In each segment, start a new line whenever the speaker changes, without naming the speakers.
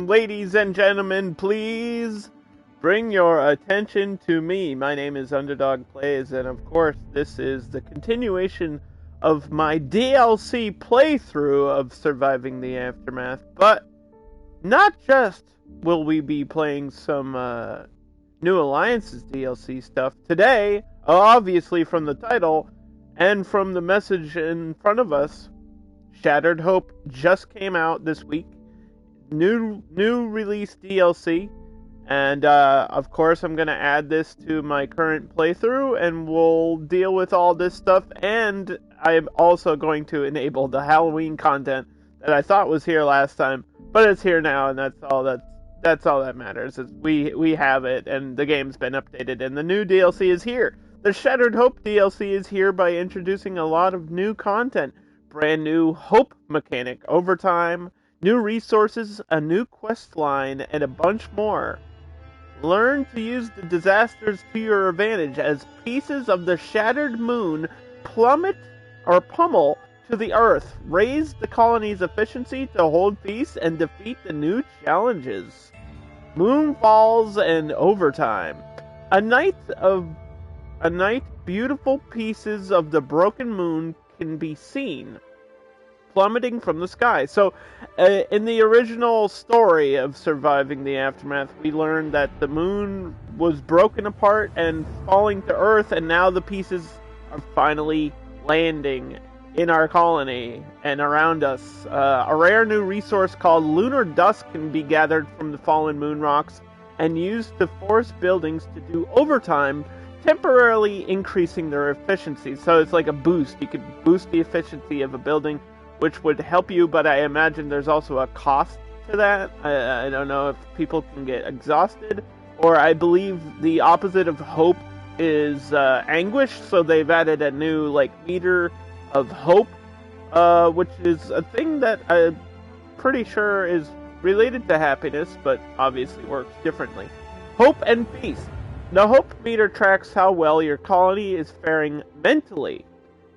ladies and gentlemen, please bring your attention to me. My name is Underdog Plays, and of course, this is the continuation of my DLC playthrough of Surviving the Aftermath. But not just will we be playing some New Alliances DLC stuff today, obviously from the title and from the message in front of us. Shattered Hope just came out this week. New release DLC, and of course I'm gonna add this to my current playthrough, and we'll deal with all this stuff. And I am also going to enable the Halloween content that I thought was here last time, but it's here now, and that's all that matters. Is we have it, and the game's been updated, and the new DLC is here. The Shattered Hope DLC is here by introducing a lot of new content. Brand new Hope mechanic, overtime, new resources, a new quest line, and a bunch more. Learn to use the disasters to your advantage as pieces of the shattered moon plummet or pummel to the earth. Raise the colony's efficiency to hold peace and defeat the new challenges. Moonfalls and overtime. A night, beautiful pieces of the broken moon can be seen plummeting from the sky. So, in the original story of Surviving the Aftermath, we learned that the moon was broken apart and falling to Earth, and now the pieces are finally landing in our colony and around us. A rare new resource called Lunar Dust can be gathered from the fallen moon rocks and used to force buildings to do overtime, temporarily increasing their efficiency. So it's like a boost. You could boost the efficiency of a building, which would help you, but I imagine there's also a cost to that. I don't know if people can get exhausted, or I believe the opposite of hope is anguish, so they've added a new meter of hope, which is a thing that I'm pretty sure is related to happiness, but obviously works differently. Hope and peace. The hope meter tracks how well your colony is faring mentally.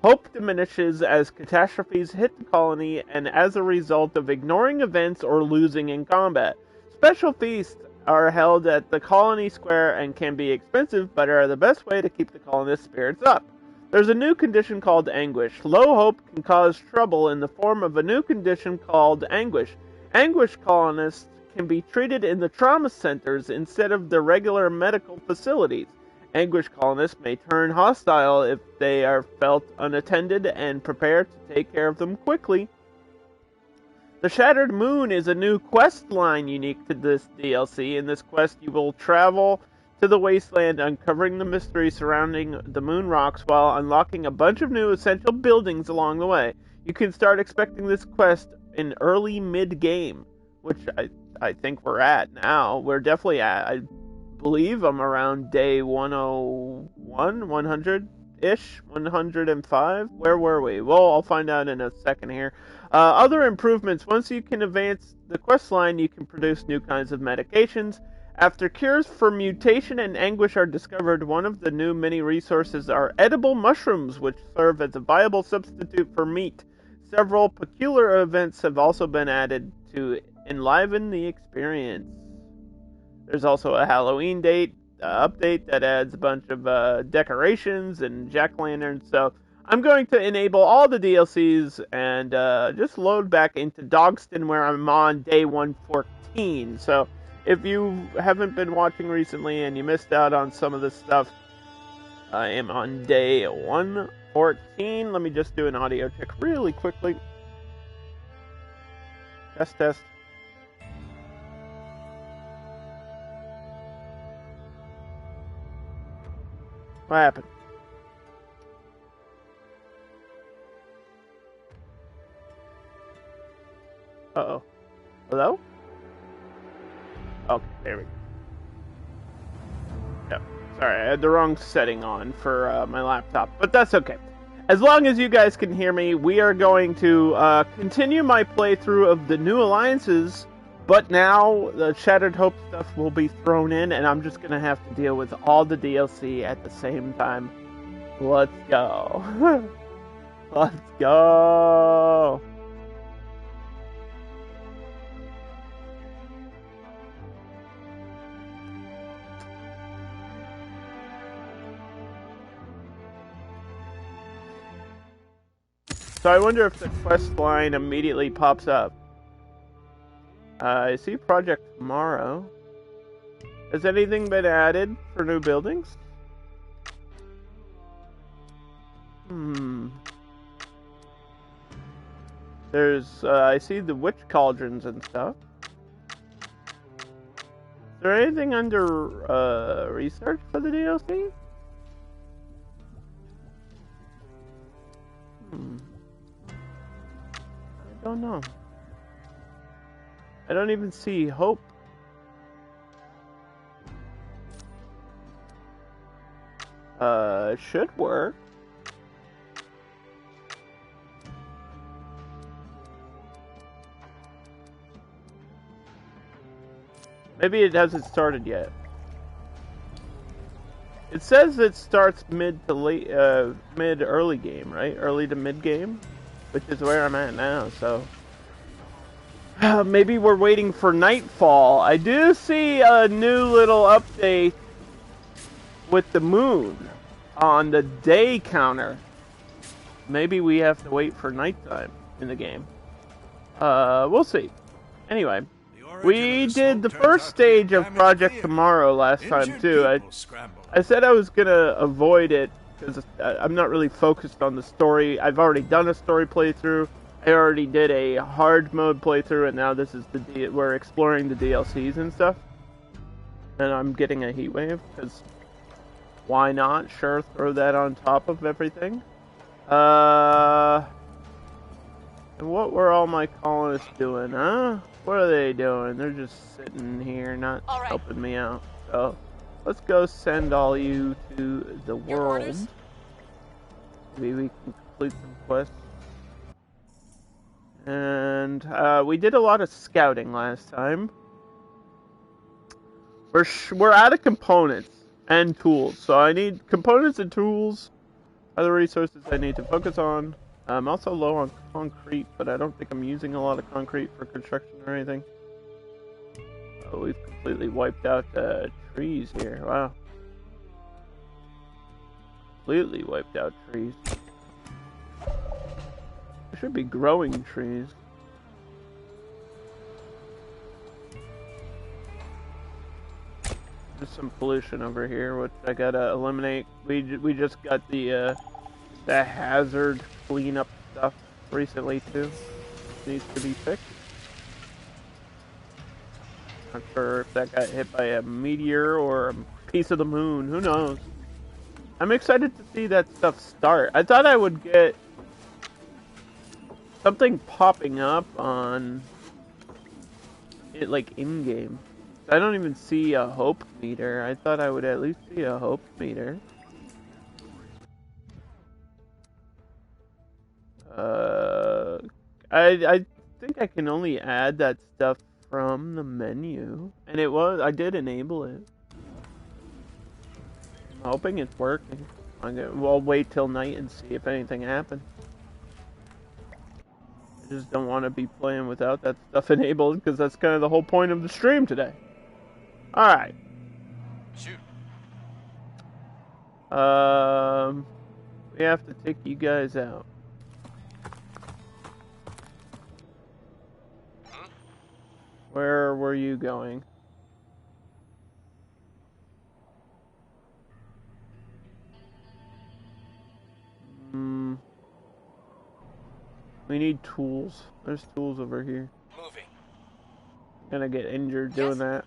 Hope diminishes as catastrophes hit the colony and as a result of ignoring events or losing in combat. Special feasts are held at the colony square and can be expensive, but are the best way to keep the colonists' spirits up. There's a new condition called anguish. Low hope can cause trouble in the form of a new condition called anguish. Anguish colonists can be treated in the trauma centers instead of the regular medical facilities. Anguish colonists may turn hostile if they are felt unattended, and prepare to take care of them quickly. The Shattered Moon is a new quest line unique to this DLC. In this quest, you will travel to the wasteland, uncovering the mystery surrounding the moon rocks while unlocking a bunch of new essential buildings along the way. You can start expecting this quest in early mid-game, which I think we're at now. We're definitely at, I believe I'm around day 101, 100-ish, 105. Where were we? Well, I'll find out in a second here. Other improvements. Once you can advance the quest line, you can produce new kinds of medications. After cures for mutation and anguish are discovered, one of the new mini resources are edible mushrooms, which serve as a viable substitute for meat. Several peculiar events have also been added to enliven the experience. There's also a Halloween update that adds a bunch of decorations and jack-o'-lanterns. So I'm going to enable all the DLCs and just load back into Dogston, where I'm on day 114. So if you haven't been watching recently and you missed out on some of this stuff, I am on day 114. Let me just do an audio check really quickly. Test. What happened? Uh-oh. Hello? Okay, there we go. Yep. Sorry, I had the wrong setting on for my laptop, but that's okay. As long as you guys can hear me, we are going to continue my playthrough of the New Alliances, but now the Shattered Hope stuff will be thrown in, and I'm just going to have to deal with all the DLC at the same time. Let's go. Let's go. So I wonder if the quest line immediately pops up. I see Project Tomorrow. Has anything been added for new buildings? There's, I see the witch cauldrons and stuff. Is there anything under, research for the DLC? I don't know. I don't even see hope. It should work. Maybe it hasn't started yet. It says it starts mid to late, mid early game, right? Early to mid game, which is where I'm at now. So maybe we're waiting for nightfall. I do see a new little update with the moon on the day counter. Maybe we have to wait for nighttime in the game. We'll see. Anyway. We did the first stage of Project Tomorrow last time too. I said I was gonna avoid it because I'm not really focused on the story. I've already done a story playthrough. I already did a hard mode playthrough, and now this is we're exploring the DLCs and stuff. And I'm getting a heat wave because why not? Sure, throw that on top of everything. And what were all my colonists doing, huh? What are they doing? They're just sitting here, not helping me out. So, let's go send all you to the world. Maybe we can complete some quests. And, we did a lot of scouting last time. We're out of components and tools. So I need components and tools are the resources I need to focus on. I'm also low on concrete, but I don't think I'm using a lot of concrete for construction or anything. Oh, we've completely wiped out trees here. Wow. Completely wiped out trees. There should be growing trees. There's some pollution over here, which I gotta eliminate. We just got the hazard cleanup stuff recently too. Needs to be fixed. Not sure if that got hit by a meteor or a piece of the moon. Who knows? I'm excited to see that stuff start. I thought I would get something popping up on it, like in game. I don't even see a hope meter. I thought I would at least see a hope meter. I think I can only add that stuff from the menu, and I did enable it. I'm hoping it's working. We'll wait till night and see if anything happens. I just don't want to be playing without that stuff enabled, because that's kind of the whole point of the stream today. Alright.
Shoot.
We have to take you guys out. Where were you going? We need tools. There's tools over here.
Moving.
Gonna get injured doing that.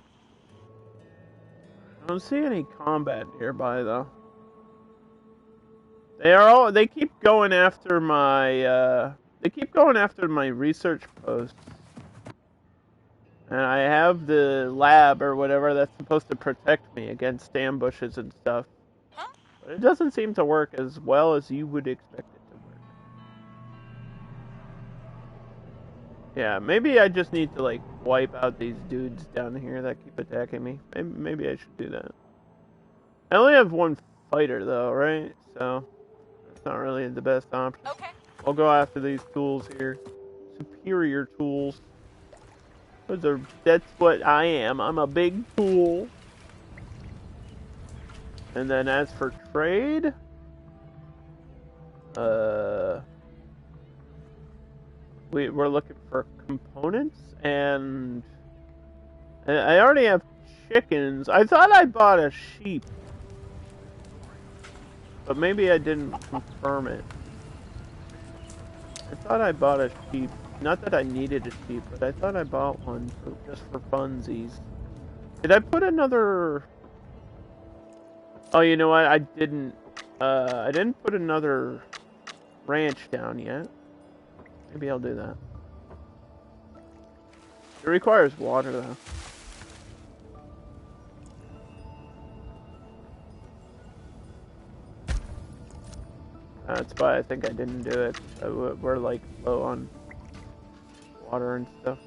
I don't see any combat nearby though. They keep going after my research posts. And I have the lab or whatever that's supposed to protect me against ambushes and stuff.
Huh?
But it doesn't seem to work as well as you would expect it to work. Yeah, maybe I just need to like wipe out these dudes down here that keep attacking me. Maybe I should do that. I only have one fighter though, right? So it's not really the best option.
Okay.
I'll go after these tools here. Superior tools. That's what I am. I'm a big tool. And then as for trade, we're looking for components, and I already have chickens. I thought I bought a sheep, but maybe I didn't confirm it. I thought I bought a sheep. Not that I needed a sheep, but I thought I bought one just for funsies. Did I put another... Oh, you know what? I didn't put another ranch down yet. Maybe I'll do that. It requires water, though. That's why I think I didn't do it. We're like low on water and stuff.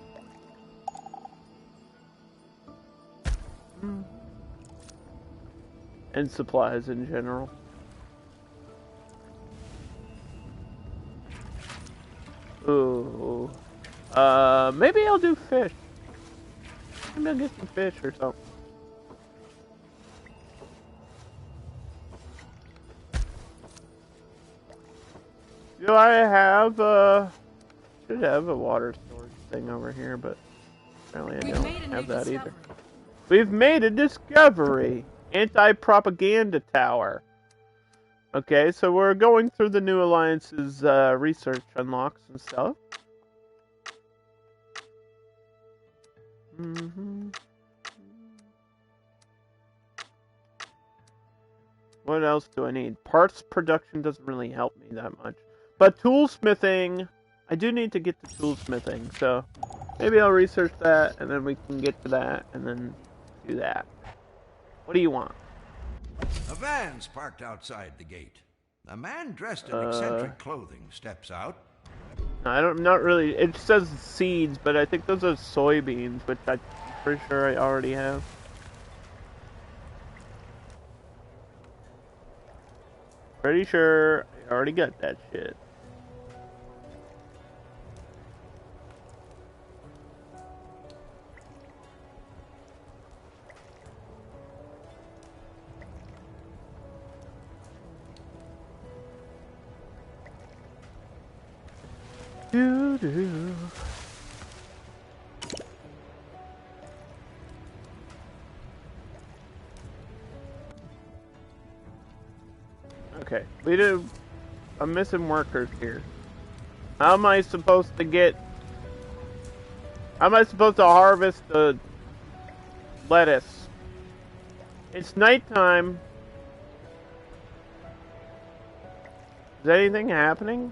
And supplies in general. Ooh. Maybe I'll do fish. Maybe I'll get some fish or something. Do I have should have a water storage thing over here, but apparently I don't have that either. We've made a discovery! Anti-propaganda tower. Okay, so we're going through the New Alliance's research unlocks and stuff. What else do I need? Parts production doesn't really help me that much. But toolsmithing, I do need to get to toolsmithing, so maybe I'll research that, and then we can get to that, and then do that. What do you want?
A van's parked outside the gate. A man dressed in eccentric clothing steps out.
Not really. It says seeds, but I think those are soybeans, which I'm pretty sure I already have. Pretty sure I already got that shit. Okay, I'm missing workers here. How am I supposed to harvest the lettuce? It's nighttime. Is anything happening?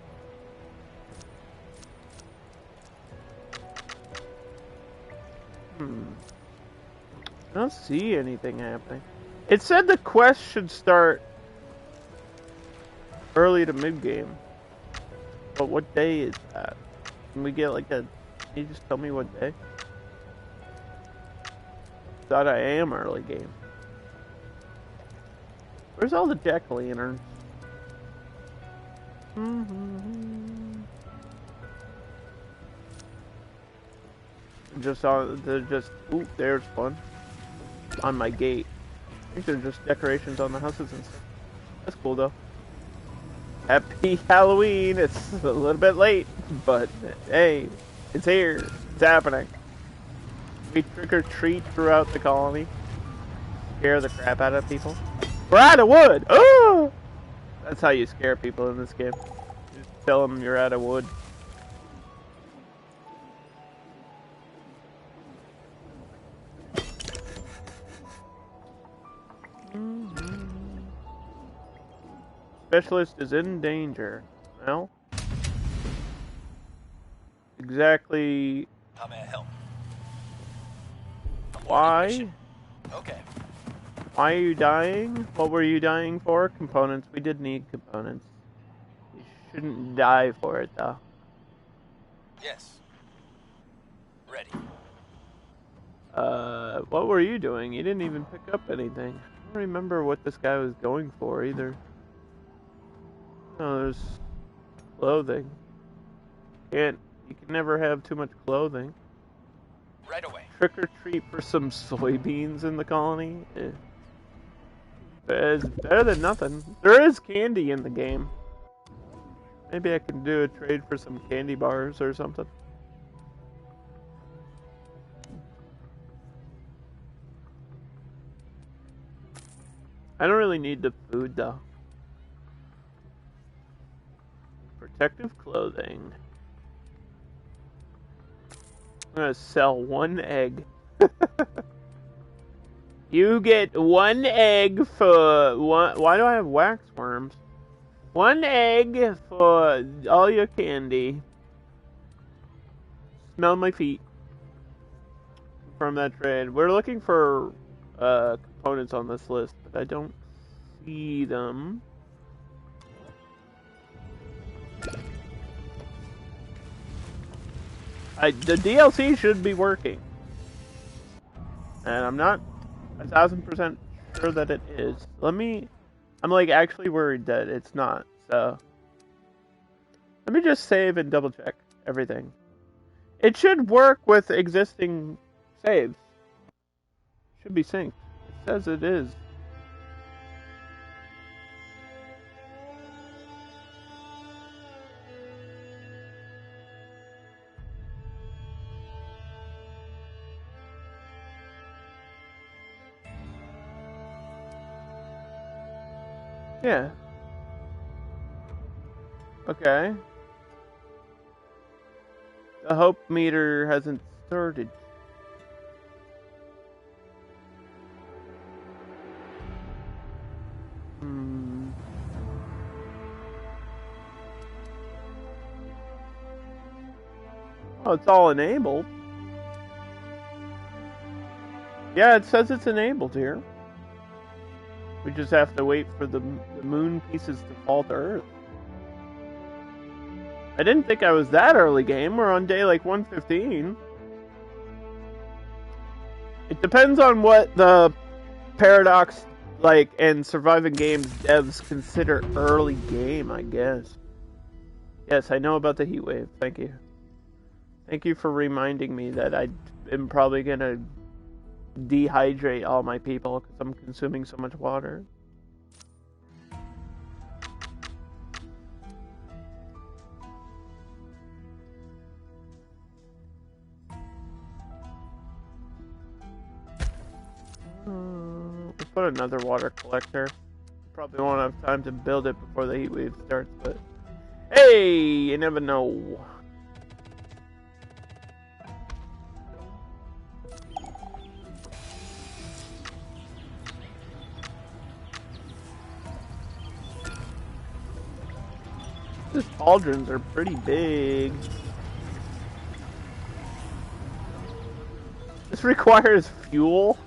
I don't see anything happening. It said the quest should start early to mid-game. But what day is that? Can we get like a... Can you just tell me what day? Thought I am early game. Where's all the jack-o'-lanterns? They're just... Ooh, there's one. On my gate. I think they're just decorations on the houses and stuff. That's cool though. Happy Halloween! It's a little bit late, but hey, it's here. It's happening. We trick or treat throughout the colony. Scare the crap out of people. We're out of wood! Oh! That's how you scare people in this game. Just tell them you're out of wood. Specialist is in danger. Well, exactly.
How may I help?
Why?
Okay.
Why are you dying? What were you dying for? Components. We did need components. You shouldn't die for it, though.
Yes. Ready.
What were you doing? You didn't even pick up anything. I don't remember what this guy was going for, either. Oh, there's clothing. You can never have too much clothing.
Right away.
Trick or treat for some soybeans in the colony? It's better than nothing. There is candy in the game. Maybe I can do a trade for some candy bars or something. I don't really need the food though. Protective clothing. I'm gonna sell 1 egg. You get 1 egg for one. Why do I have wax worms? 1 egg for all your candy. Smell my feet. From that trade. We're looking for components on this list, but I don't see them. The DLC should be working. And I'm not 1,000% sure that it is. I'm like actually worried that it's not, so. Let me just save and double check everything. It should work with existing saves. Should be synced. It says it is. Yeah. Okay. The hope meter hasn't started. Oh, it's all enabled. Yeah, it says it's enabled here. We just have to wait for the moon pieces to fall to Earth. I didn't think I was that early game. We're on day like 115. It depends on what the Paradox and Surviving Games devs consider early game, I guess. Yes, I know about the heat wave. Thank you. Thank you for reminding me that I am probably gonna dehydrate all my people because I'm consuming so much water. Let's put another water collector. Probably won't have time to build it before the heat wave starts, but hey, you never know. These cauldrons are pretty big. This requires fuel.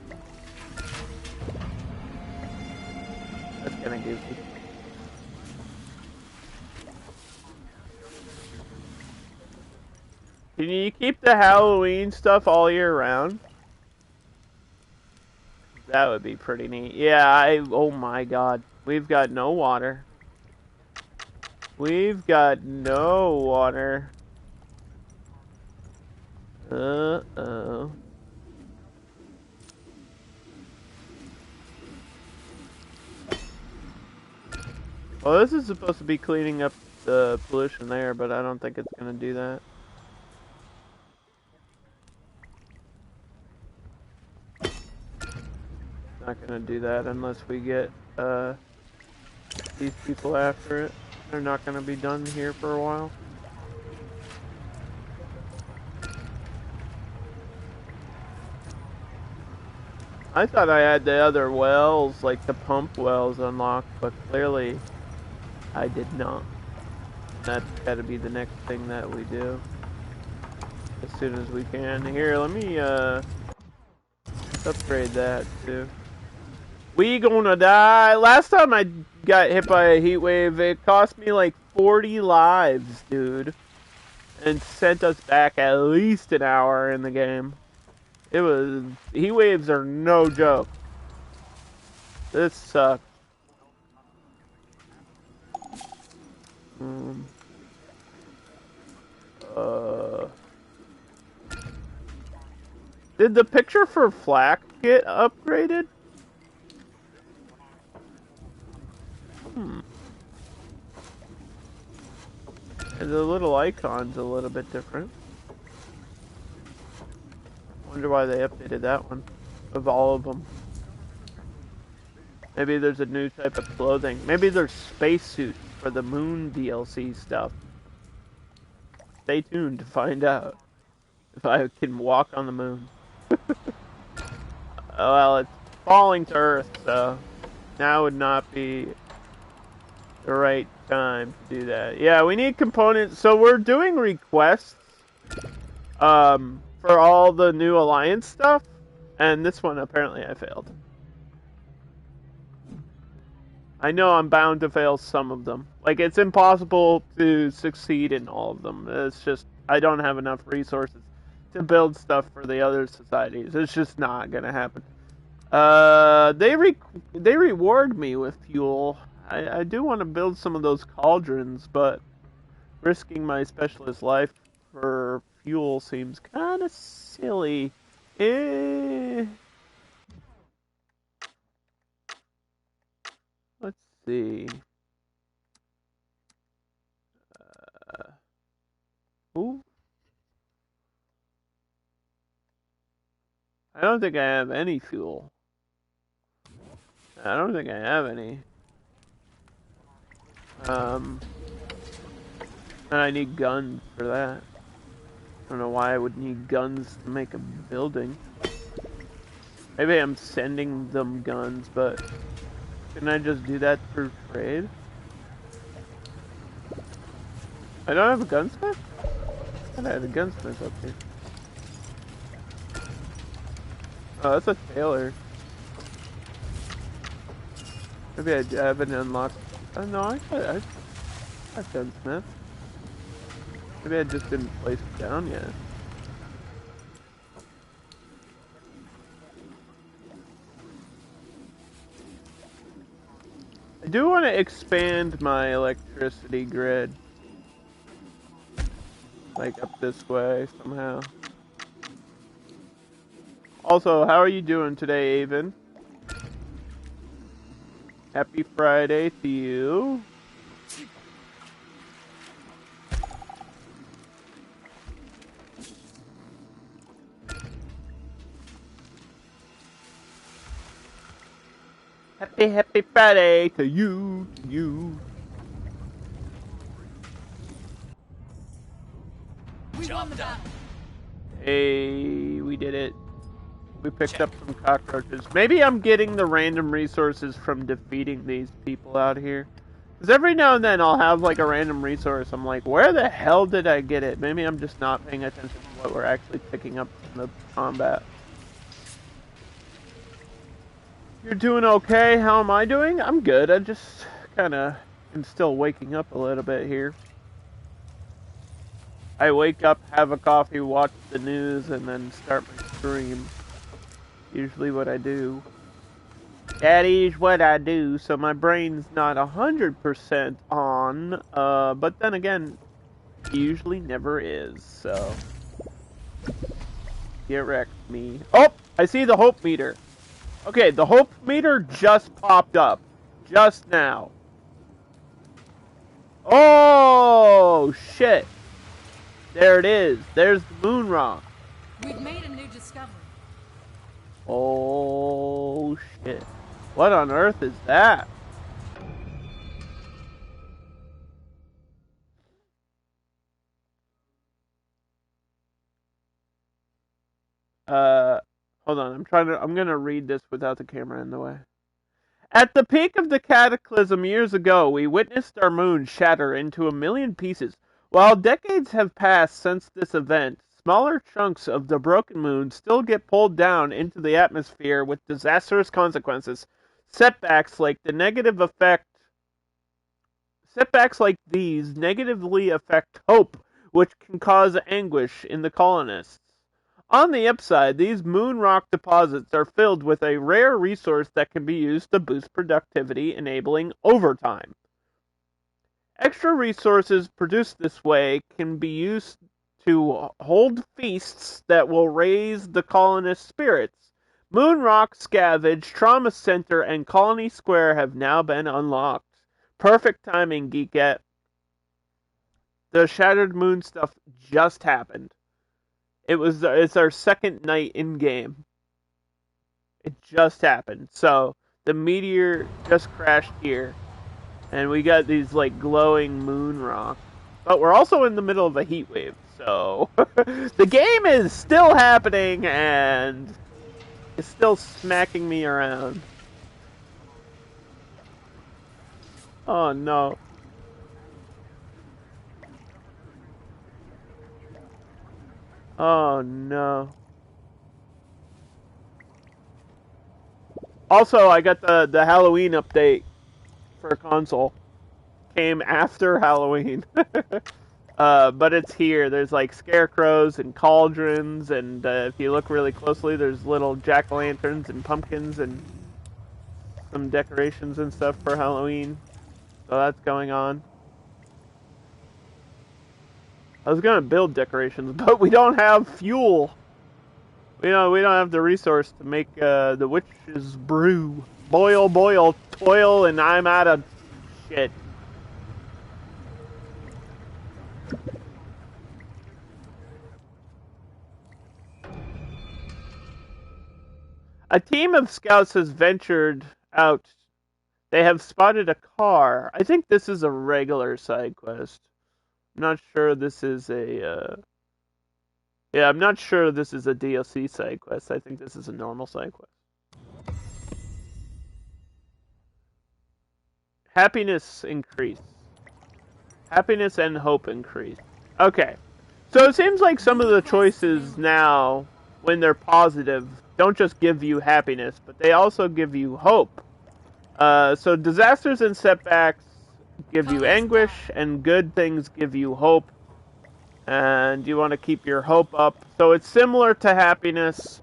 That's kinda goofy. Can you keep the Halloween stuff all year round? That would be pretty neat. Yeah, oh my god. We've got no water. We've got no water. Uh-oh. Well, this is supposed to be cleaning up the pollution there, but I don't think it's gonna do that. Not gonna do that unless we get these people after it. They're not gonna be done here for a while. I thought I had the other wells, like the pump wells, unlocked, but clearly I did not. That's gotta be the next thing that we do as soon as we can. Here, let me upgrade that too. We gonna die. Last time I got hit by a heat wave, it cost me like 40 lives, dude, and sent us back at least an hour in the game. It was, heat waves are no joke. This sucks. Did the picture for Flak get upgraded? And the little icon's a little bit different. Wonder why they updated that one. Of all of them. Maybe there's a new type of clothing. Maybe there's spacesuits for the Moon DLC stuff. Stay tuned to find out if I can walk on the moon. Well, it's falling to Earth, so now would not be the right time to do that. Yeah, we need components. So we're doing requests for all the new Alliance stuff, and this one apparently I failed. I know I'm bound to fail some of them. Like, it's impossible to succeed in all of them. It's just, I don't have enough resources to build stuff for the other societies. It's just not gonna happen. They reward me with fuel. I do want to build some of those cauldrons, but risking my specialist life for fuel seems kind of silly. Let's see. Ooh. I don't think I have any fuel. I don't think I have any. And I need guns for that. I don't know why I would need guns to make a building. Maybe I'm sending them guns, but can I just do that through trade? I don't have a gunsmith? I thought I had a gunsmith up here. Oh, that's a tailor. Maybe I haven't unlocked. Oh no, I got gunsmith. Maybe I just didn't place it down yet. I do want to expand my electricity grid. Like up this way somehow. Also, how are you doing today, Avon? Happy Friday to you. Happy Friday to you,
We won the battle.
Hey, we did it. We picked up some cockroaches. Maybe I'm getting the random resources from defeating these people out here. Because every now and then I'll have like a random resource. I'm like, where the hell did I get it? Maybe I'm just not paying attention to what we're actually picking up in the combat. You're doing okay? How am I doing? I'm good. I just kind of am still waking up a little bit here. I wake up, have a coffee, watch the news, and then start my stream. Usually what I do. That is what I do, so my brain's not 100% on, but then again, it usually never is, so. Get wrecked, me. Oh! I see the hope meter. Okay, the hope meter just popped up. Just now. Oh, shit. There it is. There's the moon rock.
We've made a new discovery.
Oh, shit. What on earth is that? Hold on. I'm gonna read this without the camera in the way. At the peak of the cataclysm years ago, we witnessed our moon shatter into a million pieces. While decades have passed since this event, smaller chunks of the broken moon still get pulled down into the atmosphere with disastrous consequences. Setbacks like these negatively affect hope, which can cause anguish in the colonists. On the upside, these moon rock deposits are filled with a rare resource that can be used to boost productivity, enabling overtime. Extra resources produced this way can be used to hold feasts that will raise the colonists' spirits. Moon Rock, Scavenge, Trauma Center, and Colony Square have now been unlocked. Perfect timing, Geekette. The Shattered Moon stuff just happened. It's our second night in game. It just happened. So the meteor just crashed here, and we got these like glowing moon rocks. But we're also in the middle of a heat wave, so the game is still happening and it's still smacking me around. Oh no. Oh no. Also, I got the Halloween update for console. Came after Halloween. But it's here. There's like scarecrows and cauldrons, and if you look really closely, there's little jack-o'-lanterns and pumpkins and some decorations and stuff for Halloween. So that's going on. I was gonna build decorations, but we don't have fuel. We don't have the resource to make the witch's brew. Boil, boil, toil, and I'm out of shit. A team of scouts has ventured out. They have spotted a car. I think this is a regular side quest. I'm not sure this is a... Yeah, I'm not sure this is a DLC side quest. I think this is a normal side quest. Happiness increase. Happiness and hope increase. Okay. So it seems like some of the choices now, when they're positive, don't just give you happiness, but they also give you hope. So disasters and setbacks give you anguish, and good things give you hope. And you want to keep your hope up. So it's similar to happiness,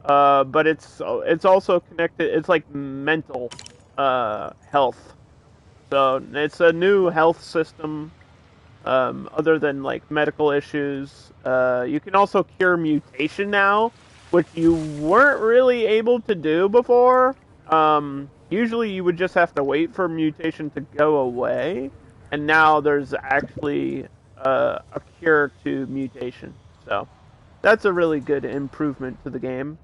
but it's also connected. It's like mental health. So it's a new health system, other than like medical issues. You can also cure mutation now, which you weren't really able to do before. Usually you would just have to wait for mutation to go away, and now there's actually a cure to mutation. So that's a really good improvement to the game.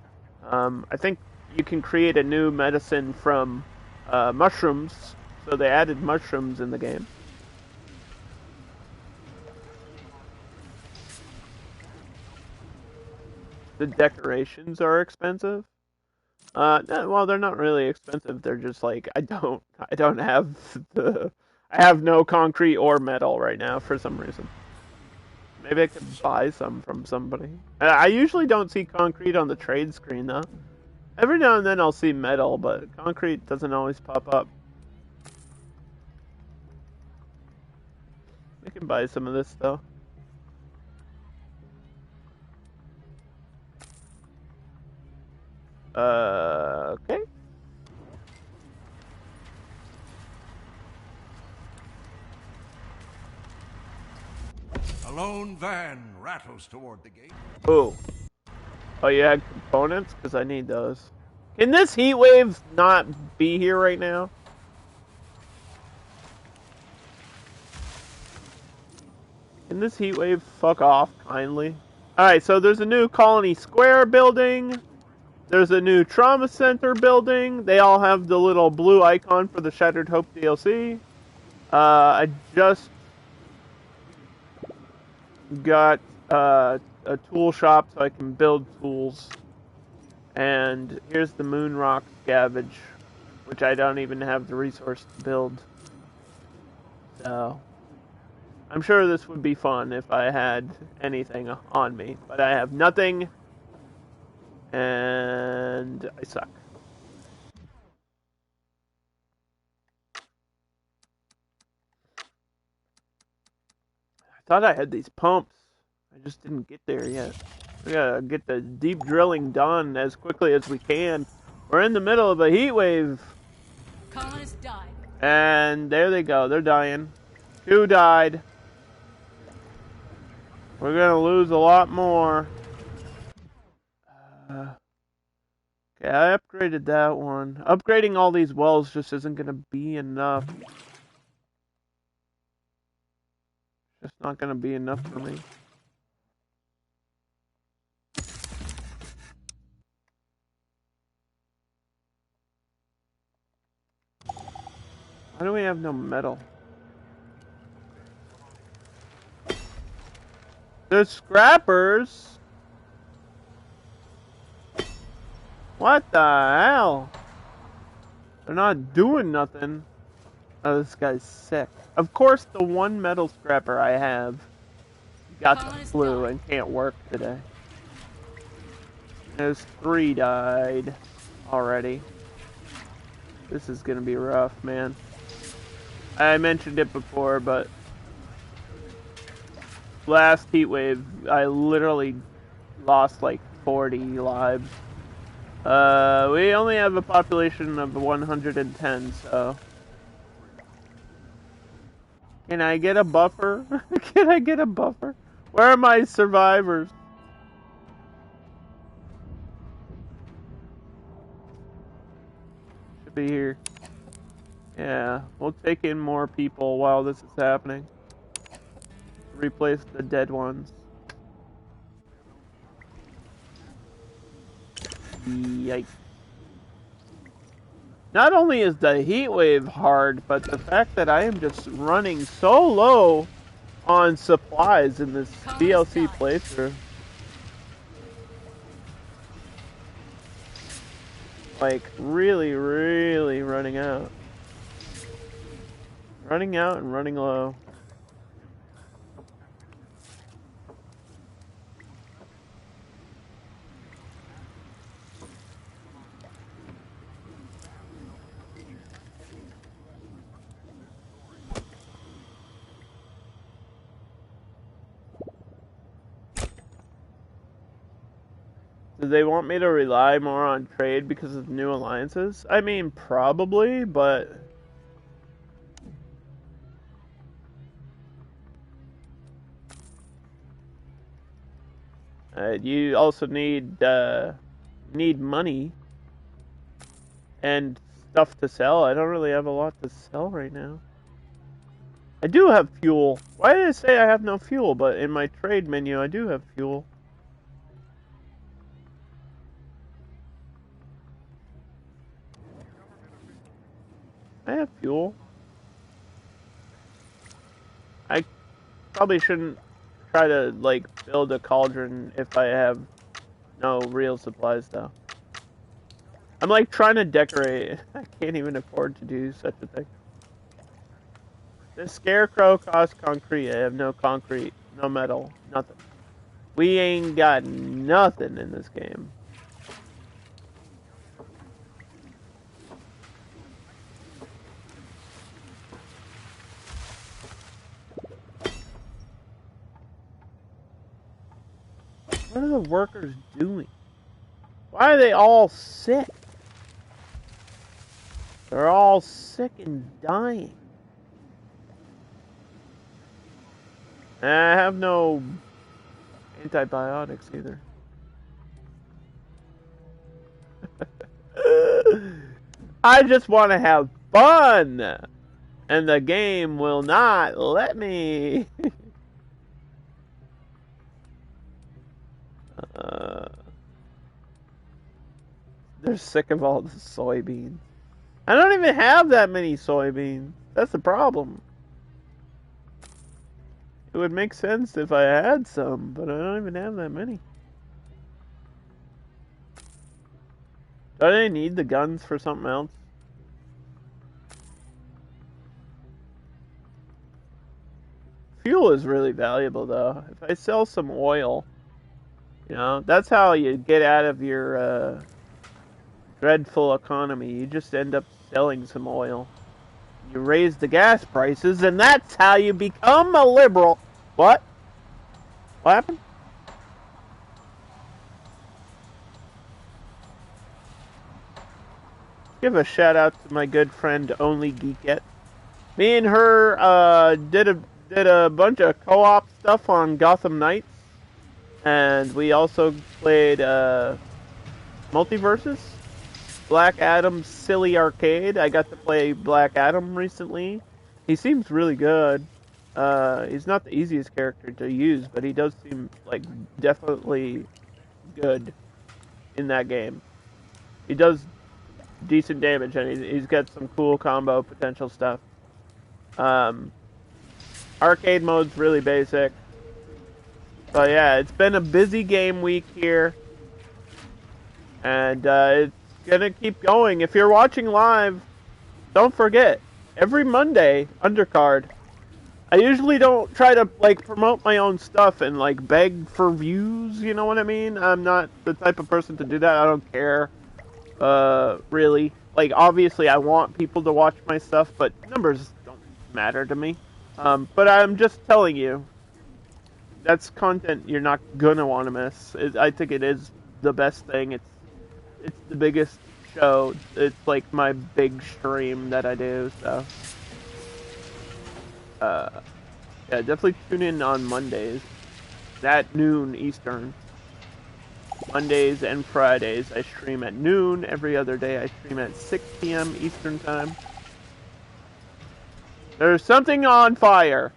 I think you can create a new medicine from mushrooms, so they added mushrooms in the game. The decorations are expensive. Well, they're not really expensive. They're just like I don't have I have no concrete or metal right now for some reason. Maybe I could buy some from somebody. I usually don't see concrete on the trade screen though. Every now and then I'll see metal, but concrete doesn't always pop up. I can buy some of this though. Okay.
A lone van rattles toward the gate.
Oh. Oh, you had components? Because I need those. Can this heat wave not be here right now? Can this heat wave fuck off kindly? Alright, so there's a new Colony Square building. There's a new Trauma Center building. They all have the little blue icon for the Shattered Hope DLC. I just got a tool shop so I can build tools. And here's the Moon Rock Scavenge, which I don't even have the resource to build. So I'm sure this would be fun if I had anything on me, but I have nothing. And I suck. I thought I had these pumps. I just didn't get there yet. We gotta get the deep drilling done as quickly as we can. We're in the middle of a heat wave.
Colonists died.
And there they go. They're dying. 2 died. We're gonna lose a lot more. Okay, I upgraded that one. Upgrading all these wells just isn't gonna be enough. Just not gonna be enough for me. Why do we have no metal? There's scrappers. What the hell? They're not doing nothing. Oh, this guy's sick. Of course, the one metal scrapper I have got the flu and can't work today. There's 3 died already. This is gonna be rough, man. I mentioned it before, but last heat wave, I literally lost like 40 lives. We only have a population of 110, so... Can I get a buffer? Can I get a buffer? Where are my survivors? Should be here. Yeah, we'll take in more people while this is happening. Replace the dead ones. Yikes. Not only is the heat wave hard, but the fact that I am just running so low on supplies in this DLC playthrough. Like, really, really running out. Running out and running low. Do they want me to rely more on trade because of new alliances? I mean, probably, but... you also need money and stuff to sell. I don't really have a lot to sell right now. I do have fuel. Why did I say I have no fuel? But in my trade menu, I do have fuel. I have fuel. I probably shouldn't try to, like, build a cauldron if I have no real supplies, though. I'm, like, trying to decorate. I can't even afford to do such a thing. This scarecrow costs concrete. I have no concrete, no metal, nothing. We ain't got nothing in this game. What are the workers doing? Why are they all sick? They're all sick and dying. And I have no antibiotics either. I just want to have fun! And the game will not let me. They're sick of all the soybeans. I don't even have that many soybeans. That's the problem. It would make sense if I had some, but I don't even have that many. Do I need the guns for something else? Fuel is really valuable, though. If I sell some oil, you know, that's how you get out of your dreadful economy. You just end up selling some oil. You raise the gas prices, and that's how you become a liberal. What? What happened? Give a shout out to my good friend Only Geekette. Me and her did a bunch of co-op stuff on Gotham Knights, and we also played Multiverses. Black Adam's Silly Arcade. I got to play Black Adam recently. He seems really good. He's not the easiest character to use, but he does seem like definitely good in that game. He does decent damage, and he's got some cool combo potential stuff. Arcade mode's really basic. So yeah, it's been a busy game week here. And it's gonna keep going. If you're watching live, don't forget, every Monday, undercard. I usually don't try to, like, promote my own stuff and, like, beg for views, you know what I mean? I'm not the type of person to do that. I don't care, really. Like, obviously, I want people to watch my stuff, but numbers don't matter to me. But I'm just telling you, that's content you're not gonna want to miss. I think it is the best thing. It's the biggest show. It's like my big stream that I do, so. Yeah, definitely tune in on Mondays. At noon Eastern. Mondays and Fridays I stream at noon. Every other day I stream at 6 p.m. Eastern time. There's something on fire.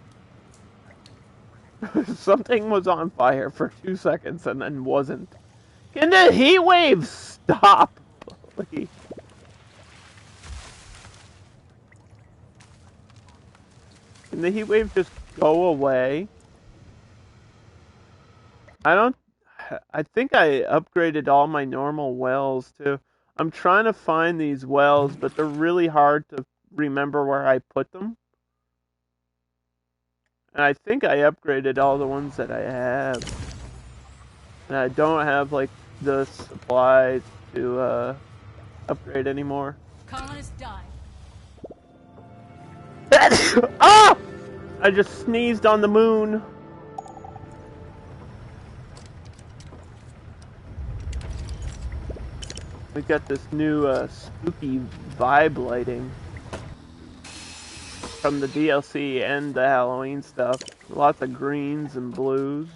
Something was on fire for 2 seconds and then wasn't. Can the heat wave stop, please? Can the heat wave just go away? I think I upgraded all my normal wells too. I'm trying to find these wells, but they're really hard to remember where I put them. And I think I upgraded all the ones that I have. And I don't have, like, the supplies to upgrade anymore.
Colonist died.
Ah! I just sneezed on the moon. We got this new spooky vibe lighting from the DLC and the Halloween stuff. Lots of greens and blues.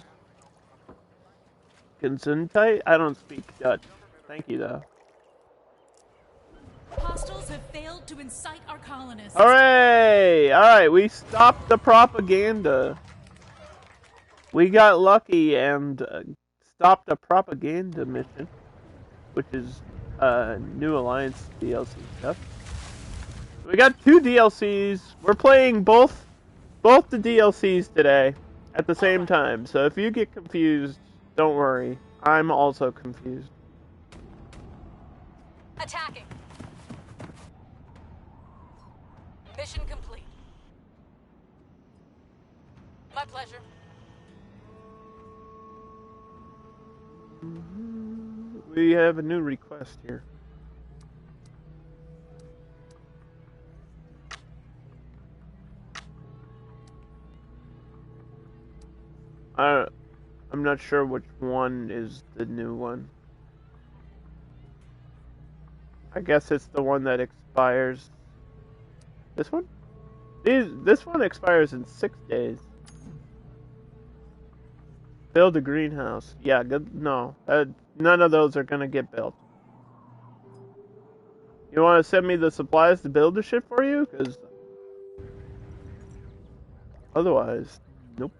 Gesundheit? I don't speak Dutch. Thank you, though.
Hostiles have failed to incite our colonists.
Hooray! Alright, we stopped the propaganda. We got lucky and stopped a propaganda mission, which is New Alliance DLC stuff. We got 2 DLCs. We're playing both the DLCs today at the same time. So if you get confused, don't worry. I'm also confused.
Attacking. Mission complete. My pleasure.
We have a new request here. I'm not sure which one is the new one. I guess it's the one that expires. This one? This one expires in 6 days. Build a greenhouse. Yeah, good. No, none of those are gonna get built. You want to send me the supplies to build the shit for you? Because otherwise, nope.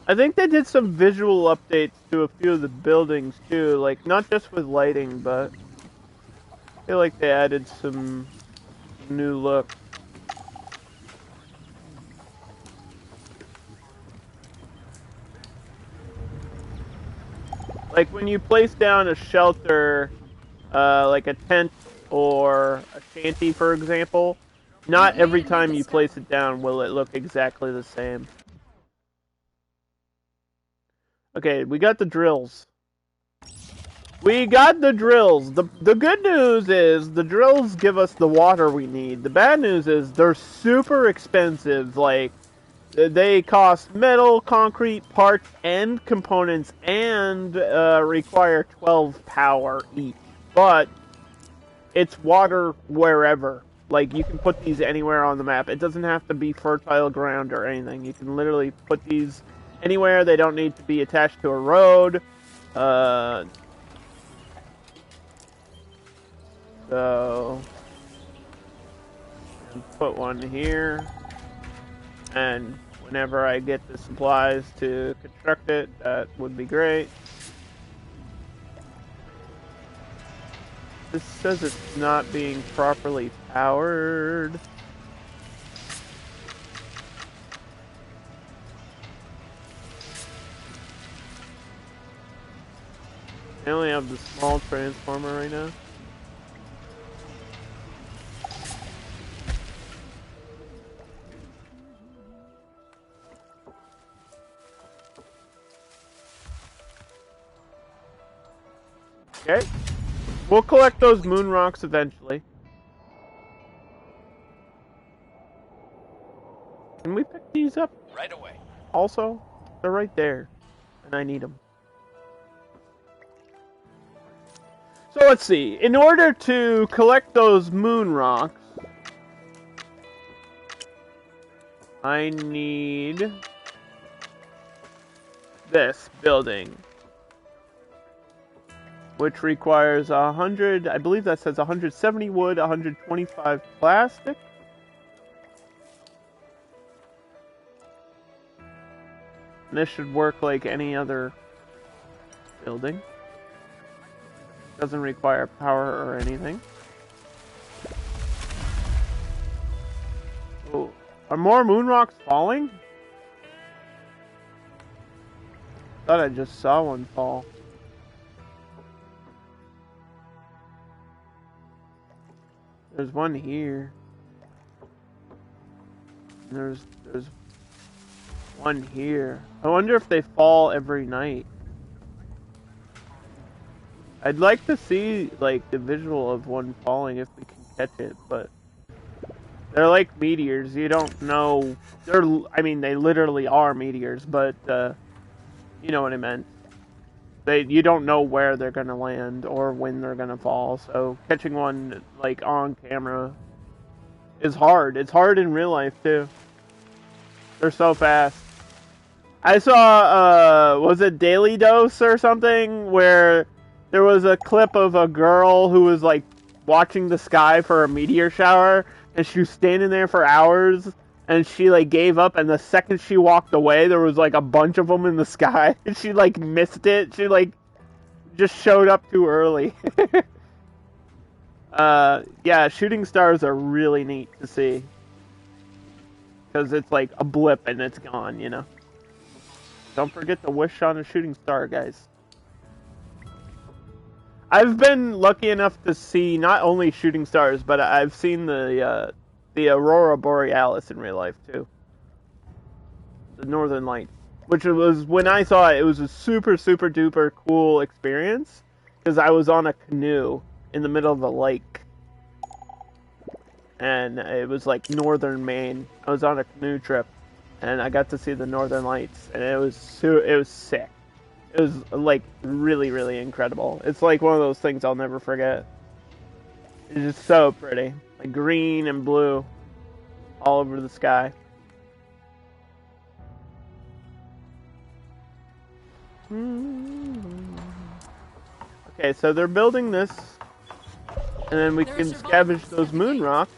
I think they did some visual updates to a few of the buildings too, like not just with lighting, but I feel like they added some new look. Like when you place down a shelter, like a tent or a shanty, for example, not every time you place it down will it look exactly the same. Okay, we got the drills. We got the drills. The good news is the drills give us the water we need. The bad news is they're super expensive. Like, they cost metal, concrete, parts, and components, and require 12 power each. But it's water wherever. Like, you can put these anywhere on the map. It doesn't have to be fertile ground or anything. You can literally put these anywhere. They don't need to be attached to a road. So, put one here. And whenever I get the supplies to construct it, that would be great. This says it's not being properly powered. I only have the small transformer right now. Okay. We'll collect those moon rocks eventually. Can we pick these up?
Right away.
Also, they're right there, and I need them. So let's see. In order to collect those moon rocks, I need this building, which requires 100, I believe that says 170 wood, 125 plastic. And this should work like any other building. Doesn't require power or anything. Oh, are more moon rocks falling? Thought I just saw one fall. There's one here. There's one here. I wonder if they fall every night. I'd like to see like the visual of one falling if we can catch it, but they're like meteors. You don't know. I mean, they literally are meteors, but you know what I meant. You don't know where they're gonna land or when they're gonna fall. So catching one like on camera is hard. It's hard in real life too. They're so fast. I saw was it Daily Dose or something where there was a clip of a girl who was like watching the sky for a meteor shower, and she was standing there for hours, and she like gave up, and the second she walked away, there was like a bunch of them in the sky, and she like missed it. She like just showed up too early. Yeah, shooting stars are really neat to see, because it's like a blip and it's gone, you know. Don't forget to wish on a shooting star, guys. I've been lucky enough to see not only shooting stars, but I've seen the Aurora Borealis in real life too. The Northern Lights, which was, when I saw it, it was a super, super duper cool experience, because I was on a canoe in the middle of a lake, and it was like northern Maine. I was on a canoe trip, and I got to see the Northern Lights, and it was sick. It was, like, really, really incredible. It's, like, one of those things I'll never forget. It's just so pretty. Like, green and blue all over the sky. Okay, so they're building this, and then we can scavenge those moon rocks.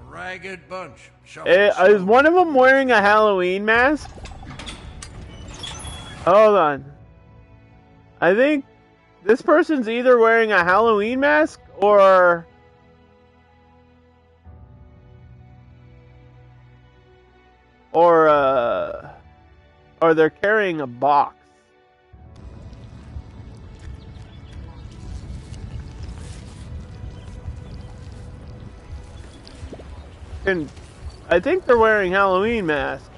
Ragged bunch.
Is one of them wearing a Halloween mask? Hold on. I think this person's either wearing a Halloween mask or they're carrying a box. And I think they're wearing Halloween masks.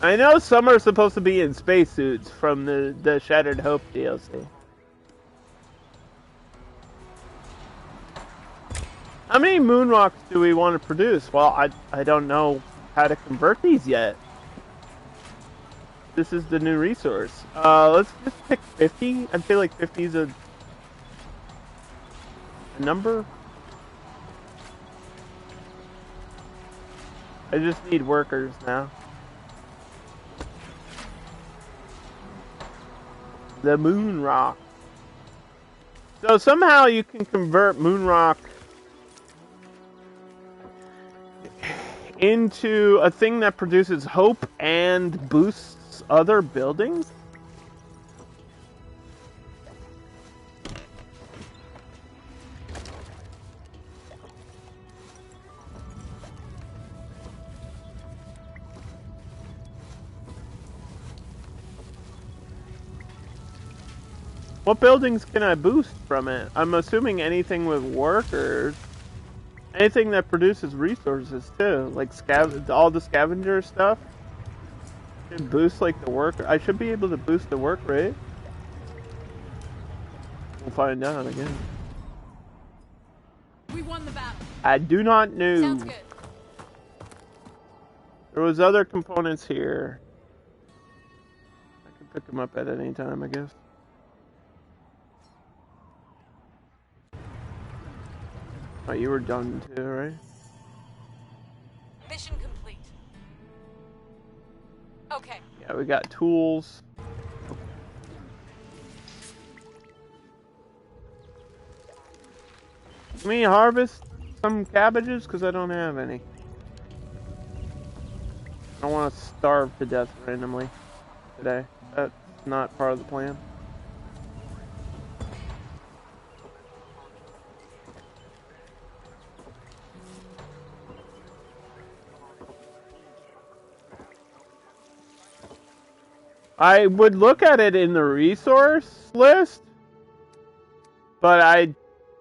I know some are supposed to be in spacesuits from the Shattered Hope DLC. How many moon rocks do we want to produce? Well, I don't know how to convert these yet. this is the new resource. Let's just pick 50. I feel like 50 is a number. I just need workers now. The moon rock. So somehow you can convert moon rock into a thing that produces hope and boosts other buildings? What buildings can I boost from it? I'm assuming anything with workers. Anything that produces resources too, like all the scavenger stuff. Should boost like the work. I should be able to boost the work rate. We'll find out again.
We won the battle.
I do not know.
Sounds good.
There was other components here. I can pick them up at any time, I guess. Oh, you were done too, right?
Mission complete. Okay.
Yeah, we got tools. Let me harvest some cabbages because I don't have any. I don't want to starve to death randomly today. That's not part of the plan. I would look at it in the resource list, but I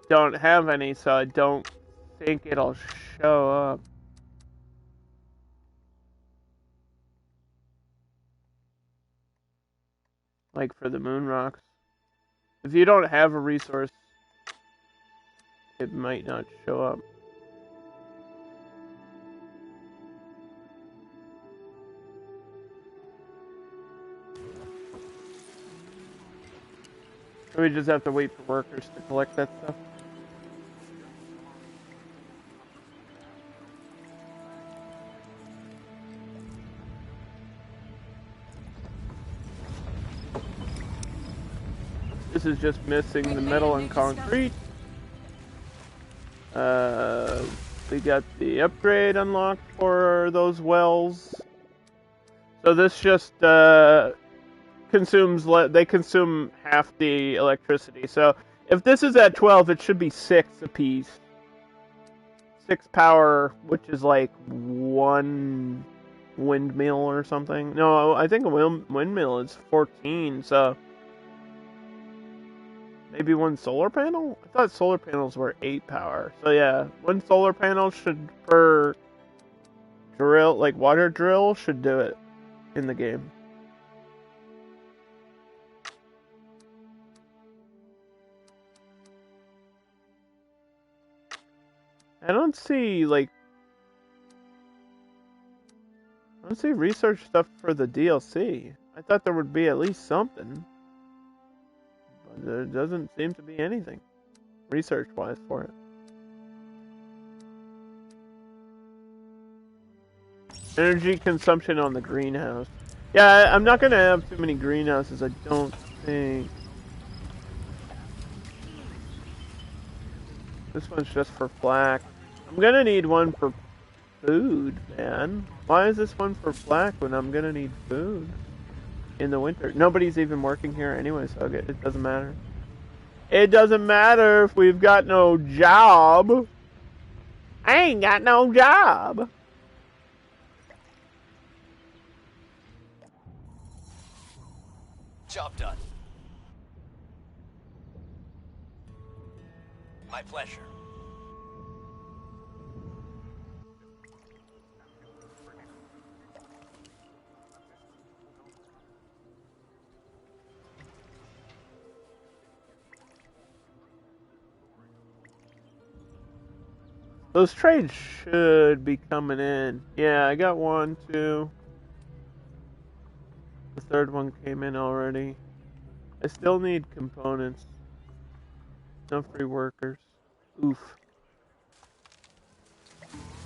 don't have any, so I don't think it'll show up. Like for the moon rocks. If you don't have a resource, it might not show up. So we just have to wait for workers to collect that stuff. This is just missing the metal and concrete. We got the upgrade unlocked for those wells. So this just they consume half the electricity. So if this is at 12, it should be 6 apiece. 6 power, which is like 1 windmill or something. No, I think a windmill is 14, so maybe 1 solar panel? I thought solar panels were 8 power. So yeah, 1 solar panel should, per drill, like water drill, should do it in the game. I don't see research stuff for the DLC. I thought there would be at least something. But there doesn't seem to be anything research-wise for it. Energy consumption on the greenhouse. Yeah, I'm not gonna have too many greenhouses, I don't think. This one's just for flak. I'm gonna need one for food, man. Why is this one for flak when I'm gonna need food in the winter? Nobody's even working here anyway, so it doesn't matter. It doesn't matter if we've got no job. I ain't got no job.
Job done. My pleasure.
Those trades should be coming in. Yeah, I got 1, 2. The third one came in already. I still need components. No free workers. Oof.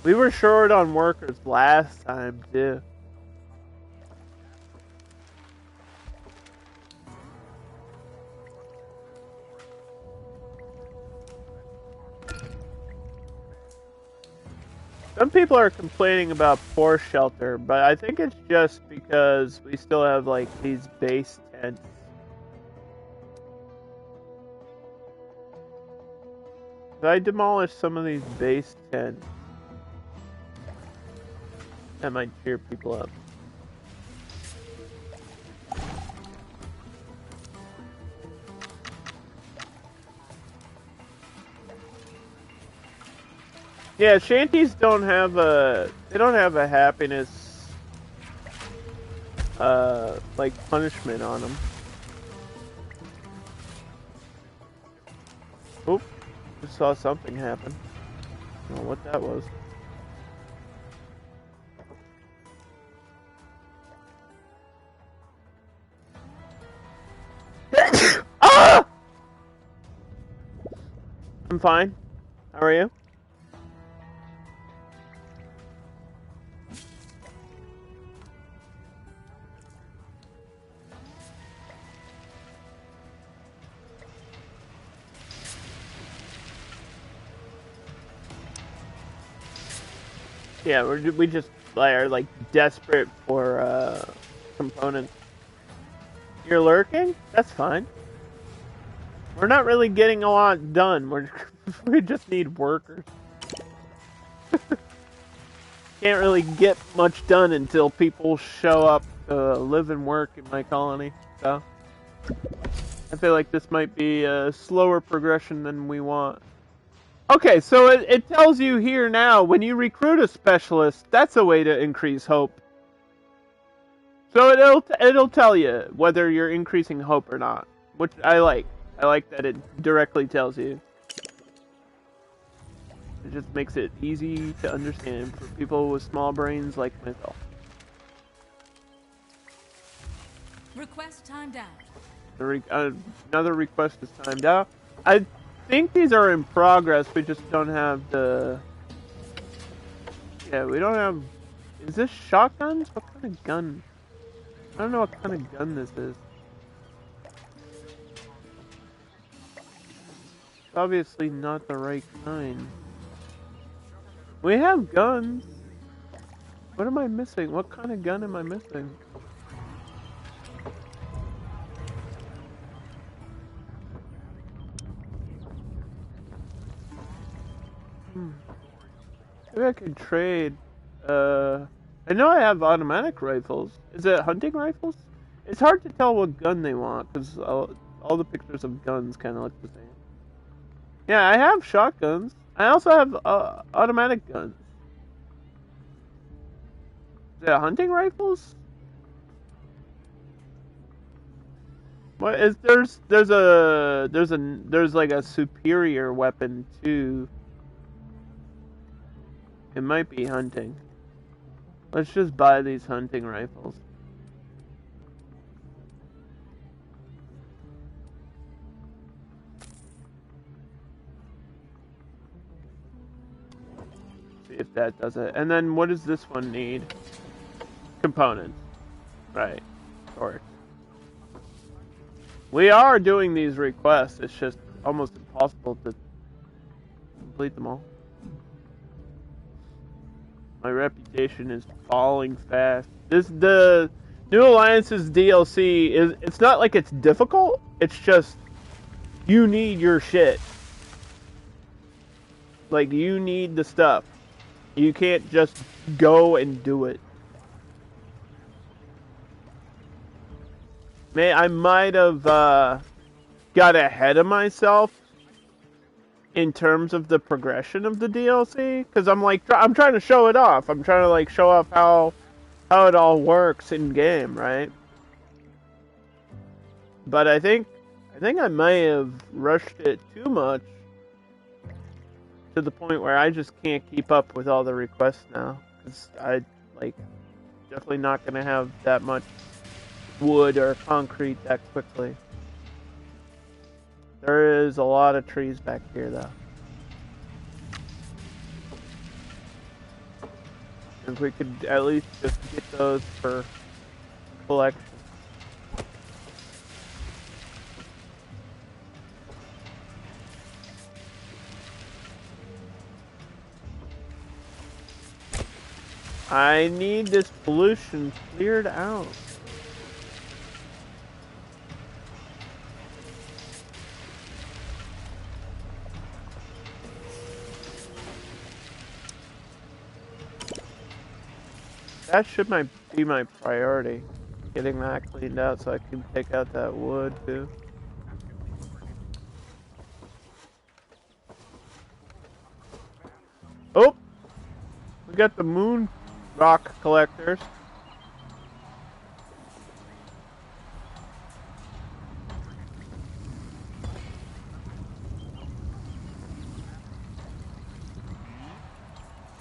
We were short on workers last time, too. Some people are complaining about poor shelter, but I think it's just because we still have, like, these base tents. If I demolish some of these base tents, that might cheer people up. Yeah, shanties don't have a happiness like punishment on them. Oop, just saw something happen. I don't know what that was. Ah! I'm fine. How are you? Yeah, we just are like desperate for components. You're lurking? That's fine. We're not really getting a lot done. We just need workers. Can't really get much done until people show up to live and work in my colony. So I feel like this might be a slower progression than we want. Okay, so it tells you here now, when you recruit a specialist, that's a way to increase hope. So it'll tell you whether you're increasing hope or not, which I like. I like that it directly tells you. It just makes it easy to understand for people with small brains like myself.
Request timed out.
Another request is timed out. I think these are in progress. We just don't have the. Yeah, we don't have. Is this shotguns? What kind of gun? I don't know what kind of gun this is. It's obviously not the right kind. We have guns. What am I missing? What kind of gun am I missing? Maybe I could trade. I know I have automatic rifles. Is it hunting rifles? It's hard to tell what gun they want because all the pictures of guns kind of look the same. Yeah, I have shotguns. I also have automatic guns. Is it hunting rifles? What is there's like a superior weapon too. It might be hunting. Let's just buy these hunting rifles. See if that does it. And then what does this one need? Components. Right. Of course. We are doing these requests. It's just almost impossible to complete them all. My reputation is falling fast. The New Alliance's DLC it's not like it's difficult, it's just you need your shit. Like you need the stuff. You can't just go and do it. I might have got ahead of myself in terms of the progression of the DLC, because I'm trying to show it off. I'm trying to like show off how it all works in game, right? But I think I may have rushed it too much to the point where I just can't keep up with all the requests now, because I definitely not gonna have that much wood or concrete that quickly. There is a lot of trees back here, though. If we could at least just get those for collection. I need this pollution cleared out. That should be my priority. Getting that cleaned out so I can take out that wood too. Oh! We got the moon rock collectors.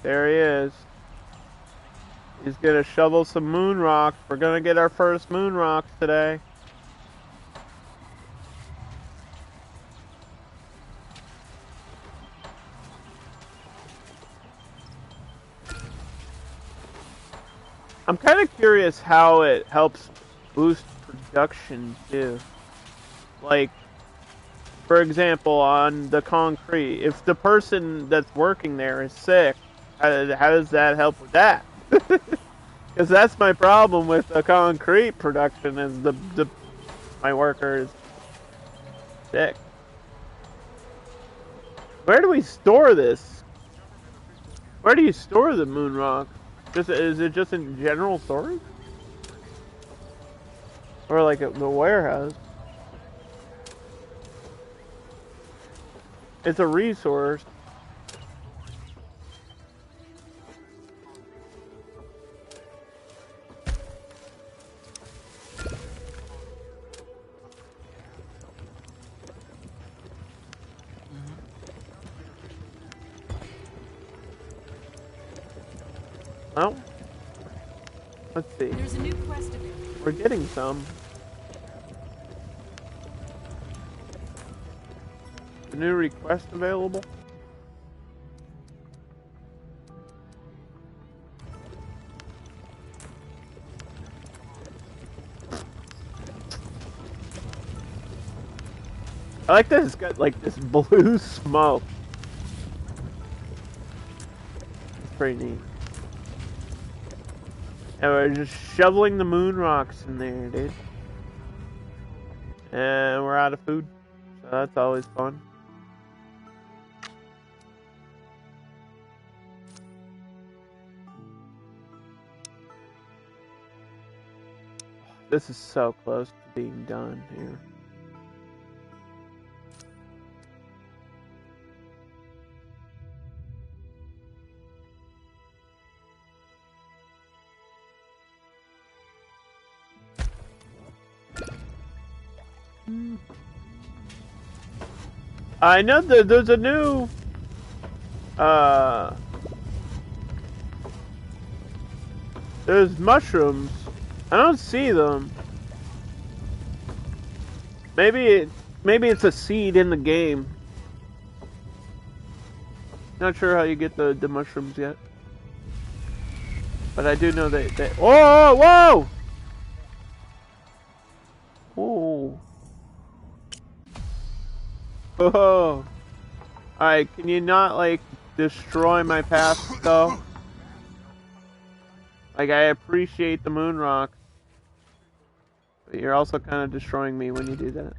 There he is. He's gonna shovel some moon rocks. We're gonna get our first moon rocks today. I'm kind of curious how it helps boost production too. Like, for example, on the concrete, if the person that's working there is sick, how does that help with that? Because that's my problem with the concrete production is my worker is sick. Where do we store this? Where do you store the moon rock? Is it just in general storage? Or like at the warehouse? It's a resource. Well, let's see.
There's a new quest available.
We're getting some. A new request available? I like that it's got like this blue smoke. It's pretty neat. And we're just shoveling the moon rocks in there, dude. And we're out of food. So that's always fun. This is so close to being done here. I know that there's a new there's mushrooms. I don't see them. Maybe it's a seed in the game. Not sure how you get the mushrooms yet. But I do know that whoa, whoa! Whoa. Oh. Alright, can you not, like, destroy my path, though? Like, I appreciate the moon rock. But you're also kind of destroying me when you do that.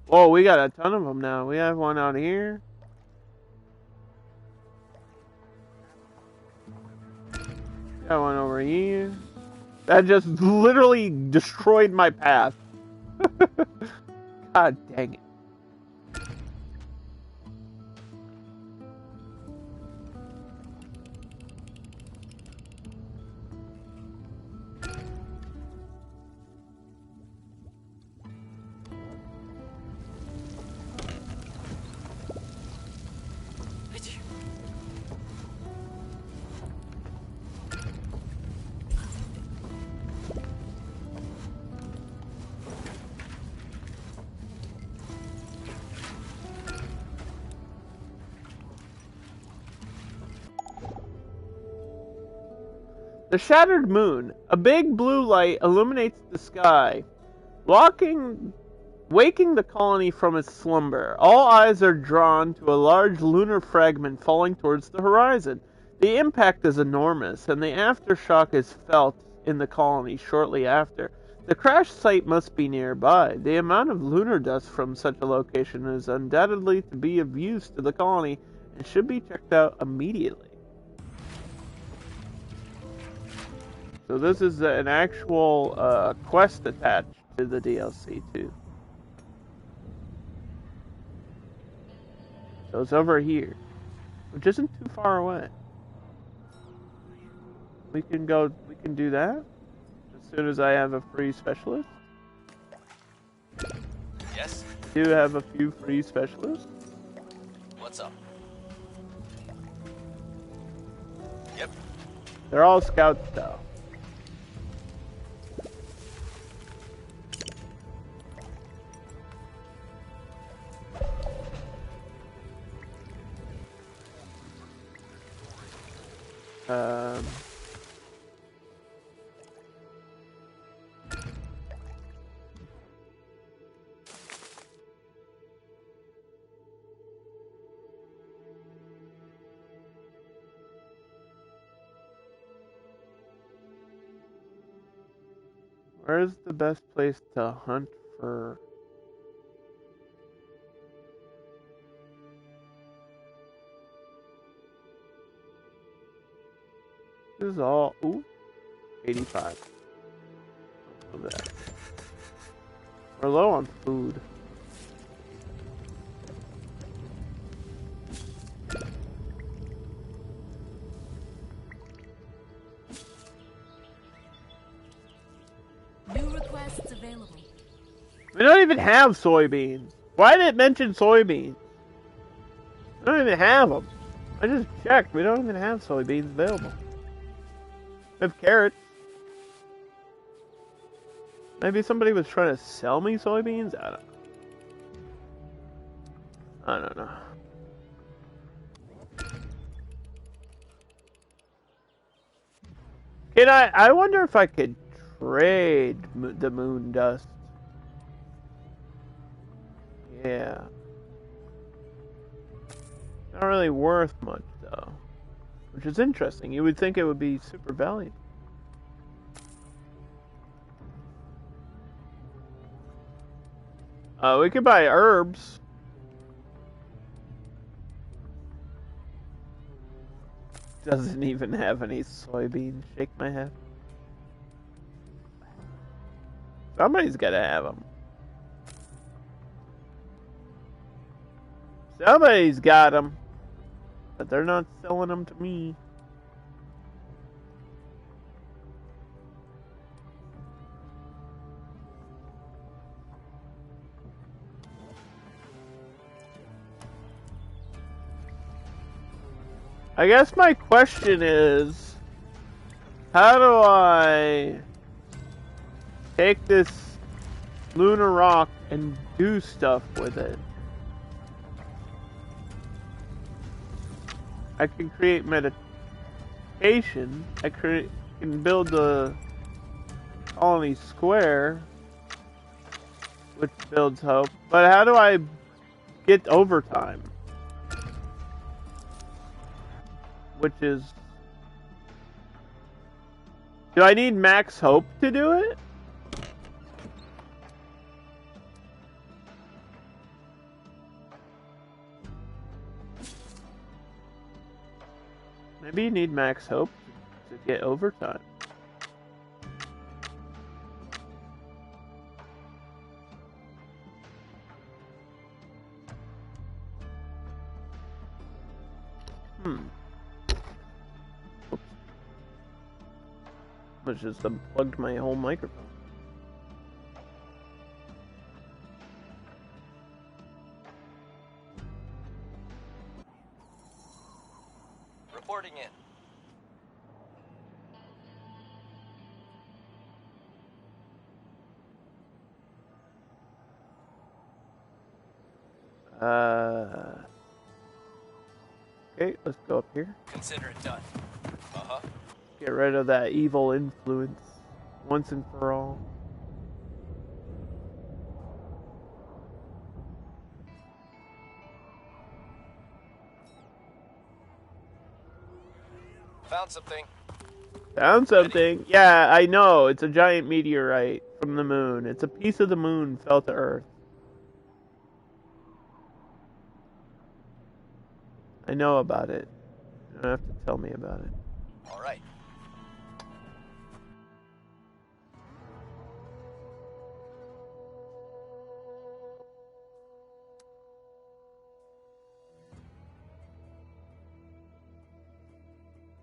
Oh, we got a ton of them now. We have one out here. Got one over here. That just literally destroyed my path. God dang it. The shattered moon. A big blue light illuminates the sky, waking the colony from its slumber. All eyes are drawn to a large lunar fragment falling towards the horizon. The impact is enormous, and the aftershock is felt in the colony shortly after. The crash site must be nearby. The amount of lunar dust from such a location is undoubtedly to be of use to the colony and should be checked out immediately. So this is an actual quest attached to the DLC too. So it's over here, which isn't too far away. We can do that as soon as I have a free specialist.
Yes?
Do have a few free specialists.
What's up? Yep.
They're all scouts though. Where's the best place to hunt for? This is all, ooh, 85. Look at that. We're low on food.
New requests available.
We don't even have soybeans. Why did it mention soybeans? We don't even have them. I just checked. We don't even have soybeans available. We have carrots. Maybe somebody was trying to sell me soybeans? I don't know. I wonder if I could trade the moon dust. Yeah. Not really worth much though. Which is interesting. You would think it would be super valuable. We could buy herbs. Doesn't even have any soybeans. Shake my head. Somebody's gotta have them. Somebody's got them. But they're not selling them to me. I guess my question is, how do I take this lunar rock and do stuff with it? I can create meditation. I can build the colony square, which builds hope. But how do I get overtime? Which is... Do I need max hope to do it? Maybe you need max hope to get overtime. I just unplugged my whole microphone.
Reporting in.
Okay, let's go up here.
Consider it done. Uh-huh.
Get rid of that evil influence once and for all.
Found something.
Found something. Yeah, I know. It's a giant meteorite from the moon. It's a piece of the moon fell to Earth. I know about it. You don't have to tell me about it.
All right.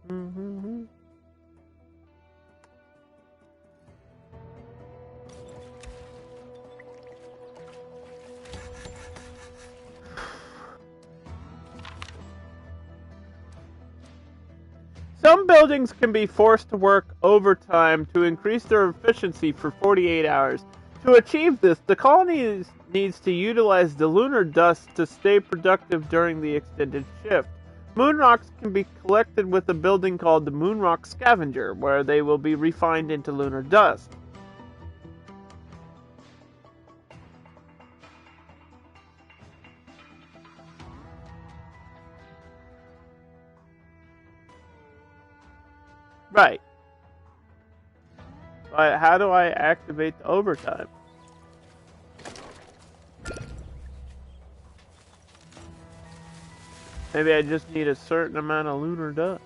Mm-hmm. Some buildings can be forced to work overtime to increase their efficiency for 48 hours. To achieve this, the colony needs to utilize the lunar dust to stay productive during the extended shift. Moon rocks can be collected with a building called the Moon Rock Scavenger, where they will be refined into lunar dust. Right. But how do I activate the overtime? Maybe I just need a certain amount of lunar dust.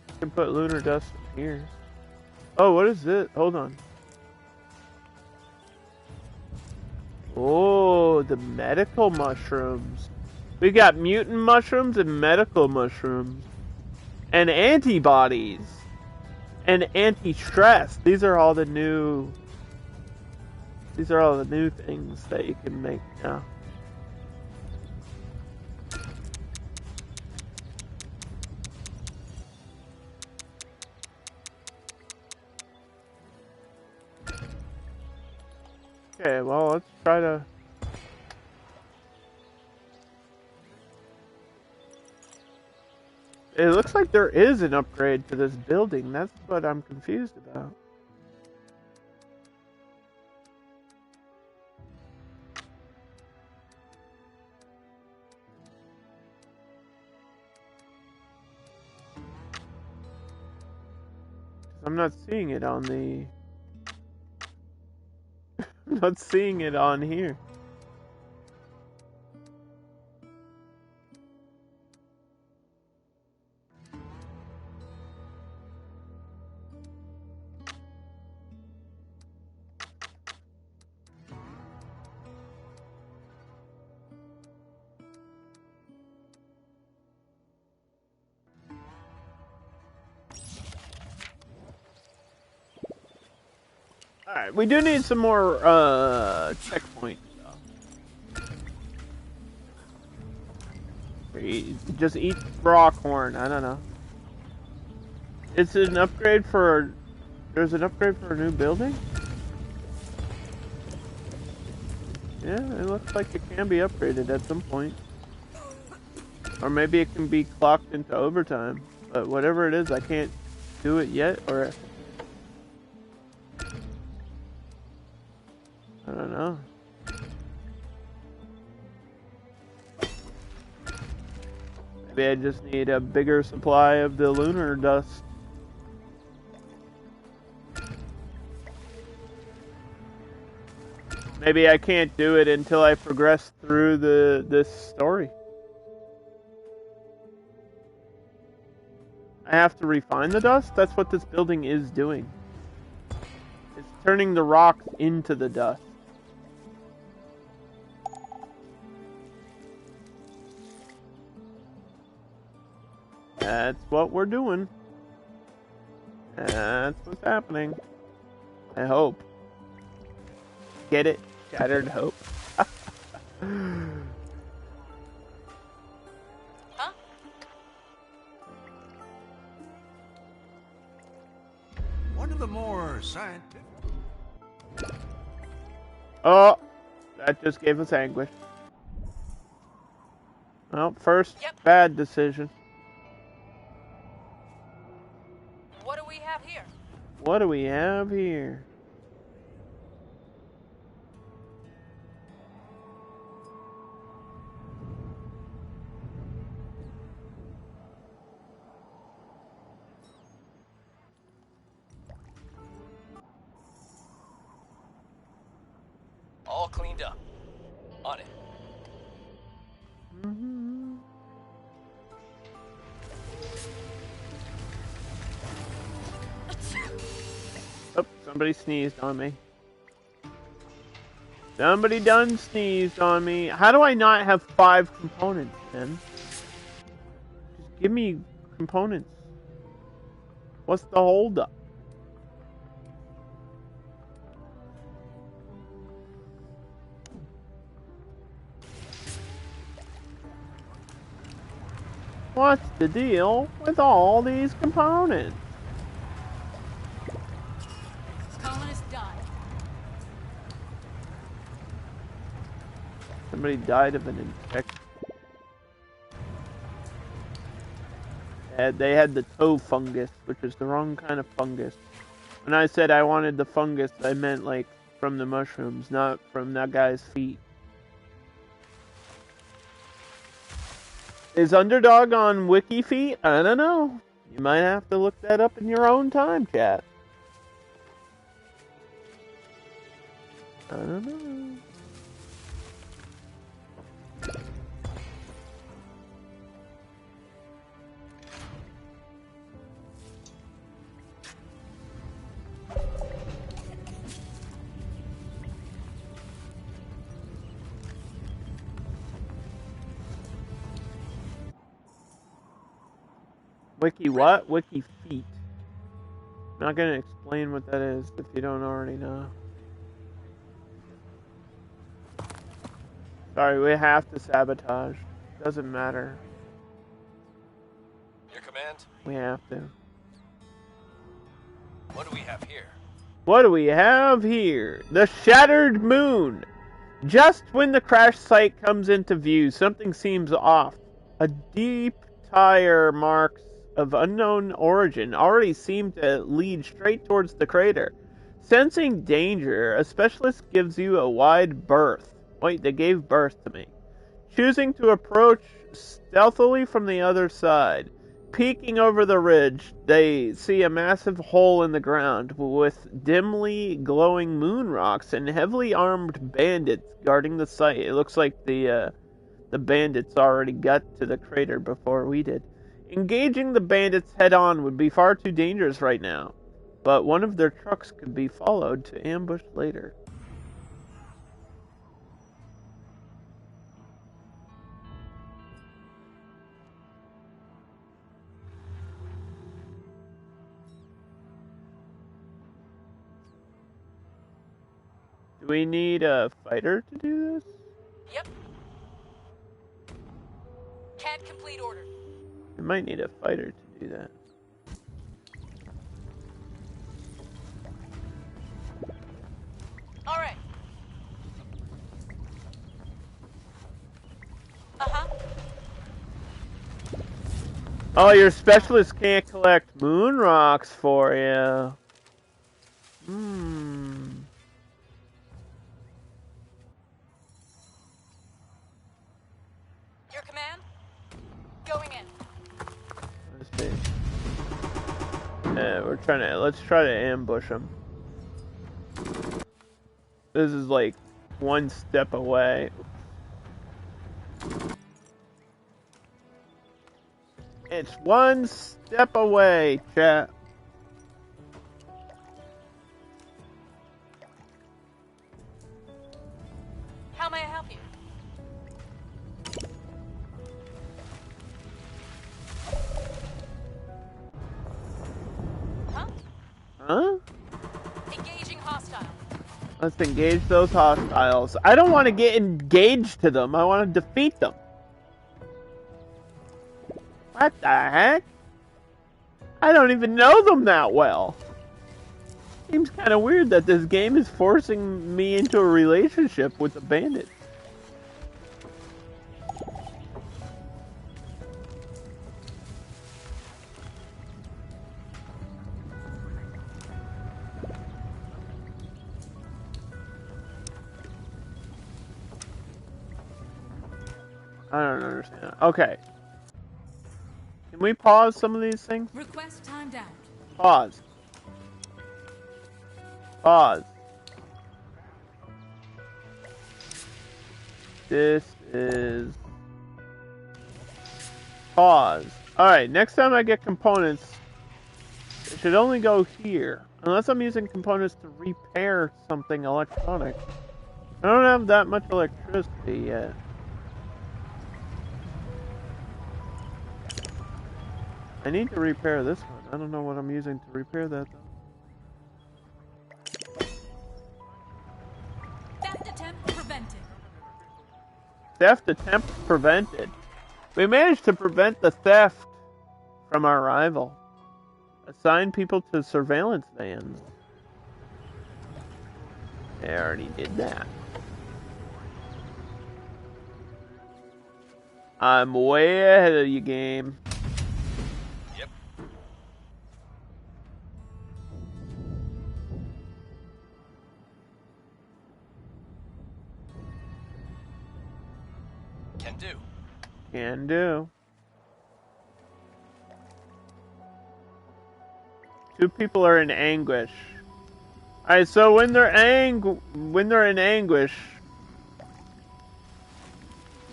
I can put lunar dust in here. Oh, what is this? Hold on. Oh, the medical mushrooms. We got mutant mushrooms and medical mushrooms. And antibodies. And anti-stress. These are all the new things that you can make now. Okay, well, let's try to... It looks like there is an upgrade to this building. That's what I'm confused about. I'm not seeing it on the... I'm not seeing it on here. Alright, we do need some more checkpoint stuff. Just eat Rockhorn, I don't know. It's an upgrade for... There's an upgrade for a new building? Yeah, it looks like it can be upgraded at some point. Or maybe it can be clocked into overtime. But whatever it is, I can't do it yet, or... I don't know. Maybe I just need a bigger supply of the lunar dust. Maybe I can't do it until I progress through this story. I have to refine the dust? That's what this building is doing. It's turning the rocks into the dust. That's what we're doing. That's what's happening. I hope. Get it? Shattered hope.
Huh?
One of the more scientific...
Oh, that just gave us anguish. Well, first
Yep.
bad decision.
What do we have here?
What do we have here?
All cleaned up. On it.
Mm-hmm. Oh, somebody sneezed on me. Somebody done sneezed on me. How do I not have 5 components, man? Just give me components. What's the holdup? What's the deal with all these components?
Colonist died.
Somebody died of an infection. They had the toe fungus, which is the wrong kind of fungus. When I said I wanted the fungus, I meant like from the mushrooms, not from that guy's feet. Is Underdog on WikiFeet? I don't know. You might have to look that up in your own time, chat. I don't know. Wiki what? Wiki feet. Not gonna explain what that is if you don't already know. Sorry, we have to sabotage. Doesn't matter.
Your command?
We have to.
What do we have here?
What do we have here? The Shattered Moon! Just when the crash site comes into view, something seems off. A deep tire marks of unknown origin already seem to lead straight towards the crater. Sensing danger, a specialist gives you a wide berth. Wait, they gave birth to me. Choosing to approach stealthily from the other side. Peeking over the ridge, they see a massive hole in the ground with dimly glowing moon rocks and heavily armed bandits guarding the site. It looks like the bandits already got to the crater before we did. Engaging the bandits head-on would be far too dangerous right now, but one of their trucks could be followed to ambush later. Do we need a fighter to do this?
Yep. Can't complete order.
We might need a fighter to do that.
All right. Uh-huh.
Oh, your specialist can't collect moon rocks for you.
Your command? Going in.
Let's see. Let's try to ambush them. This is like one step away. It's one step away, chat.
How may I help you? Huh?
Huh?
Engaging hostile.
Let's engage those hostiles. I don't want to get engaged to them. I want to defeat them. What the heck? I don't even know them that well. seems kind of weird that this game is forcing me into a relationship with a bandit. I don't understand. Okay. Can we pause some of these things?
Request timed out.
Pause. Pause. This is... Pause. Alright, next time I get components, it should only go here. Unless I'm using components to repair something electronic. I don't have that much electricity yet. I need to repair this one. I don't know what I'm using to repair that though.
Theft attempt prevented.
Theft attempt prevented. We managed to prevent the theft from our rival. Assign people to surveillance vans. I already did that. I'm way ahead of you, game.
Yep. Can do.
Can do. Two people are in anguish. Alright, so when they're in anguish,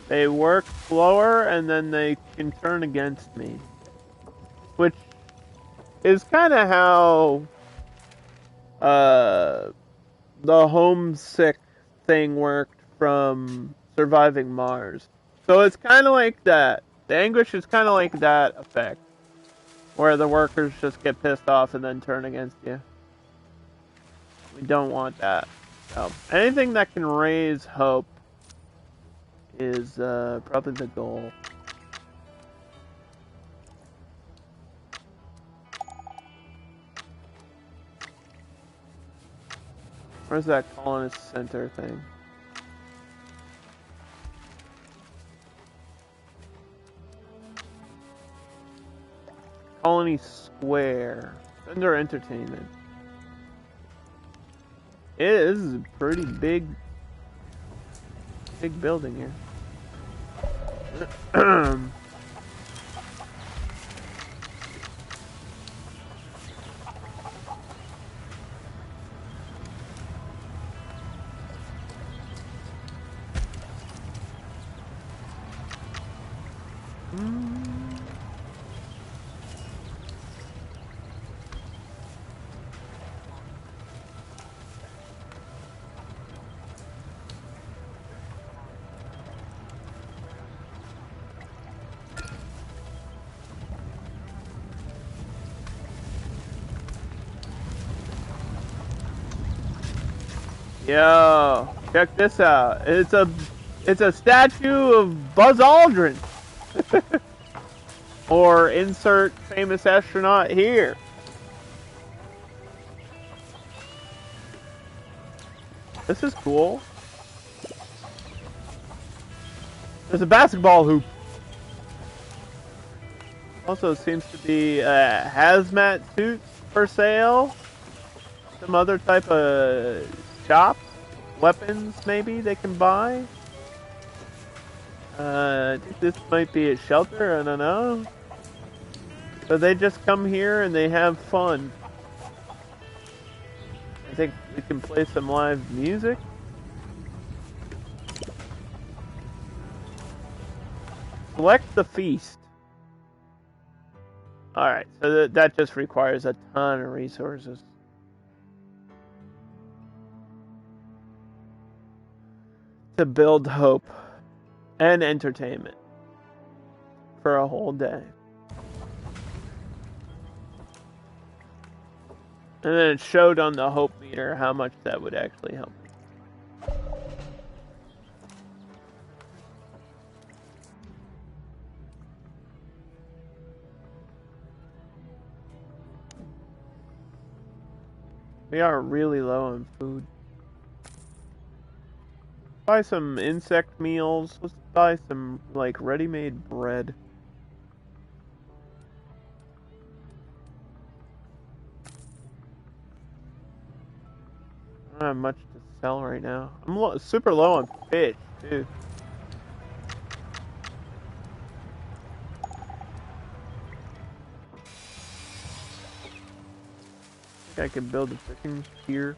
they work slower and then they can turn against me. Which is kind of how the homesick thing worked from Surviving Mars. So it's kind of like that. The anguish is kind of like that effect. Where the workers just get pissed off and then turn against you. We don't want that. So, anything that can raise hope is probably the goal. Where's that colonist center thing? Colony Square. Under entertainment. It is a pretty big building here. Yo, check this out. It's a statue of Buzz Aldrin. Or insert famous astronaut here. This is cool. There's a basketball hoop. Also seems to be hazmat suits for sale. Some other type of shop. Weapons maybe they can buy. I think this might be a shelter, I don't know. So they just come here and they have fun. I think we can play some live music. Select the feast. Alright, so that just requires a ton of resources. To build hope and entertainment for a whole day. And then it showed on the hope meter how much that would actually help. We are really low on food. Buy some insect meals. Let's buy some, like, ready-made bread. I don't have much to sell right now. I'm super low on fish, too. I think I can build a fishing pier.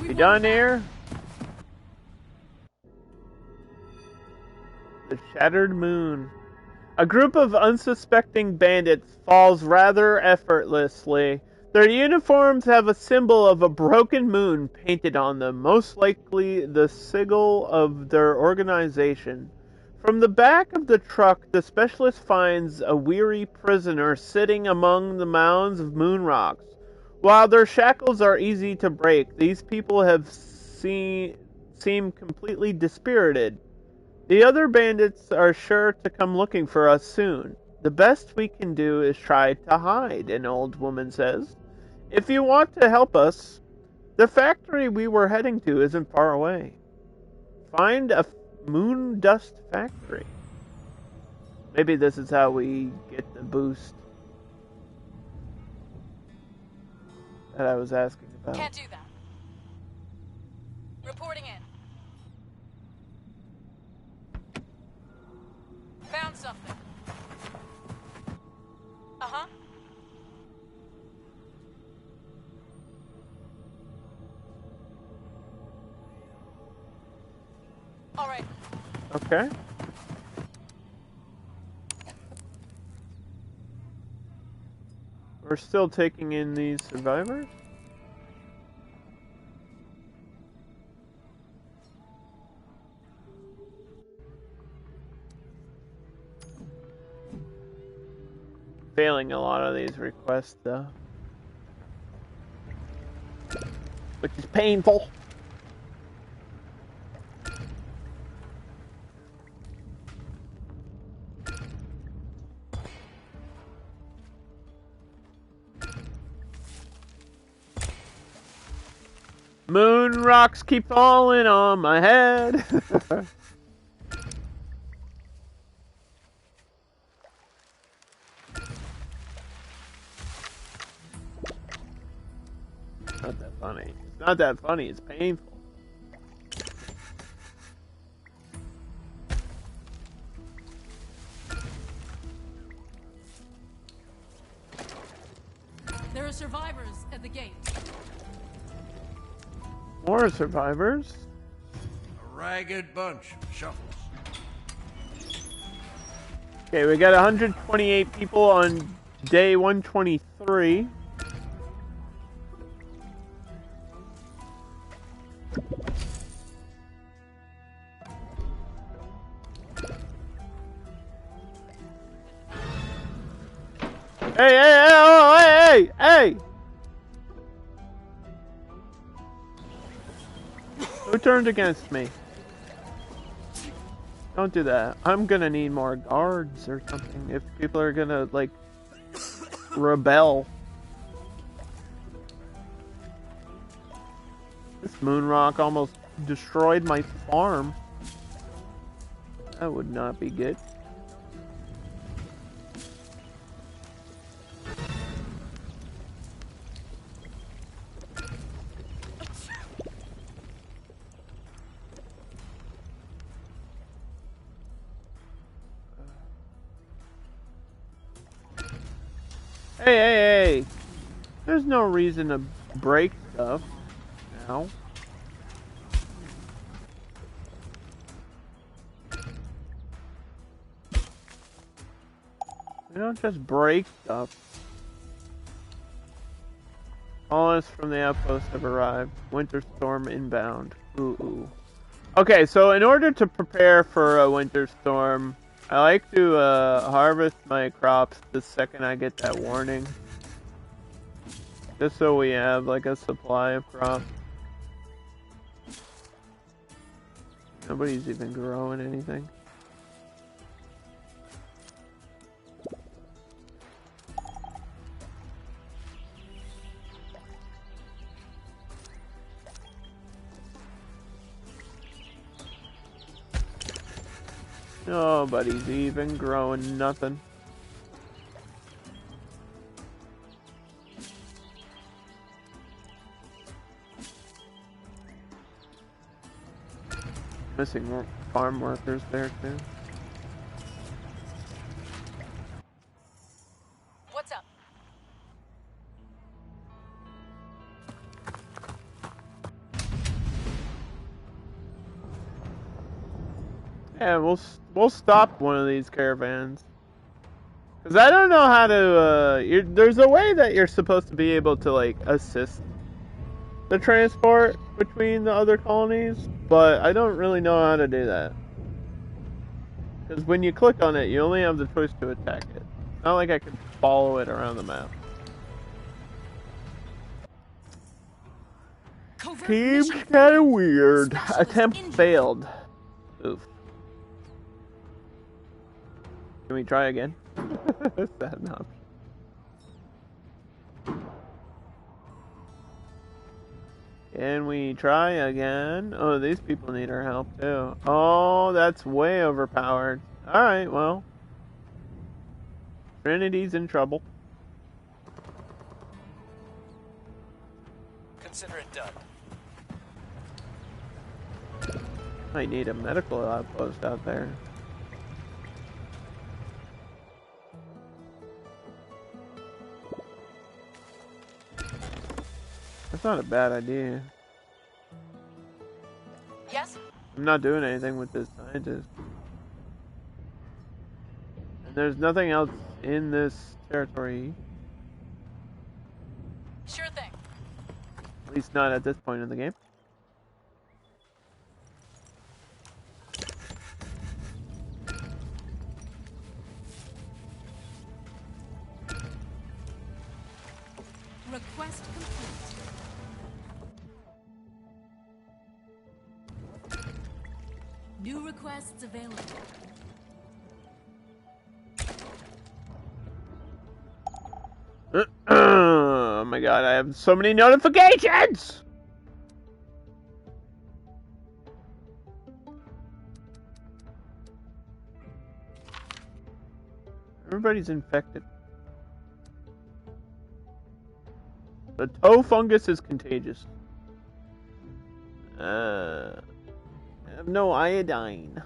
We done here? The Shattered Moon. A group of unsuspecting bandits falls rather effortlessly. Their uniforms have a symbol of a broken moon painted on them, most likely the sigil of their organization. From the back of the truck, the specialist finds a weary prisoner sitting among the mounds of moon rocks. While their shackles are easy to break, these people seem completely dispirited. The other bandits are sure to come looking for us soon. The best we can do is try to hide, an old woman says. If you want to help us, the factory we were heading to isn't far away. Find a moon dust factory. Maybe this is how we get the boost that I was asking about.
Can't do that. Reporting in. Found something. Uh-huh. All right.
Okay. We're still taking in these survivors? Failing a lot of these requests, though. Which is painful. Moon rocks keep falling on my head. Not that funny. It's not that funny, it's painful.
There are survivors at the gate.
More survivors.
A ragged bunch of shuffles.
Okay, we got 128 people on day 123. Hey! Who turned against me? Don't do that. I'm gonna need more guards or something if people are gonna, like, rebel. This moonrock almost destroyed my farm. That would not be good. Hey! There's no reason to break stuff now. We don't just break stuff. Colonists from the outpost have arrived. Winter storm inbound. Ooh. Okay, so in order to prepare for a winter storm, I like to harvest my crops the second I get that warning. Just so we have like a supply of crops. Nobody's even growing anything. Nobody's even growing nothing. Missing more farm workers there too.
What's up?
Yeah, we'll stop one of these caravans. Cause I don't know how to. There's a way that you're supposed to be able to like assist the transport between the other colonies, but I don't really know how to do that. Because when you click on it, you only have the choice to attack it. It's not like I can follow it around the map. Seems kinda weird. Attempt failed. Oof. Can we try again? Is that enough? Can we try again? Oh, these people need our help too. Oh, that's way overpowered. Alright, well. Trinity's in trouble.
Consider it done.
I need a medical outpost out there. That's not a bad idea.
Yes?
I'm not doing anything with this scientist. And there's nothing else in this territory.
Sure thing.
At least not at this point in the game.
Request complete. New requests available.
Oh my god, I have so many notifications! Everybody's infected. The toe fungus is contagious. I have no iodine.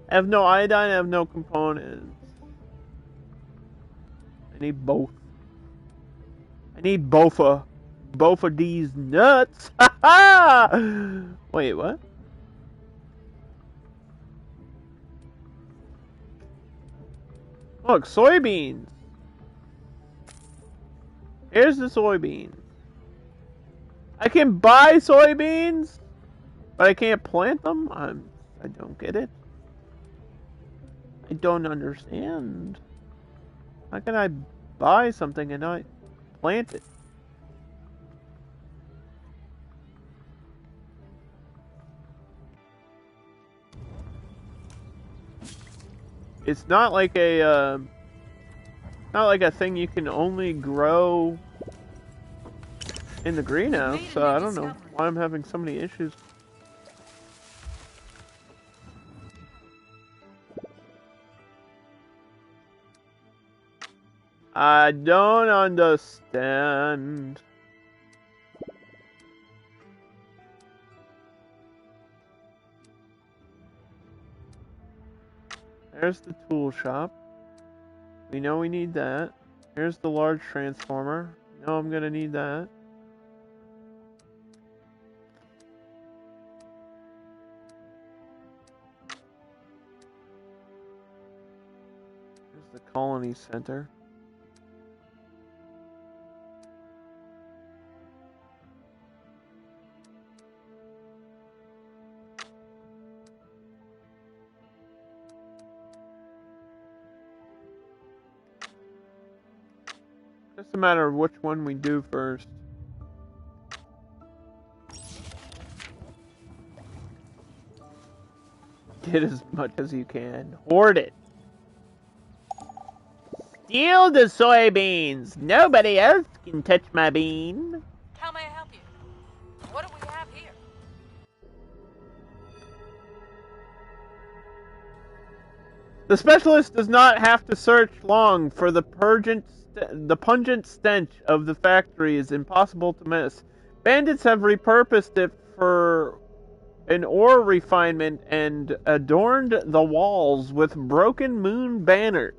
I have no iodine, I have no components. I need both. I need both of these nuts. Wait, what? Look, soybeans. Here's the soybeans. I can buy soybeans, but I can't plant them? I don't get it. I don't understand. How can I buy something and not plant it? It's not like a thing you can only grow in the greenhouse, so I don't know why I'm having so many issues. I don't understand. There's the tool shop. We know we need that. Here's the large transformer. You know I'm gonna need that. There's the colony center. Just a matter of which one we do first. Get as much as you can. Hoard it. Steal the soybeans. Nobody else can touch my bean.
How may I help you? What do we have here?
The specialist does not have to search long, for the pungent stench of the factory is impossible to miss. Bandits have repurposed it for an ore refinement and adorned the walls with broken moon banners.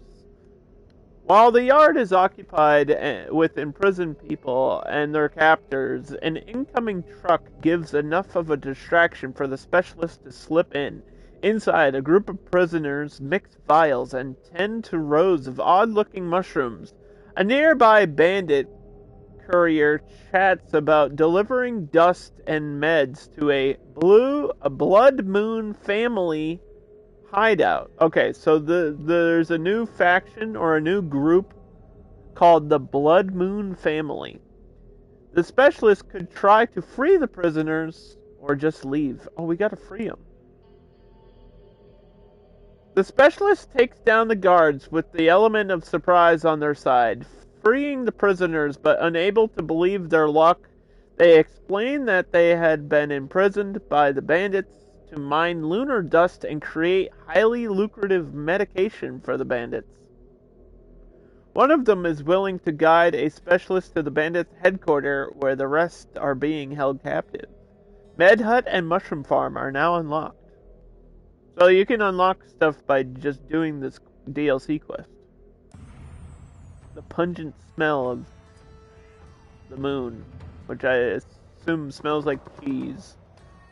While the yard is occupied with imprisoned people and their captors, an incoming truck gives enough of a distraction for the specialist to slip in. Inside, a group of prisoners mix vials and tend to rows of odd-looking mushrooms. A nearby bandit courier chats about delivering dust and meds to a Blood Moon family hideout. Okay, so there's a new faction or a new group called the Blood Moon family. The specialist could try to free the prisoners or just leave. Oh, we gotta free them. The specialist takes down the guards with the element of surprise on their side, freeing the prisoners, but unable to believe their luck. They explain that they had been imprisoned by the bandits to mine lunar dust and create highly lucrative medication for the bandits. One of them is willing to guide a specialist to the bandits' headquarters, where the rest are being held captive. Med Hut and Mushroom Farm are now unlocked. So you can unlock stuff by just doing this DLC quest. The pungent smell of the moon, which I assume smells like cheese.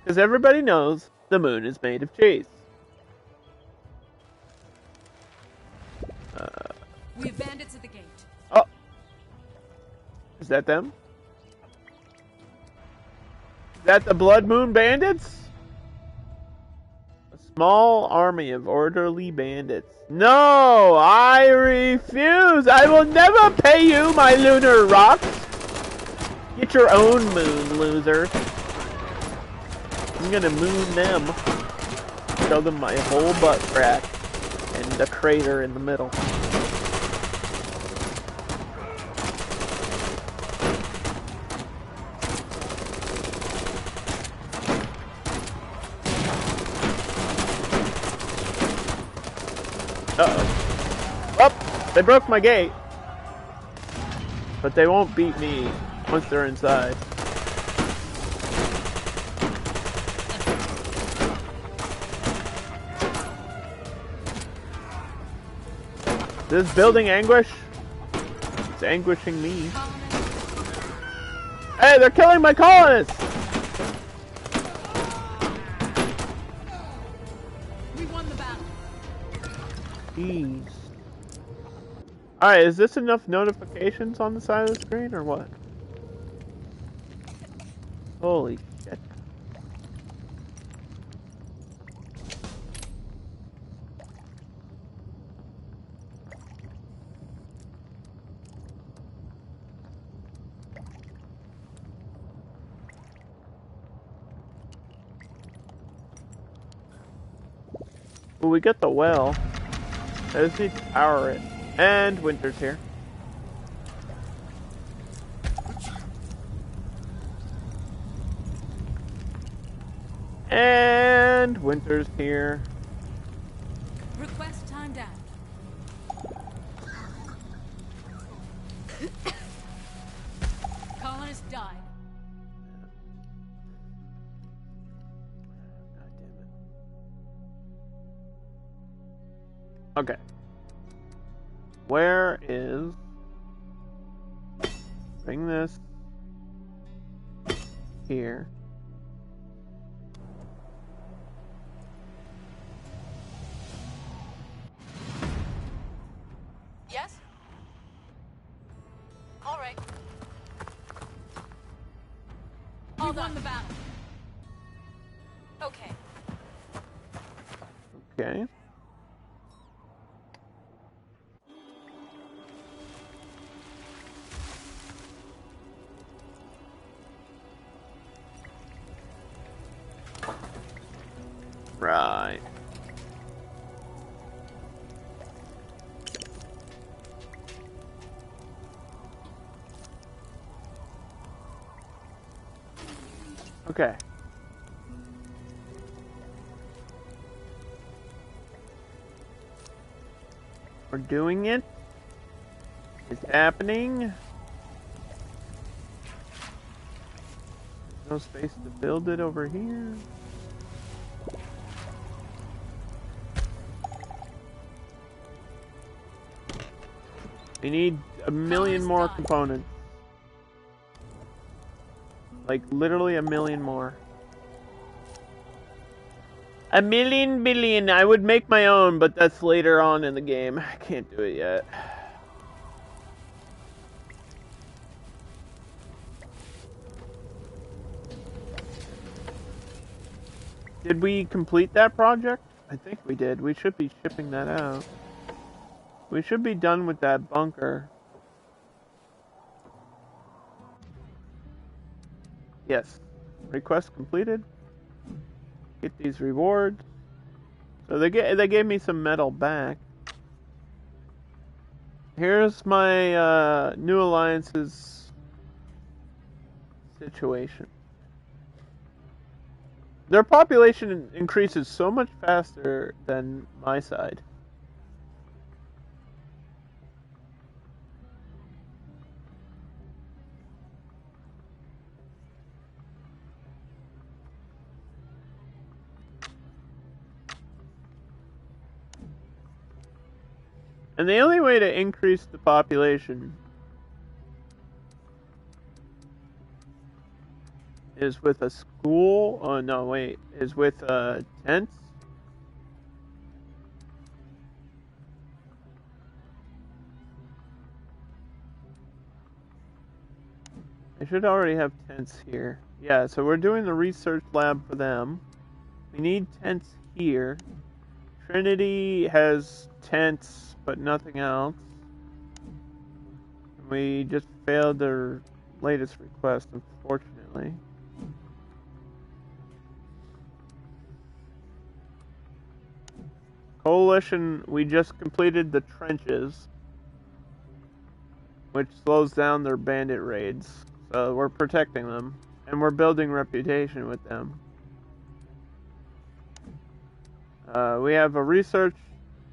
Because everybody knows the moon is made of cheese.
We have bandits at the gate.
Oh! Is that them? Is that the Blood Moon bandits? A small army of orderly bandits. No! I refuse! I will never pay you my lunar rocks! Get your own moon, loser. I'm gonna moon them. Show them my whole butt crack. And the crater in the middle. Uh-oh. Oh! They broke my gate. But they won't beat me once they're inside. This building anguish? It's anguishing me. Hey, they're killing my colonists!
We won the battle.
Jeez. Alright, is this enough notifications on the side of the screen or what? Holy shit. Well, we got the well. I just need to power it. And Winter's here. And Winter's here.
Request timed out. Colonist died.
God damn it. Okay. Where is... Bring this here.
All
we won
done.
the battle.
Okay.
Okay. Right. Okay. We're doing it. It's happening. No space to build it over here. We need a million more components. Like, literally a million more. A million billion. I would make my own, but that's later on in the game. I can't do it yet. Did we complete that project? I think we did. We should be shipping that out. We should be done with that bunker. Yes. Request completed. Get these rewards. So they gave me some metal back. Here's my New Alliance's situation. Their population increases so much faster than my side. And the only way to increase the population is with a school. Oh no, wait, is with tents. I should already have tents here. Yeah, so we're doing the research lab for them. We need tents here. Trinity has tents, but nothing else. We just failed their latest request, unfortunately. Coalition, we just completed the trenches, which slows down their bandit raids. So we're protecting them, and we're building reputation with them. We have a research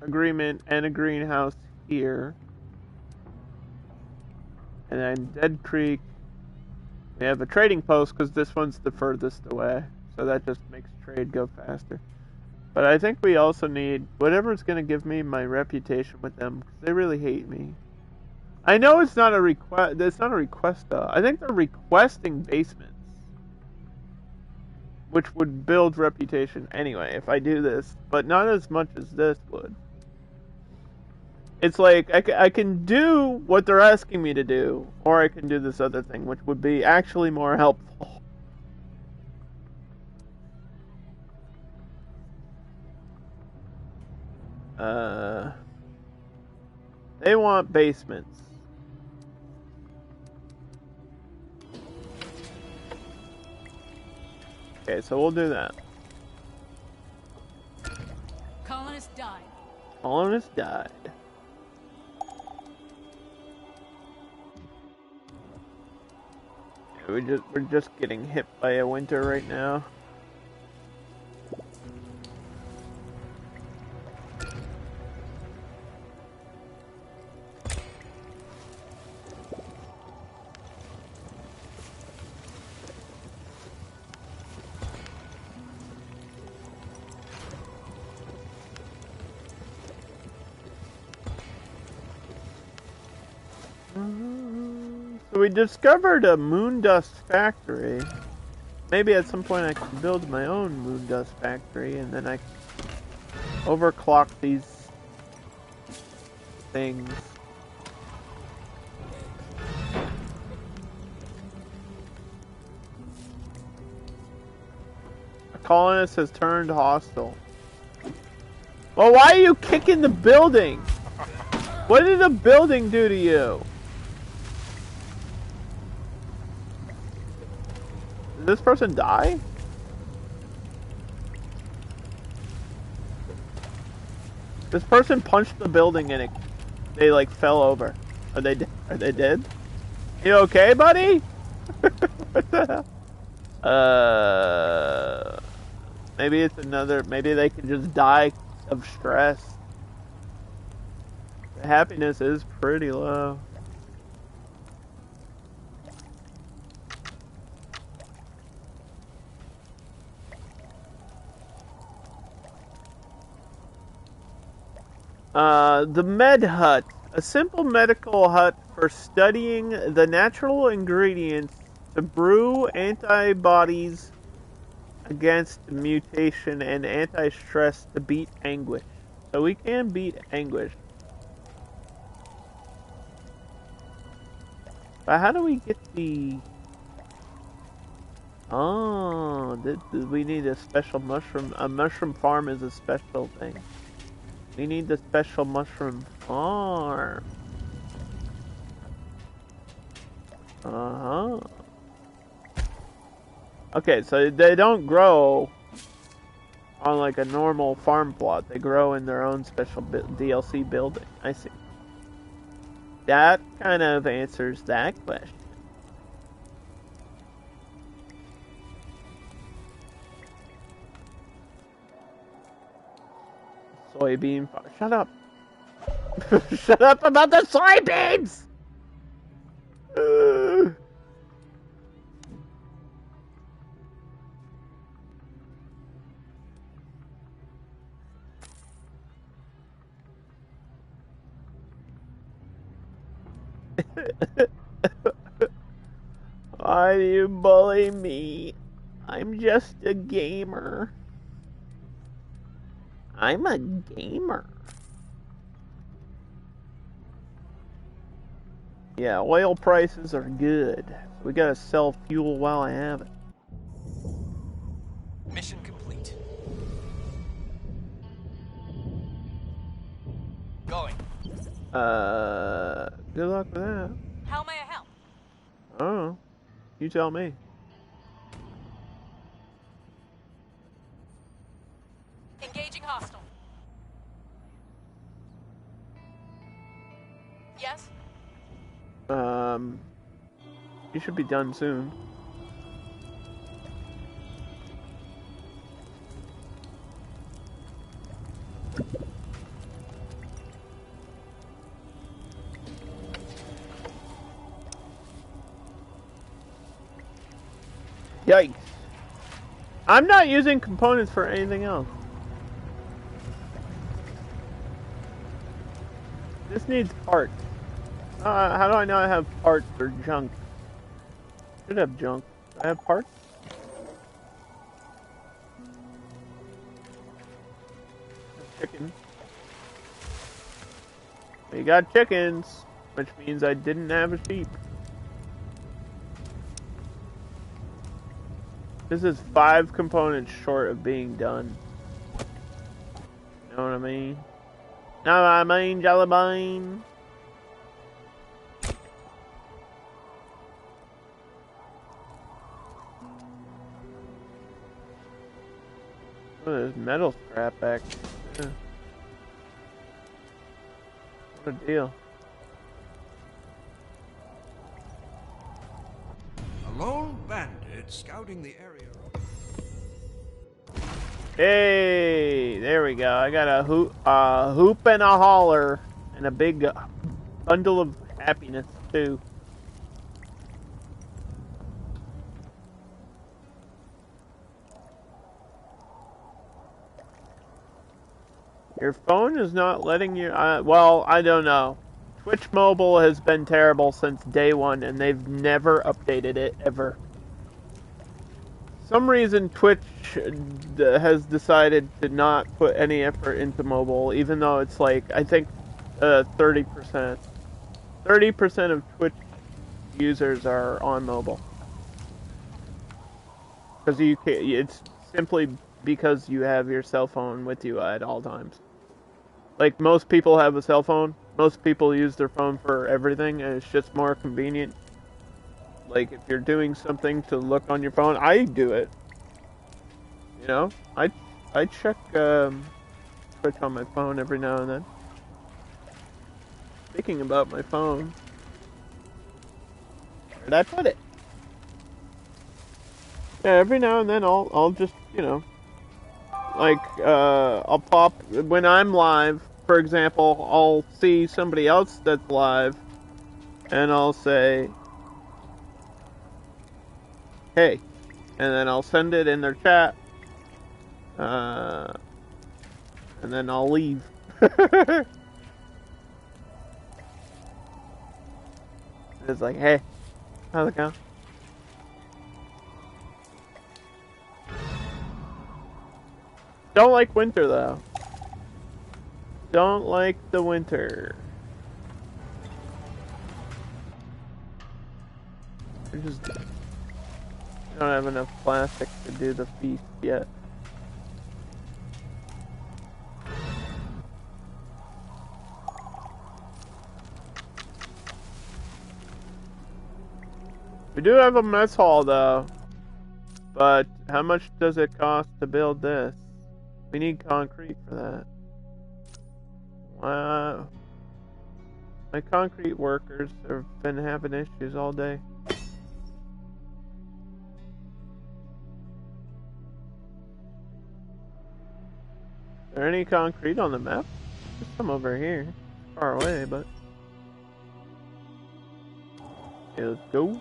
agreement and a greenhouse here. And then Dead Creek, we have a trading post because this one's the furthest away. So that just makes trade go faster. But I think we also need whatever's going to give me my reputation with them, because they really hate me. I know it's not a request. It's not a request though. I think they're requesting basements, which would build reputation anyway if I do this, but not as much as this would. It's like I can do what they're asking me to do, or I can do this other thing, which would be actually more helpful. They want basements. Okay, so we'll do that.
Colonist died.
Colonist died. Yeah, we're just getting hit by a winter right now. So we discovered a moon dust factory. Maybe at some point I can build my own moon dust factory, and then I can overclock these things. colonist has turned hostile. Well, why are you kicking the building? What did the building do to you? Did this person die? This person punched the building and they like fell over. Are they dead? You okay, buddy? What the hell? Maybe it's another. Maybe they can just die of stress. The happiness is pretty low. The Med Hut, a simple medical hut for studying the natural ingredients to brew antibodies against mutation and anti-stress to beat anguish. So we can beat anguish. But how do we get the... Oh, we need a special mushroom. A mushroom farm is a special thing. We need the special mushroom farm. Uh-huh. Okay, so they don't grow on like a normal farm plot. They grow in their own special DLC building. I see. That kind of answers that question. Soybean farm. Shut up. Shut up about the soybeans! Why do you bully me? I'm just a gamer. I'm a gamer. Yeah, oil prices are good. We gotta sell fuel while I have it.
Mission complete. Going.
Good luck with that.
How may I help?
Oh, you tell me.
Engaging hostile. Yes?
You should be done soon. Yikes. I'm not using components for anything else. This needs parts. How do I know I have parts or junk? Should have junk. Do I have parts? Chickens. We got chickens, which means I didn't have a sheep. This is 5 components short of being done. You know what I mean? Know what I mean, Jellybean? Oh, there's metal scrap back there. Yeah. What a deal.
A lone bandit scouting the area.
Hey, there we go. I got a hoop and a holler and a big bundle of happiness too. Your phone is not letting you... well, I don't know. Twitch Mobile has been terrible since day one, and they've never updated it, ever. Some reason Twitch has decided to not put any effort into mobile, even though it's like, I think, 30%. 30% of Twitch users are on mobile. Because you can't, it's simply because you have your cell phone with you at all times. Like, most people have a cell phone. Most people use their phone for everything, and it's just more convenient. Like, if you're doing something to look on your phone, I do it. You know? I check Twitch on my phone every now and then. Speaking about my phone, where did I put it? Yeah, every now and then I'll just, you know, like, I'll pop, when I'm live, for example, I'll see somebody else that's live, and I'll say, hey, and then I'll send it in their chat, and then I'll leave. It's like, hey, how's it going? Don't like winter, though. Don't like the winter. I just don't have enough plastic to do the feast yet. We do have a mess hall, though. But how much does it cost to build this? We need concrete for that. Wow. My concrete workers have been having issues all day. Is there any concrete on the map? There's some over here. Far away, but... Okay, let's go.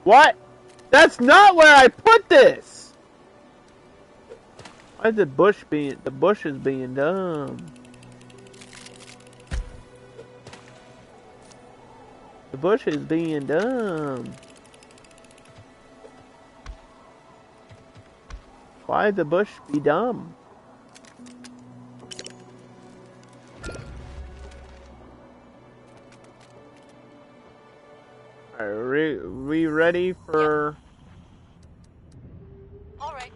What? That's not where I put this! Why is the bush being dumb? The bush is being dumb. Why'd the bush be dumb? Are we ready for...
Alright.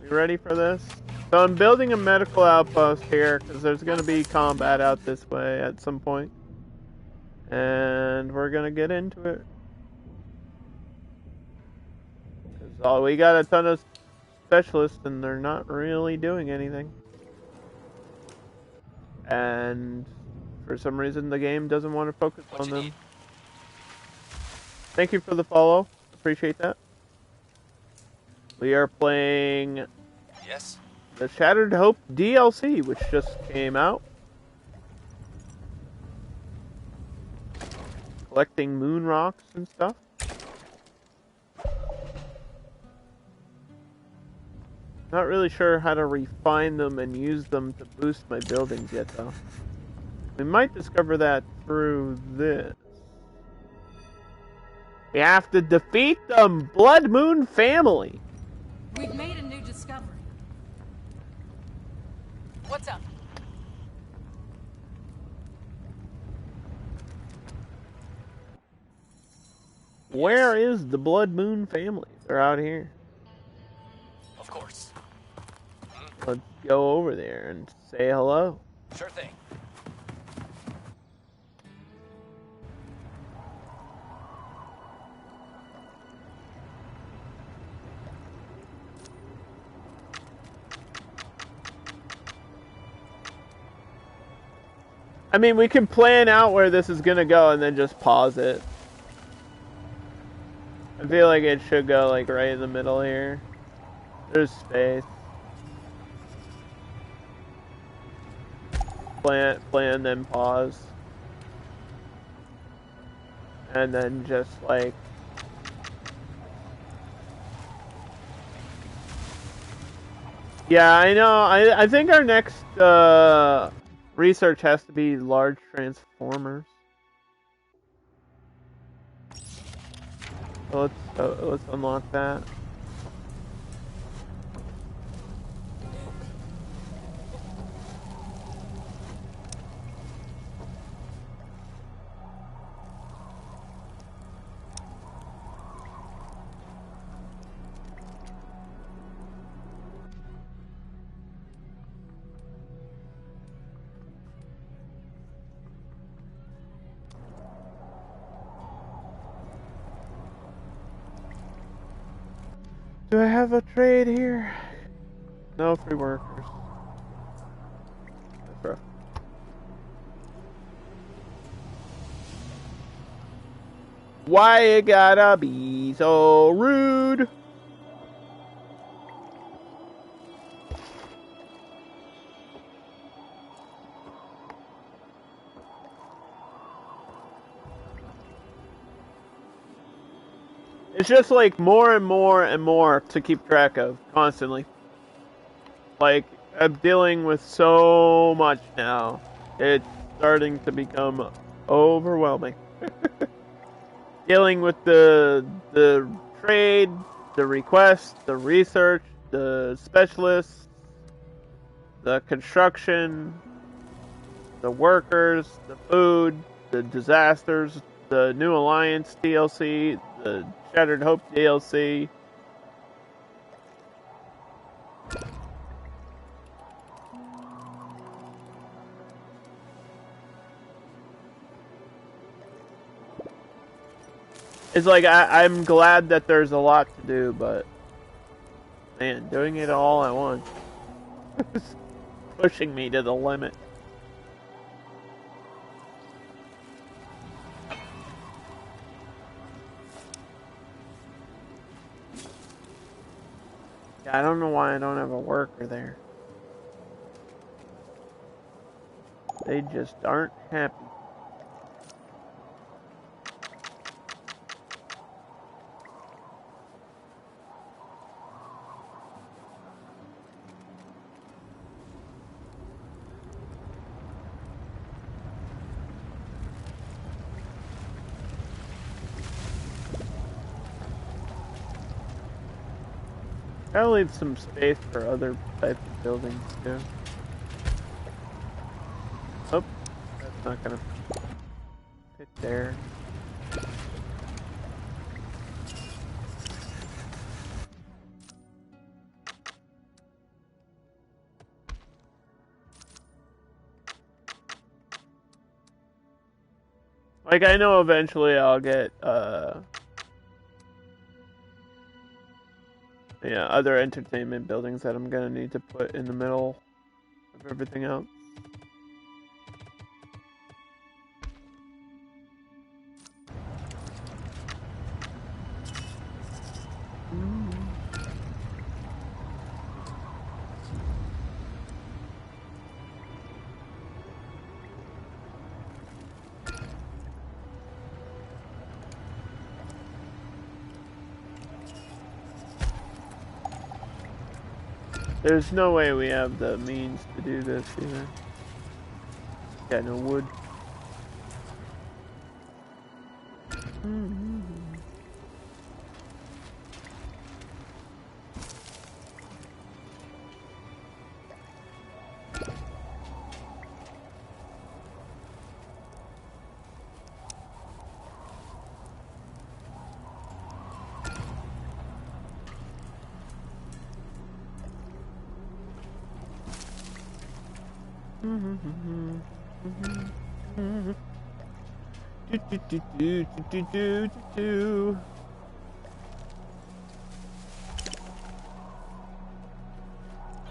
We ready for this? So I'm building a medical outpost here, because there's going to be combat out this way at some point. And we're going to get into it. Because we got a ton of specialists, and they're not really doing anything. And for some reason, the game doesn't want to focus on them.
Need?
Thank you for the follow. Appreciate that. We are playing
Yes.
the Shattered Hope DLC, which just came out. Collecting moon rocks and stuff. Not really sure how to refine them and use them to boost my buildings yet, though. We might discover that through this. We have to defeat the Blood Moon family.
We've made a new discovery.
What's up?
Where is the Blood Moon family? They're out here.
Of course.
Let's go over there and say hello.
Sure thing.
I mean, we can plan out where this is gonna go and then just pause it. I feel like it should go like right in the middle here. There's space. Plan, then pause. And then just like... Yeah, I know. I think our next research has to be large transformers. So let's unlock that. Do I have a trade here? No free workers. That's rough. Why you gotta be so rude? It's just like more and more and more to keep track of constantly. Like, I'm dealing with so much now. It's starting to become overwhelming. Dealing with the trade, the request, the research, the specialists, the construction, the workers, the food, the disasters, the New Alliance DLC, the Shattered Hope DLC. It's like, I'm glad that there's a lot to do, but man, doing it all at once is pushing me to the limit. Yeah, I don't know why I don't have a worker there. They just aren't happy. Gotta leave some space for other types of buildings too. Oh, that's not gonna fit there. Like, I know eventually I'll get, yeah, other entertainment buildings that I'm gonna need to put in the middle of everything else. There's no way we have the means to do this either. Got no wood.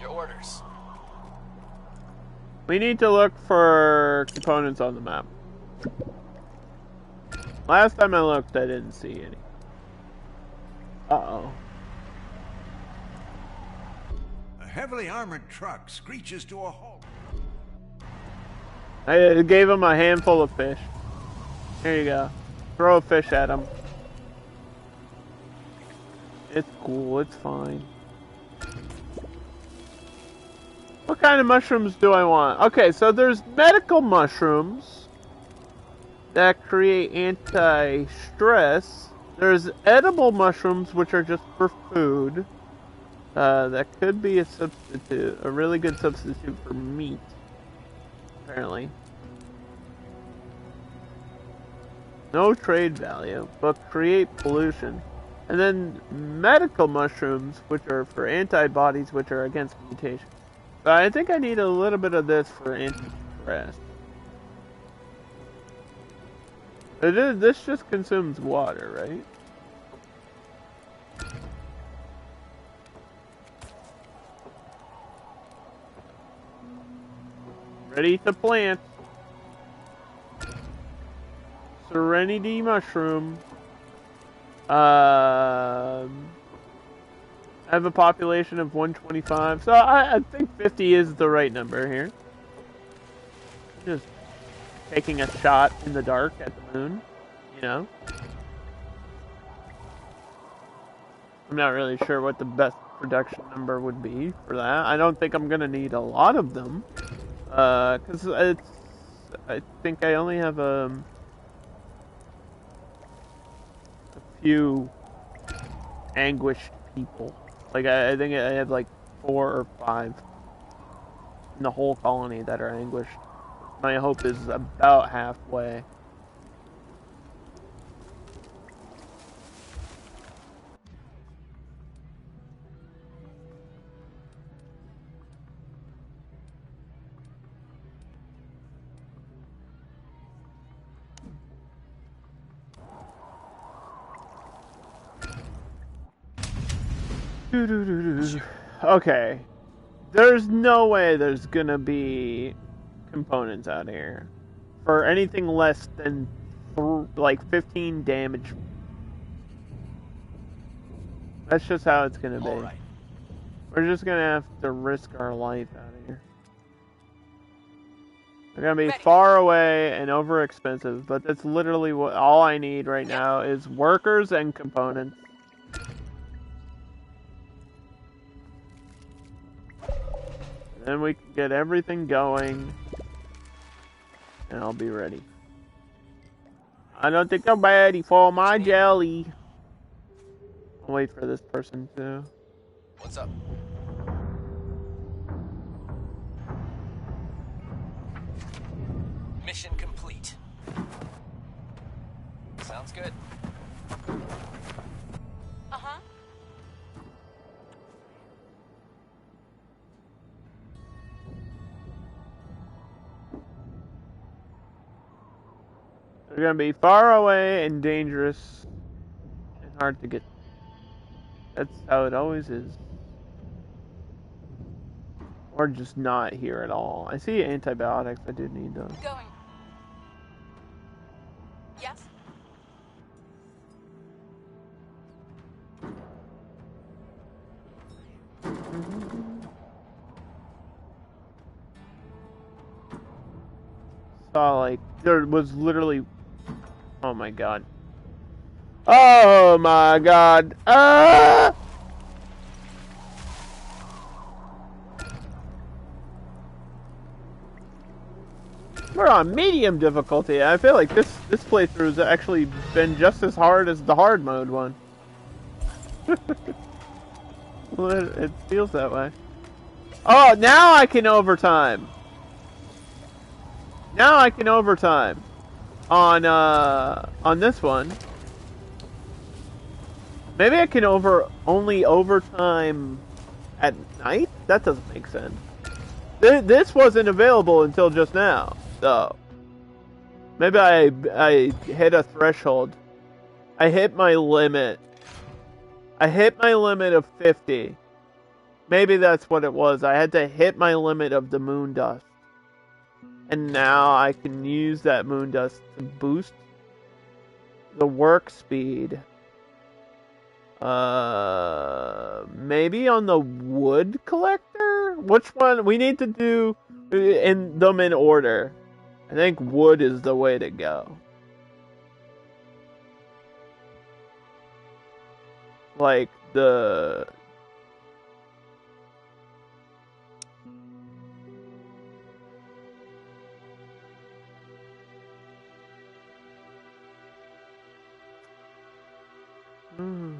Your orders.
We need to look for components on the map. Last time I looked, I didn't see any. Uh-oh.
A heavily armored truck screeches to a halt.
I gave him a handful of fish. Here you go. Throw a fish at him. It's cool, it's fine. kind of mushrooms do I want? Okay, so there's medical mushrooms that create anti-stress. There's edible mushrooms, which are just for food. That could be a substitute, a really good substitute for meat, apparently. No trade value, but create pollution. And then medical mushrooms, which are for antibodies, which are against mutation. But I think I need a little bit of this for anti-stress. This just consumes water, right? Ready to plant. Serenity mushroom. I have a population of 125, so I think 50 is the right number here. Just taking a shot in the dark at the moon, you know? I'm not really sure what the best production number would be for that. I don't think I'm gonna need a lot of them. Cause I think I only have a few anguished people. Like I think I have like 4 or 5 in the whole colony that are anguished. My hope is about halfway. Okay. There's no way there's gonna be components out here for anything less than like 15 damage. That's just how it's gonna be.
All right.
We're just gonna have to risk our life out of here. They're gonna be far away and over expensive, but that's literally what all I need right now is workers and components. Then we can get everything going, and I'll be ready. I don't think I'm ready for my jelly. I'll wait for this person too.
What's up? Mission complete. Sounds good.
Uh-huh.
They're gonna be far away and dangerous and hard to get. That's how it always is. Or just not here at all. I see antibiotics. I do need those.
Going. Yes?
Saw like there was literally. Oh my god. Oh my god. Ah! We're on medium difficulty. I feel like this playthrough's actually been just as hard as the hard mode one. Well, it feels that way. Oh, now I can overtime. Now I can overtime on this one. Maybe I can only overtime at night? That doesn't make sense. This wasn't available until just now, so maybe I hit a threshold. I hit my limit. I hit my limit of 50. Maybe that's what it was. I had to hit my limit of the moon dust. And now I can use that moon dust to boost the work speed. Maybe on the wood collector? Which one? We need to do them in order. I think wood is the way to go. Like Hmm.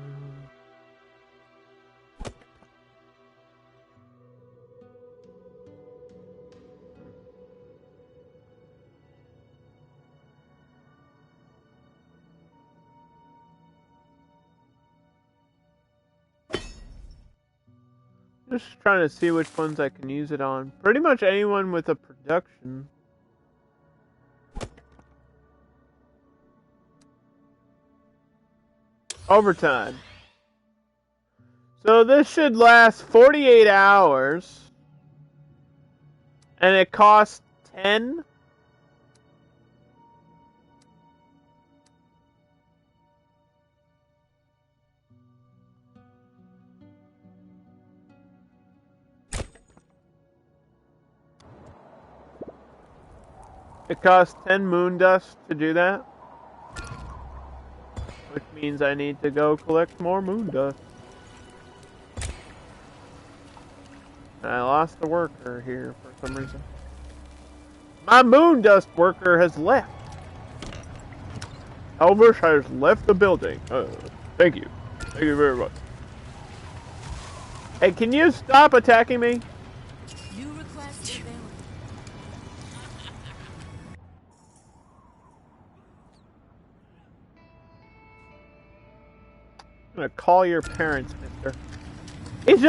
Just trying to see which ones I can use it on. Pretty much anyone with a production. Overtime. So this should last 48 hours. And it costs 10. It costs 10 moon dust to do that. Which means I need to go collect more moon dust. And I lost the worker here for some reason. My moon dust worker has left. Elvish has left the building. Thank you. Thank you very much. Hey, can you stop attacking me?
New request available.
I'm gonna call your parents, mister. He's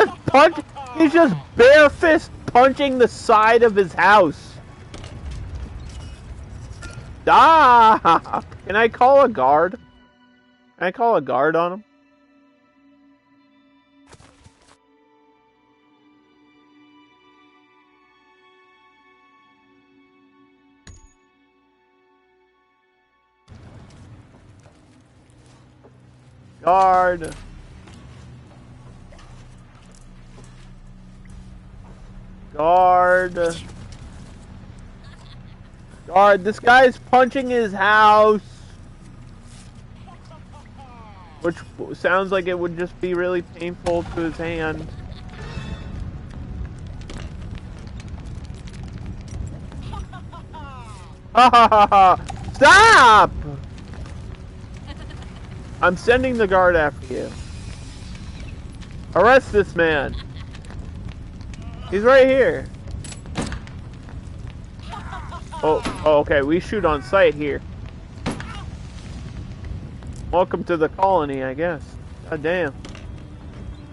just bare fist punching the side of his house. Stop! Can I call a guard? Can I call a guard on him? Guard. Guard. Guard, this guy's punching his house. Which sounds like it would just be really painful to his hand. Ha ha ha ha! Stop! I'm sending the guard after you. Arrest this man. He's right here. Oh, okay, we shoot on sight here. Welcome to the colony, I guess. God damn.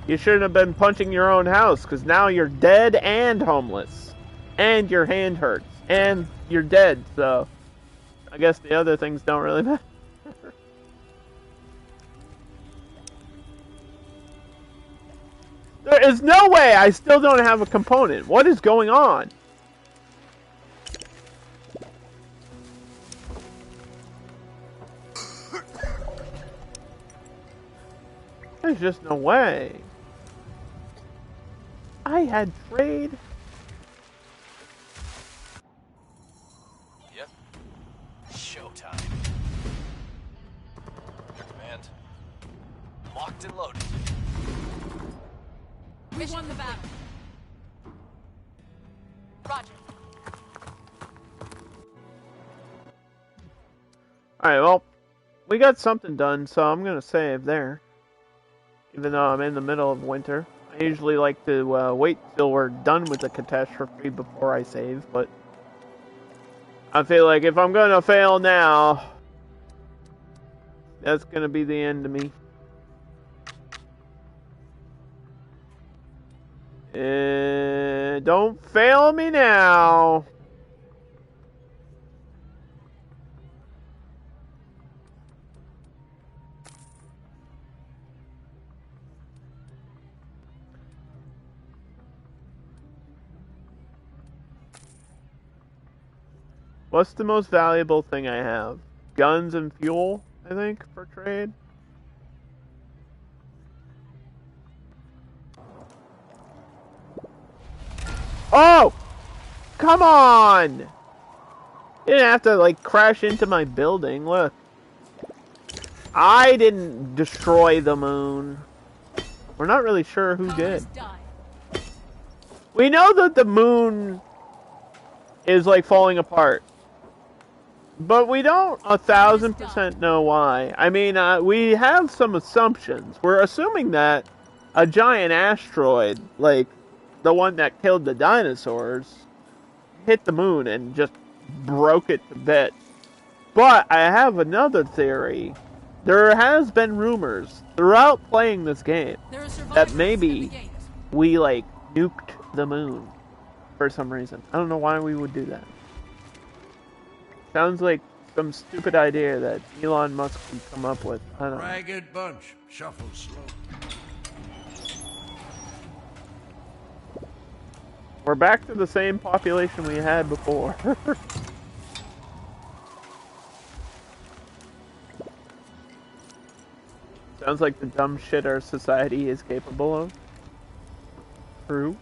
You shouldn't have been punching your own house, because now you're dead and homeless. And your hand hurts. And you're dead, so... I guess the other things don't really matter. There is no way I still don't have a component. What is going on? There's just no way. I had trade.
Yep. Showtime. Your command. Locked and loaded.
We won the battle.
Roger.
Alright, well, we got something done, so I'm gonna save there. Even though I'm in the middle of winter. I usually like to wait till we're done with the catastrophe before I save, but... I feel like if I'm gonna fail now... that's gonna be the end of me. Don't fail me now. What's the most valuable thing I have? Guns and fuel, I think, for trade. Oh! Come on! You didn't have to, like, crash into my building. Look. I didn't destroy the moon. We're not really sure who did. We know that the moon is, like, falling apart. But we don't 1,000% know why. I mean, we have some assumptions. We're assuming that a giant asteroid, like the one that killed the dinosaurs, hit the moon and just broke it to bits. But I have another theory. There has been rumors throughout playing this game
There are
that
survivors at the
maybe
gate.
we, like, nuked the moon for some reason. I don't know why we would do that. Sounds like some stupid idea that Elon Musk would come up with. I don't know.
Ragged bunch. Shuffle slow.
We're back to the same population we had before. Sounds like the dumb shit our society is capable of. True.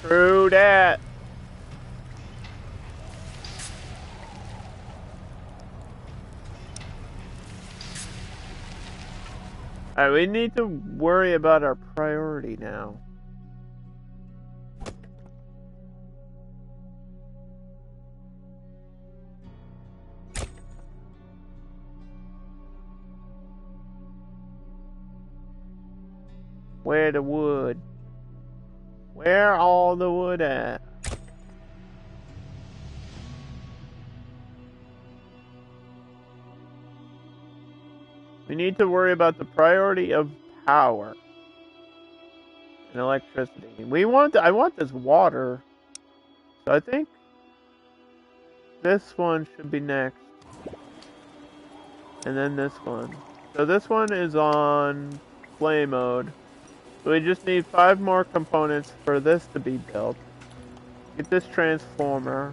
True that. Alright, we need to worry about our priority now. Where the wood? Where all the wood at? We need to worry about the priority of power and electricity. I want this water. So I think this one should be next. And then this one. So this one is on play mode. So we just need 5 more components for this to be built. Get this transformer.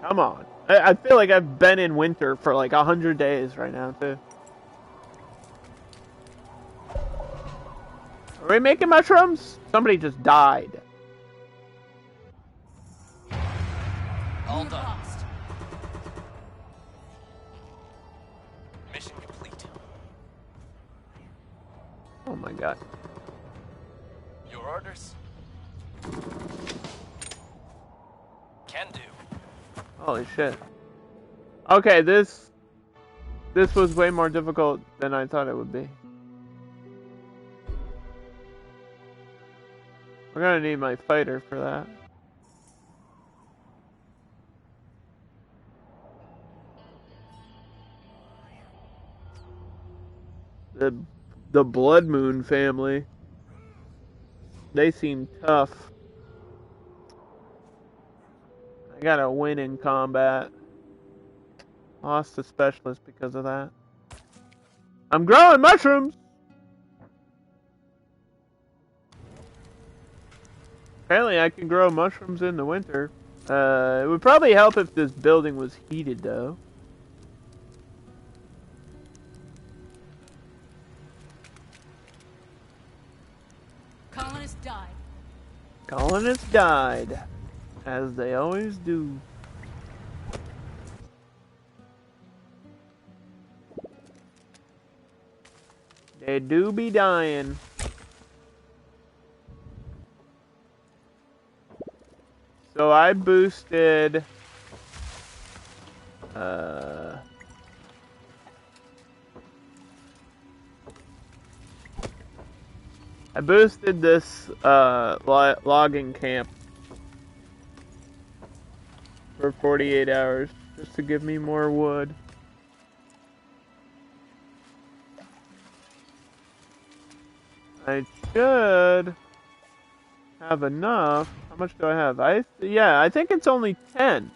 Come on. I feel like I've been in winter for like 100 days right now, too. Are we making mushrooms? Somebody just died.
All
Unit
done.
lost.
Mission complete.
Oh my god.
Your orders? Can do.
Holy shit. Okay, this was way more difficult than I thought it would be. We're gonna need my fighter for that. The Blood Moon family. They seem tough. I gotta win in combat. Lost a specialist because of that. I'm growing mushrooms! Apparently I can grow mushrooms in the winter. It would probably help if this building was heated though.
Colonists died.
Colonists died. As they always do. They do be dying. So I boosted this logging camp for 48 hours just to give me more wood. I should have enough. How much do I have? I think it's only 10.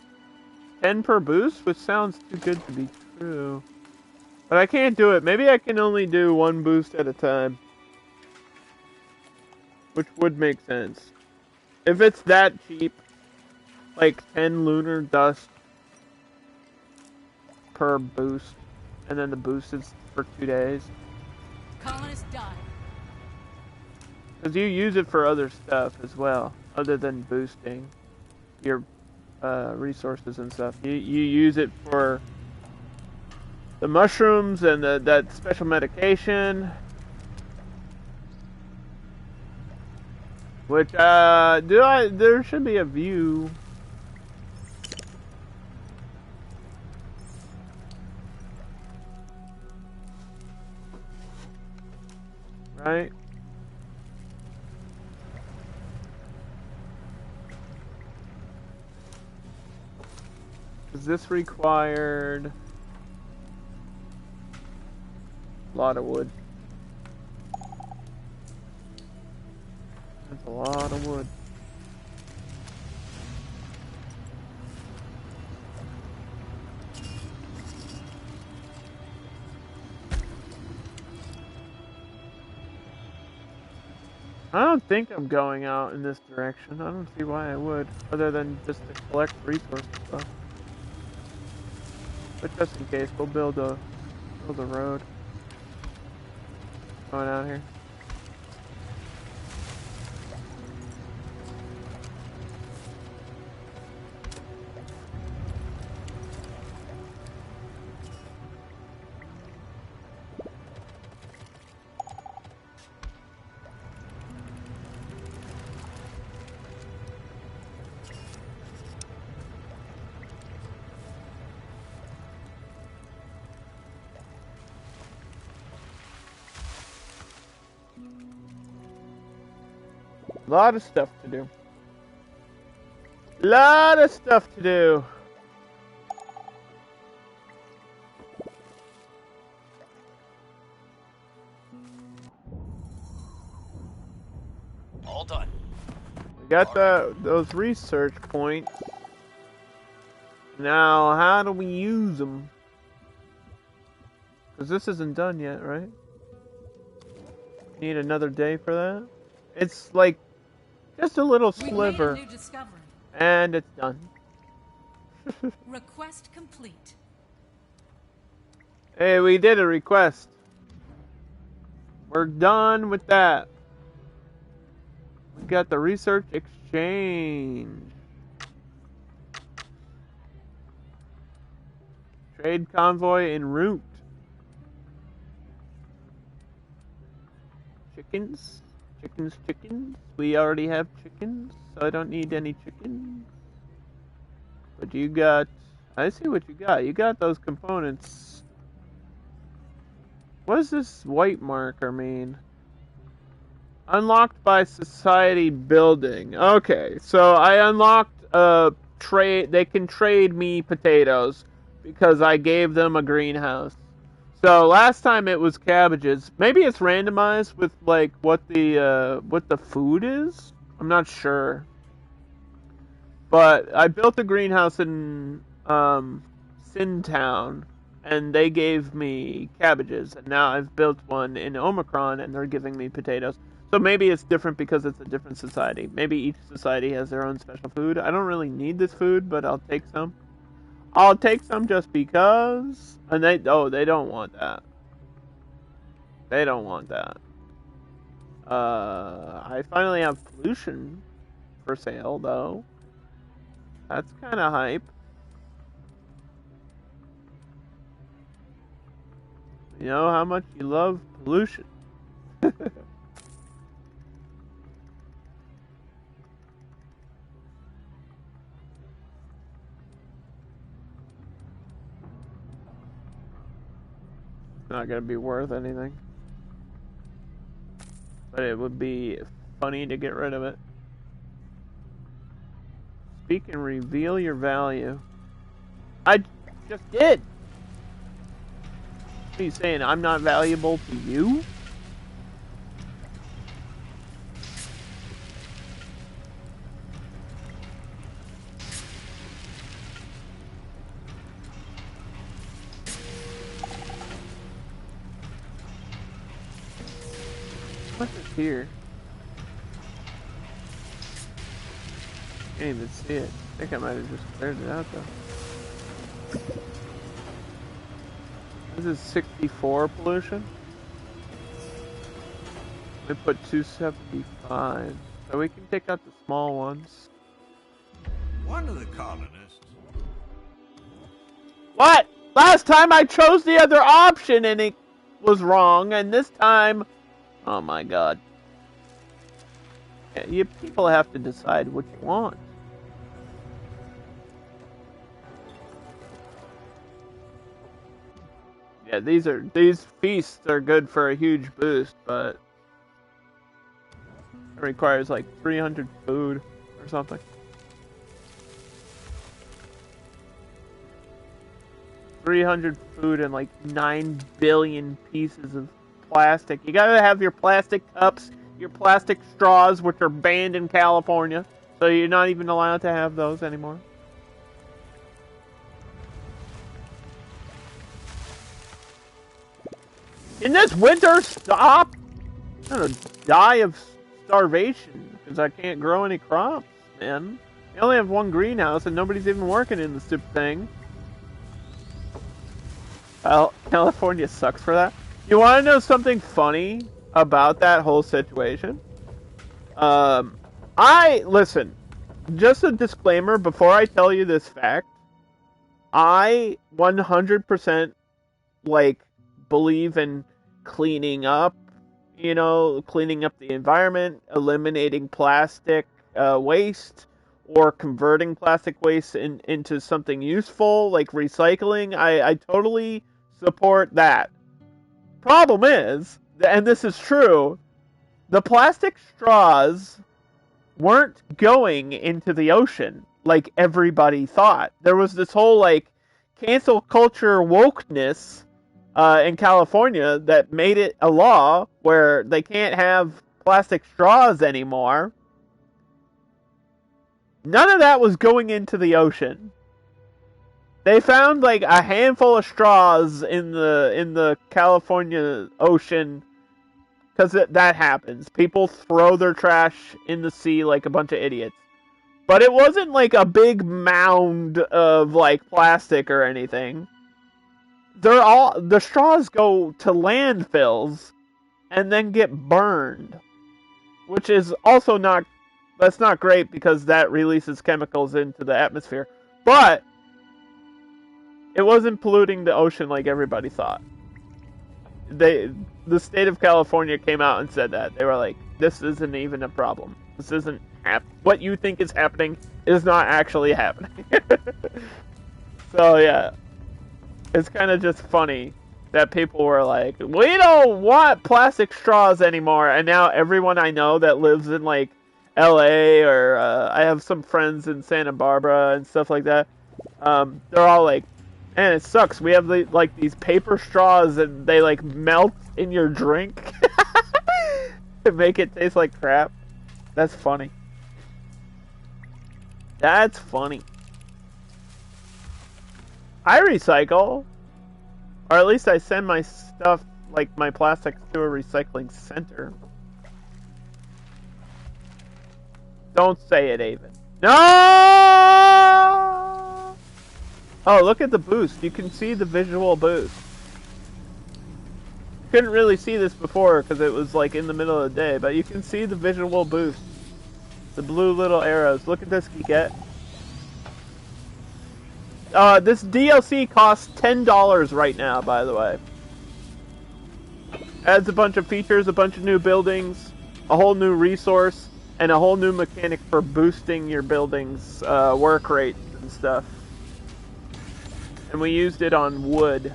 10 per boost, which sounds too good to be true. But I can't do it. Maybe I can only do 1 boost at a time. Which would make sense. If it's that cheap, like 10 lunar dust per boost, and then the boost is for 2 days.
Colonists died.
Because you use it for other stuff as well, other than boosting your resources and stuff. You use it for the mushrooms and that special medication. Which, there should be a view. Right? Is this required? A lot of wood. That's a lot of wood. I don't think I'm going out in this direction. I don't see why I would, other than just to collect resources stuff. But just in case, we'll build a road going out here. A lot of stuff to do. Lot of stuff to do.
All done.
We got those research points. Now, how do we use them? Because this isn't done yet, right? Need another day for that? It's like just a little sliver.
We made a new discovery.
And it's done.
Request complete.
Hey, we did a request. We're done with that. We got the research exchange. Trade convoy en route. Chickens? Chickens. We already have chickens, so I don't need any chickens. But you got... I see what you got. You got those components. What does this white marker mean? Unlocked by society building. Okay, so I unlocked a trade. They can trade me potatoes because I gave them a greenhouse. So last time it was cabbages. Maybe it's randomized with like what the food is. I'm not sure. But I built a greenhouse in Sintown, and they gave me cabbages. And now I've built one in Omicron, and they're giving me potatoes. So maybe it's different because it's a different society. Maybe each society has their own special food. I don't really need this food, but I'll take some. I'll take some just because. And they don't want that. They don't want that. I finally have pollution for sale, though. That's kind of hype. You know how much you love pollution. Not gonna be worth anything, but it would be funny to get rid of it. Speak and reveal your value. I just did. What are you saying? I'm not valuable to you? What is here? Can't even see it. I think I might have just cleared it out though. This is 64 pollution. We put 275. So we can take out the small ones.
One of the colonists.
What? Last time I chose the other option and it was wrong, and this time... Oh my god. Yeah, you people have to decide what you want. Yeah, these feasts are good for a huge boost, but it requires like 300 food or something. 300 food and like 9 billion pieces of plastic. You gotta have your plastic cups, your plastic straws, which are banned in California, so you're not even allowed to have those anymore. In this winter, stop! I'm gonna die of starvation because I can't grow any crops, man. I only have one greenhouse and nobody's even working in the stupid thing. Well, California sucks for that. You want to know something funny about that whole situation? Listen, just a disclaimer before I tell you this fact. I 100% believe in cleaning up, cleaning up the environment, eliminating plastic waste, or converting plastic waste into something useful, like recycling. I totally support that. Problem is, and this is true, the plastic straws weren't going into the ocean like everybody thought. There was this whole cancel culture wokeness in California that made it a law where they can't have plastic straws anymore. None of that was going into the ocean. They found a handful of straws in the California ocean because that happens. People throw their trash in the sea like a bunch of idiots. But it wasn't a big mound of plastic or anything. The straws go to landfills and then get burned, which is also that's not great because that releases chemicals into the atmosphere. But it wasn't polluting the ocean like everybody thought. The state of California came out and said that. They were like, this isn't even a problem. This isn't what you think is happening is not actually happening. So yeah, it's kind of just funny that people were like, we don't want plastic straws anymore, and now everyone I know that lives in LA or I have some friends in Santa Barbara and stuff like that, they're all like, man, it sucks. We have these paper straws and they melt in your drink to make it taste like crap. That's funny. That's funny. I recycle, or at least I send my stuff, my plastics, to a recycling center. Don't say it, Avon. No! Oh, look at the boost. You can see the visual boost. Couldn't really see this before because it was in the middle of the day, but you can see the visual boost. The blue little arrows. Look at this, Geekette. This DLC costs $10 right now, by the way. Adds a bunch of features, a bunch of new buildings, a whole new resource, and a whole new mechanic for boosting your building's work rates and stuff. And we used it on wood,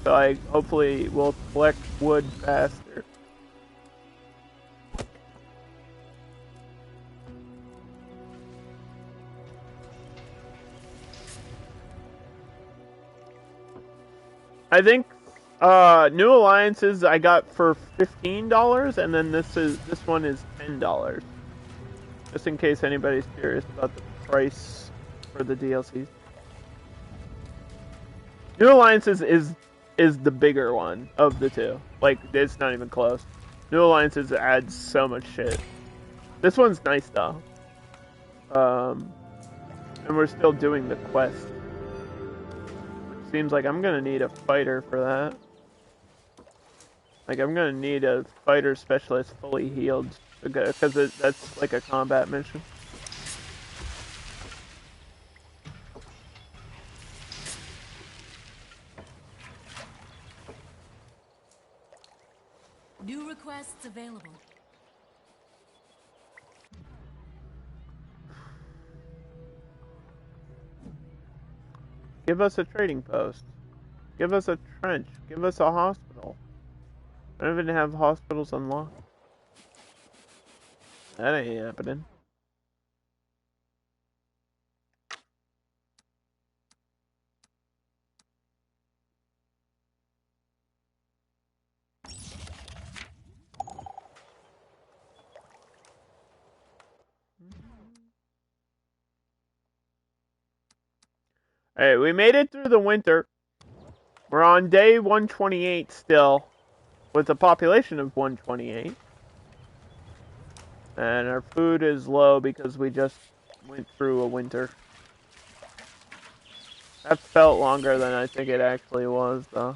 so I hopefully will collect wood faster. I think new alliances I got for $15, and then this one is $10. Just in case anybody's curious about the price for the DLCs. New alliances is the bigger one of the two. It's not even close. New alliances adds so much shit. This one's nice though. And we're still doing the quest. Seems like I'm gonna need a fighter for that. Like, I'm gonna need a fighter specialist fully healed, because that's like a combat mission.
New requests available.
Give us a trading post. Give us a trench. Give us a hospital. I don't even have hospitals unlocked. That ain't happening. Alright, we made it through the winter. We're on day 128 still, with a population of 128. And our food is low because we just went through a winter. That felt longer than I think it actually was, though.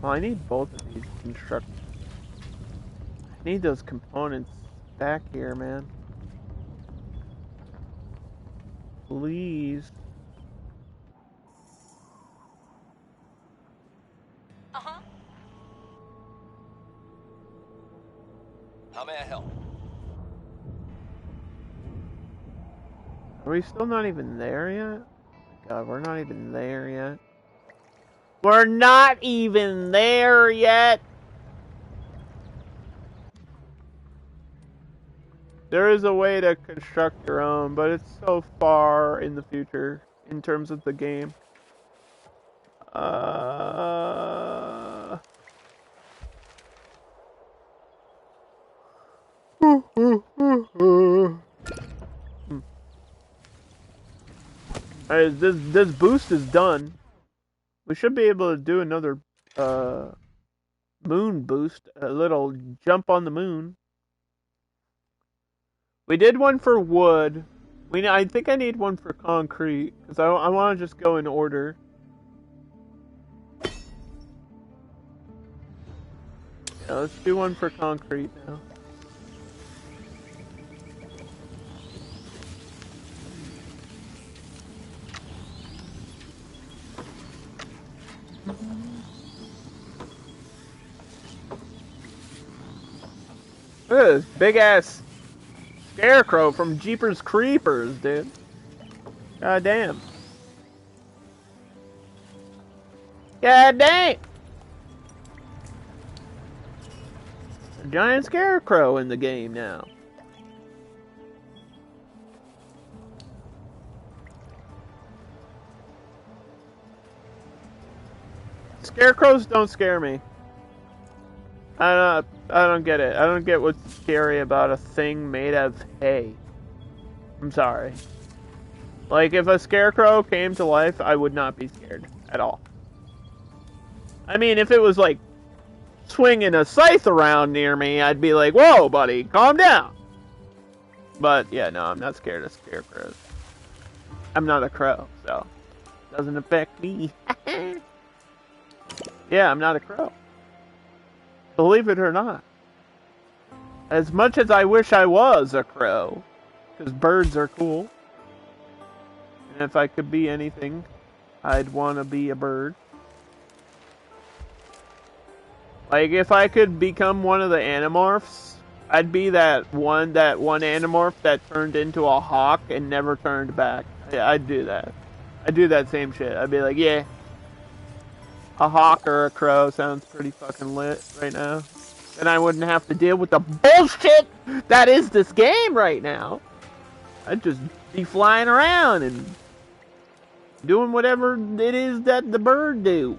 Well, I need both of these constructed. I need those components back here, man. Please.
Uh-huh.
How may I help?
Are we still not even there yet? God, we're not even there yet. We're not even there yet! There is a way to construct your own, but it's so far in the future in terms of the game. Alright, this boost is done. We should be able to do another moon boost, a little jump on the moon. We did one for wood. I think I need one for concrete, because I want to just go in order. Yeah, let's do one for concrete now. Look at this big ass scarecrow from Jeepers Creepers, dude. God damn. God damn. A giant scarecrow in the game now. Scarecrows don't scare me. I don't get it. I don't get what's scary about a thing made of hay. I'm sorry. Like, if a scarecrow came to life, I would not be scared at all. I mean, if it was like swinging a scythe around near me, I'd be like, whoa, buddy, calm down. But, yeah, no, I'm not scared of scarecrows. I'm not a crow, so it doesn't affect me. Yeah, I'm not a crow. Believe it or not. As much as I wish I was a crow, because birds are cool. And if I could be anything, I'd want to be a bird. Like, if I could become one of the Animorphs, I'd be that one Animorph that turned into a hawk and never turned back. I'd do that. I'd do that same shit. I'd be like, yeah. A hawk or a crow sounds pretty fucking lit right now. Then I wouldn't have to deal with the bullshit that is this game right now. I'd just be flying around and doing whatever it is that the bird do.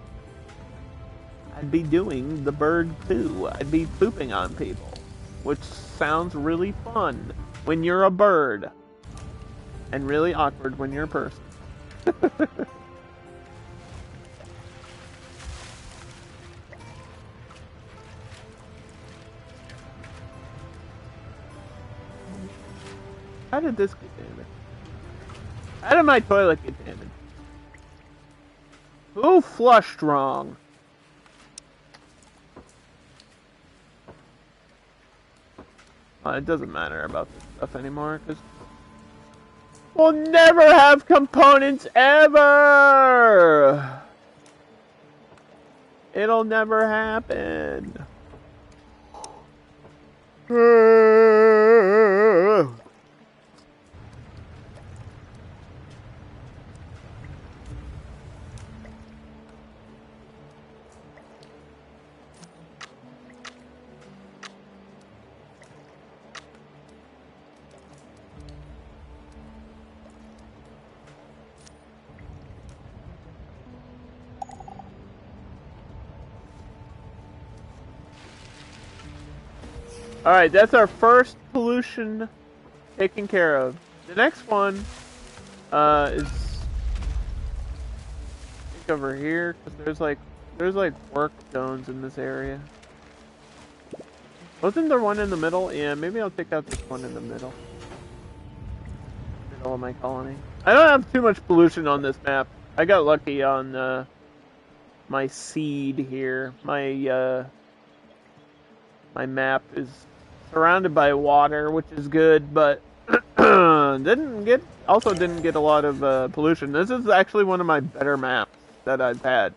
I'd be doing the bird too. I'd be pooping on people, which sounds really fun when you're a bird. And really awkward when you're a person. How did this get damaged? How did my toilet get damaged? Who flushed wrong? It doesn't matter about this stuff anymore, because we'll never have components ever! It'll never happen. Alright, that's our first pollution taken care of. The next one is I think over here, because there's like work zones in this area. Wasn't there one in the middle? Yeah, maybe I'll take out this one in the middle. Middle of my colony. I don't have too much pollution on this map. I got lucky on my seed here. My map is surrounded by water, which is good, but didn't get a lot of pollution. This is actually one of my better maps that I've had.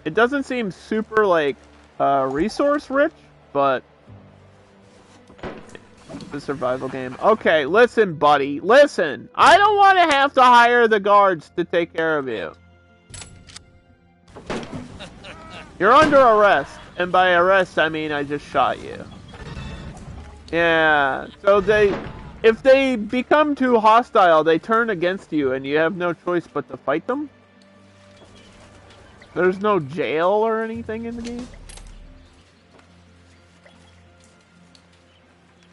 It doesn't seem super like resource rich, but it's a survival game. Okay, listen, buddy, listen. I don't want to have to hire the guards to take care of you. You're under arrest, and by arrest I mean I just shot you. Yeah, so if they become too hostile, they turn against you, and you have no choice but to fight them. There's no jail or anything in the game.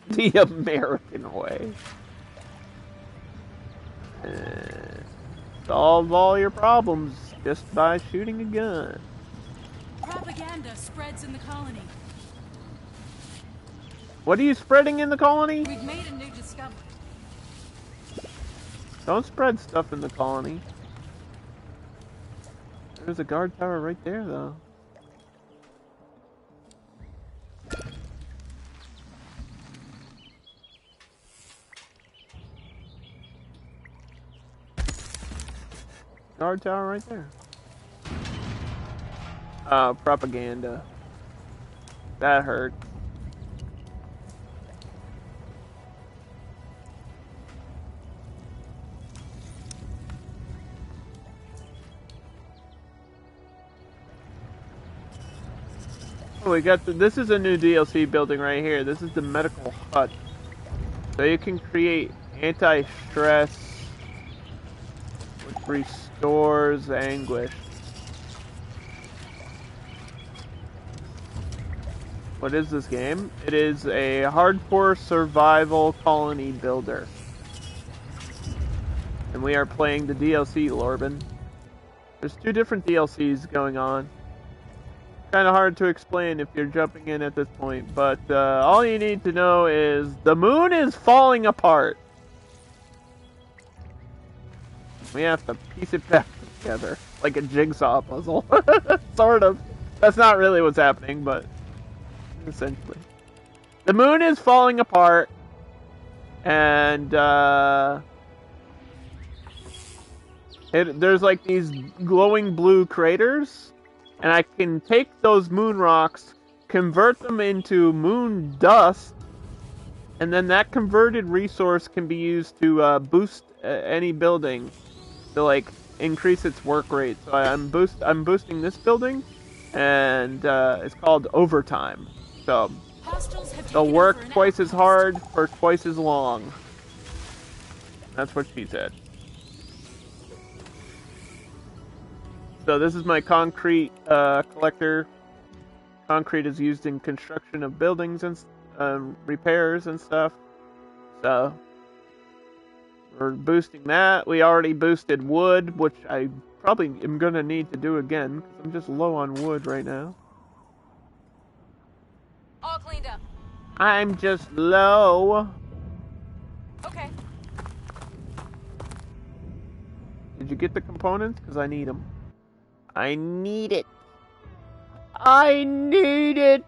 The American way. Solve all your problems just by shooting a gun.
Propaganda spreads in the colony.
What are you spreading in the colony?
We've made a new discovery.
Don't spread stuff in the colony. There's a guard tower right there, though. Guard tower right there. Oh, propaganda. That hurt. Oh, we got this is a new DLC building right here. This is the medical hut. So you can create anti-stress, which restores anguish. What is this game? It is a hardcore survival colony builder. And we are playing the DLC, Lorben. There's 2 different DLCs going on. Kind of hard to explain if you're jumping in at this point, but all you need to know is the moon is falling apart. We have to piece it back together like a jigsaw puzzle. Sort of. That's not really what's happening, but essentially. The moon is falling apart, and there's like these glowing blue craters. And I can take those moon rocks, convert them into moon dust, and then that converted resource can be used to boost any building to like increase its work rate. So I'm boosting this building, and it's called overtime. So they'll work twice as hard for twice as long. That's what she said. So this is my concrete collector. Concrete is used in construction of buildings and repairs and stuff. So we're boosting that. We already boosted wood, which I probably am gonna need to do again because I'm just low on wood right now.
All cleaned up.
I'm just low.
Okay.
Did you get the components? Because I need them. I need it. I need it.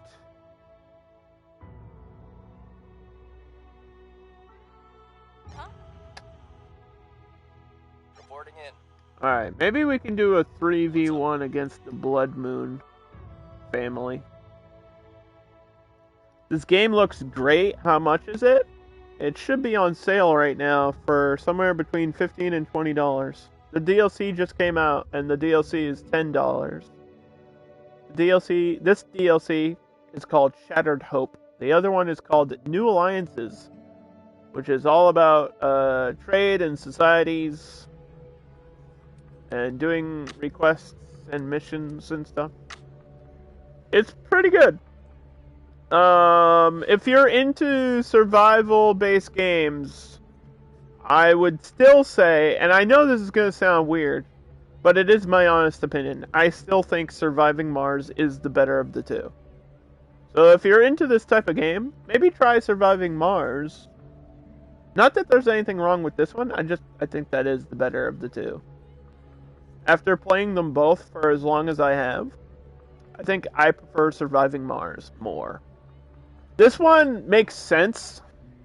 Huh?
Reporting in.
Alright, maybe we can do a 3v1 against the Blood Moon family. This game looks great. How much is it? It should be on sale right now for somewhere between $15 and $20. The DLC just came out, and the DLC is $10. This DLC is called Shattered Hope. The other one is called New Alliances, which is all about trade and societies and doing requests and missions and stuff. It's pretty good. If you're into survival-based games, I would still say, and I know this is going to sound weird, but it is my honest opinion, I still think Surviving Mars is the better of the two. So if you're into this type of game, maybe try Surviving Mars. Not that there's anything wrong with this one, I think that is the better of the two. After playing them both for as long as I have, I think I prefer Surviving Mars more. This one makes sense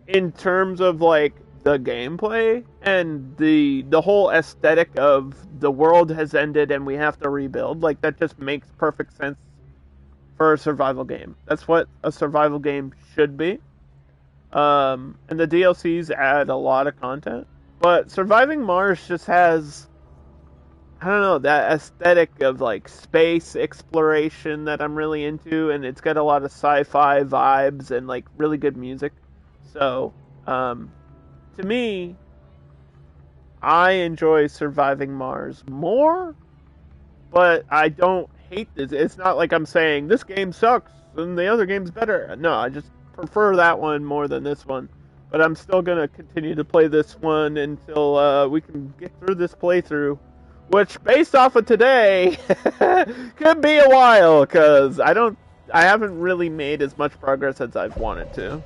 in terms of like the gameplay and the whole aesthetic of the world has ended and we have to rebuild. Like that just makes perfect sense for a survival game. That's what a survival game should be. And the DLCs add a lot of content, but Surviving Mars just has, I don't know, that aesthetic of like space exploration that I'm really into, and it's got a lot of sci-fi vibes and like really good music. So, to me, I enjoy Surviving Mars more, but I don't hate this. It's not like I'm saying this game sucks and the other game's better. No, I just prefer that one more than this one. But I'm still gonna continue to play this one until we can get through this playthrough. Which, based off of today, could be a while, because I haven't really made as much progress as I've wanted to.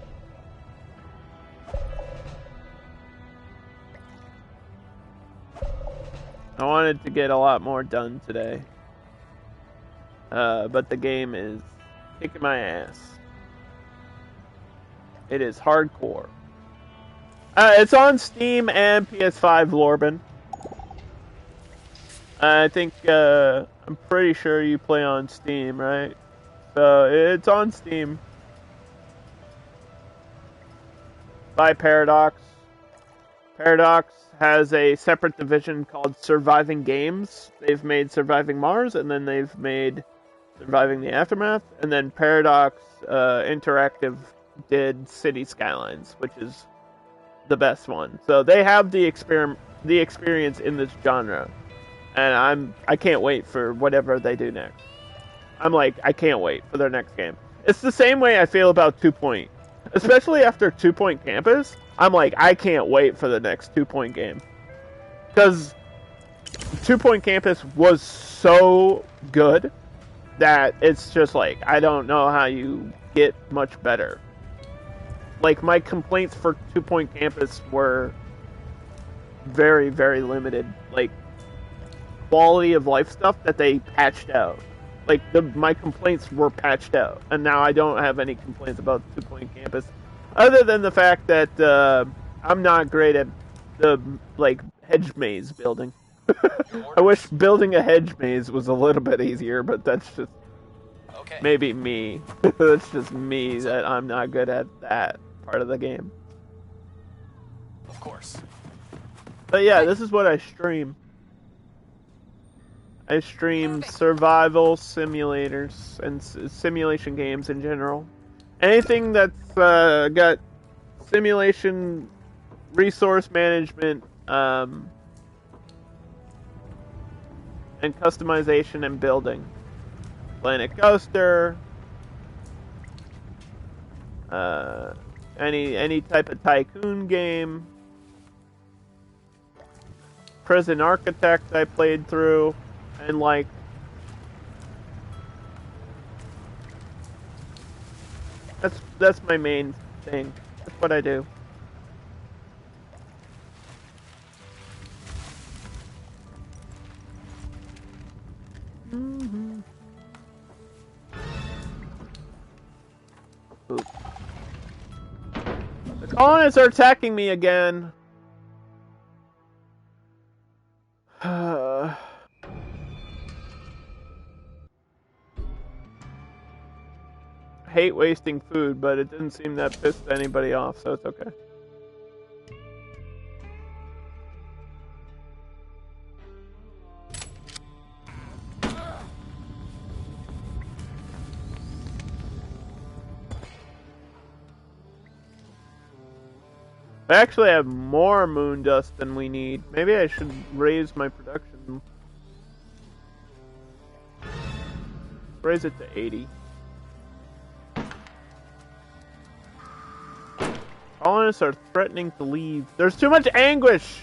I wanted to get a lot more done today. But the game is kicking my ass. It is hardcore. It's on Steam and PS5, Lorben. I think, I'm pretty sure you play on Steam, right? So, it's on Steam. By Paradox. Paradox has a separate division called Surviving Games. They've made Surviving Mars, and then they've made Surviving the Aftermath, and then Paradox Interactive did City Skylines, which is the best one. So they have the experience in this genre. And I can't wait for whatever they do next. I can't wait for their next game. It's the same way I feel about 2 Point. Especially after 2 Point Campus, I can't wait for the next 2 Point game. Because 2 Point Campus was so good that it's just I don't know how you get much better. My complaints for 2 Point Campus were very, very limited. Quality of life stuff that they patched out. My complaints were patched out, and now I don't have any complaints about 2 Point Campus, other than the fact that I'm not great at the hedge maze building. I wish building a hedge maze was a little bit easier, but that's just maybe me. That's just me that I'm not good at that part of the game.
Of course.
But yeah, this is what I stream. I stream survival simulators and simulation games in general. Anything that's got simulation, resource management, and customization and building. Planet Coaster, Any type of tycoon game. Prison Architect I played through, and like that's my main thing. That's what I do. Oops. The colonists are attacking me again. Hate wasting food, but it didn't seem that pissed anybody off, so it's okay. I actually have more moon dust than we need. Maybe I should raise my production. Raise it to 80. Colonists are threatening to leave. There's too much anguish!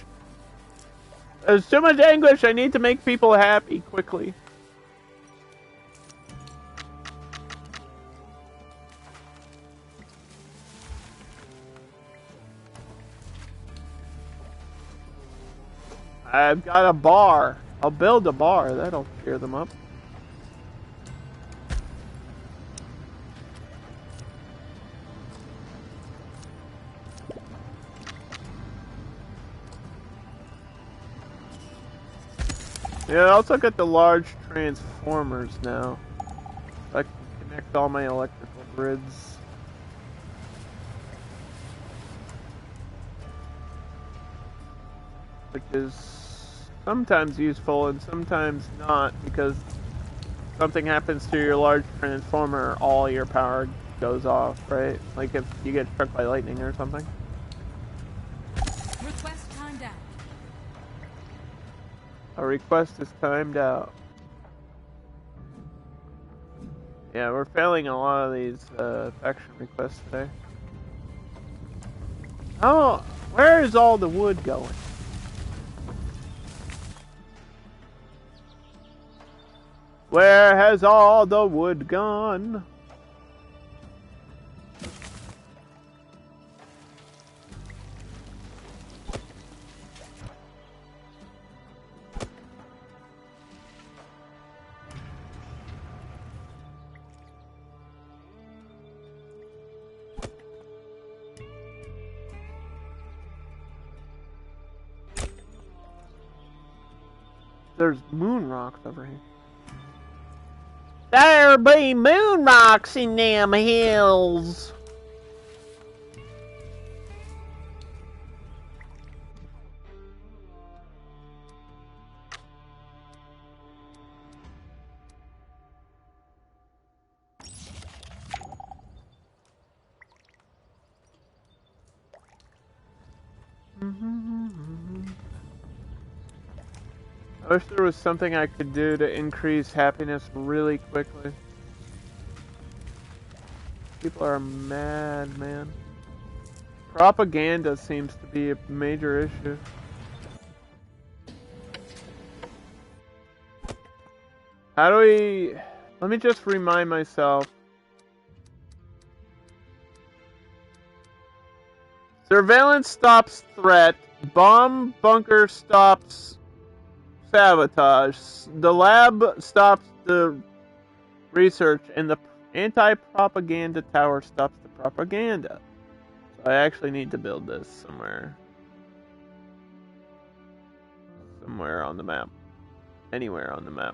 There's too much anguish! I need to make people happy quickly. I've got a bar. I'll build a bar. That'll cheer them up. Yeah, I also got the large transformers now. I can connect all my electrical grids. Which is sometimes useful and sometimes not, because something happens to your large transformer, all your power goes off, right? Like if you get struck by lightning or something.
Request timed out.
A request is timed out. Yeah, we're failing a lot of these faction requests today. Oh, where is all the wood going? Where has all the wood gone? There's moon rocks over here. There be moon rocks in them hills. I wish there was something I could do to increase happiness really quickly. People are mad, man. Propaganda seems to be a major issue. How do we... Let me just remind myself. Surveillance stops threat. Bomb bunker stops sabotage. The lab stops the research, and the anti-propaganda tower stops the propaganda. So I actually need to build this somewhere. Somewhere on the map. Anywhere on the map.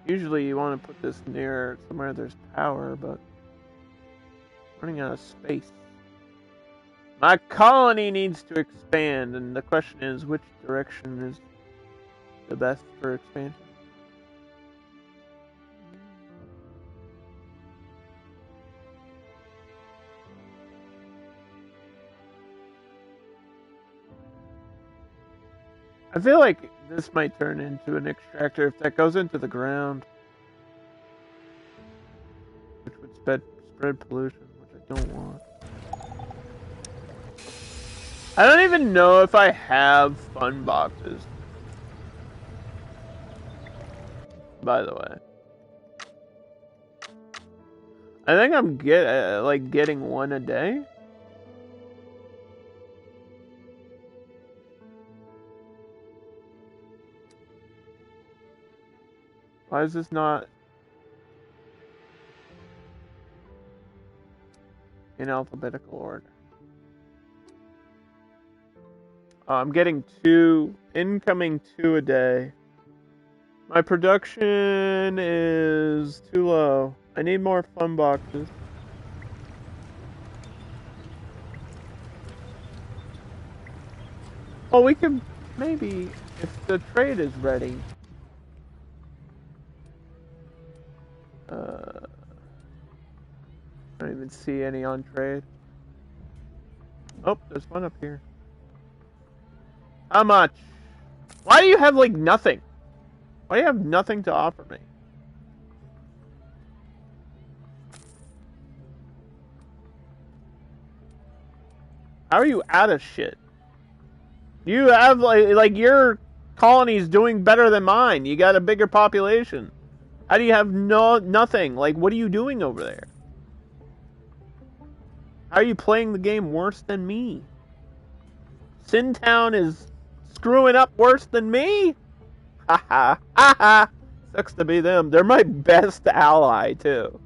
Usually you want to put this near somewhere there's power, but running out of space. My colony needs to expand, and the question is, which direction is the best for expansion? I feel like this might turn into an extractor if that goes into the ground. Which would spread pollution, which I don't want. I don't even know if I have fun boxes. By the way. I think I'm getting one a day. Why is this not in alphabetical order? Oh, I'm getting incoming two a day. My production is too low. I need more fun boxes. Well, we can maybe, if the trade is ready. I don't even see any on trade. Oh, there's one up here. How much? Why do you have, like, nothing? Why do you have nothing to offer me? How are you out of shit? You have, like your colony's doing better than mine. You got a bigger population. How do you have nothing? Like, what are you doing over there? How are you playing the game worse than me? Sintown is screwing up worse than me? Haha. Haha. Sucks to be them. They're my best ally, too.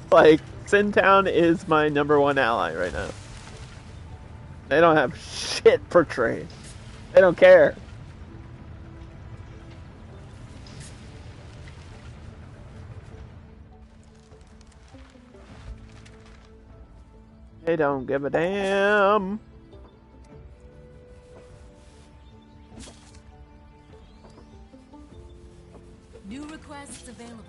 Like, Sintown is my #1 ally right now. They don't have shit for trade. They don't care. They don't give a damn.
New requests available.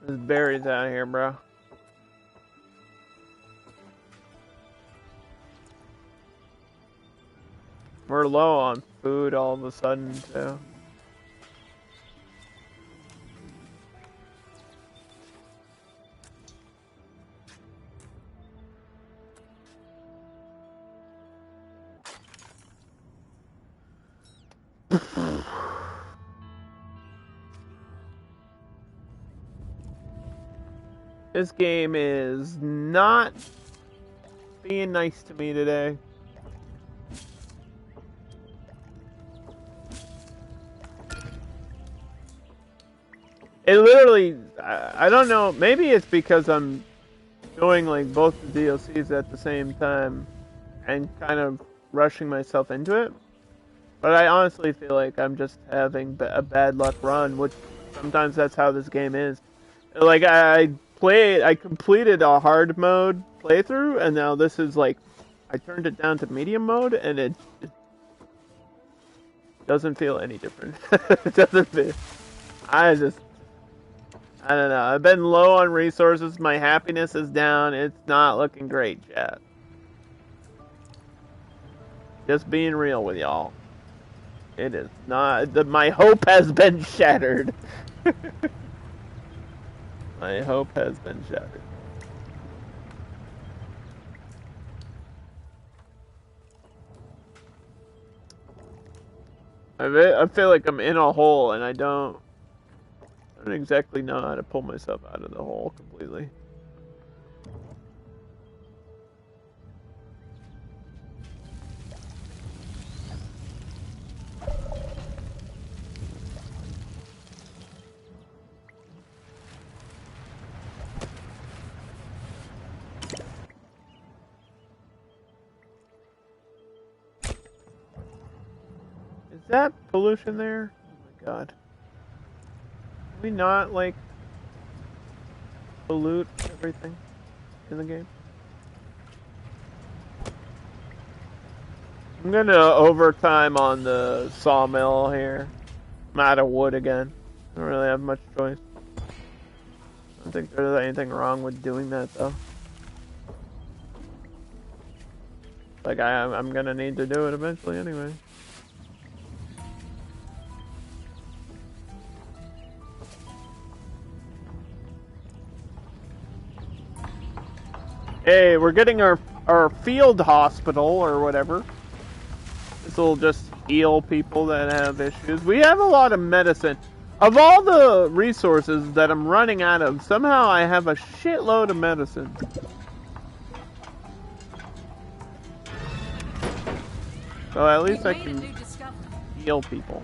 There's berries out here, bro. We're low on food all of a sudden, too. This game is not being nice to me today. It literally, I don't know, maybe it's because I'm doing like both the DLCs at the same time and kind of rushing myself into it. But I honestly feel like I'm just having a bad luck run, which sometimes that's how this game is. Like, I completed a hard mode playthrough, and now this is like, I turned it down to medium mode, and it doesn't feel any different. It doesn't feel, I don't know, I've been low on resources, my happiness is down, it's not looking great, chat. Just being real with y'all. It is not, my hope has been shattered. My hope has been shattered. I feel like I'm in a hole and I don't exactly know how to pull myself out of the hole completely. Is that pollution there? Oh my god. Can we not, like, pollute everything in the game? I'm gonna overtime on the sawmill here. I'm out of wood again. I don't really have much choice. I don't think there's anything wrong with doing that though. Like I'm gonna need to do it eventually anyway. Hey, we're getting our field hospital or whatever. This will just heal people that have issues. We have a lot of medicine. Of all the resources that I'm running out of, somehow I have a shitload of medicine. So at least I can heal people.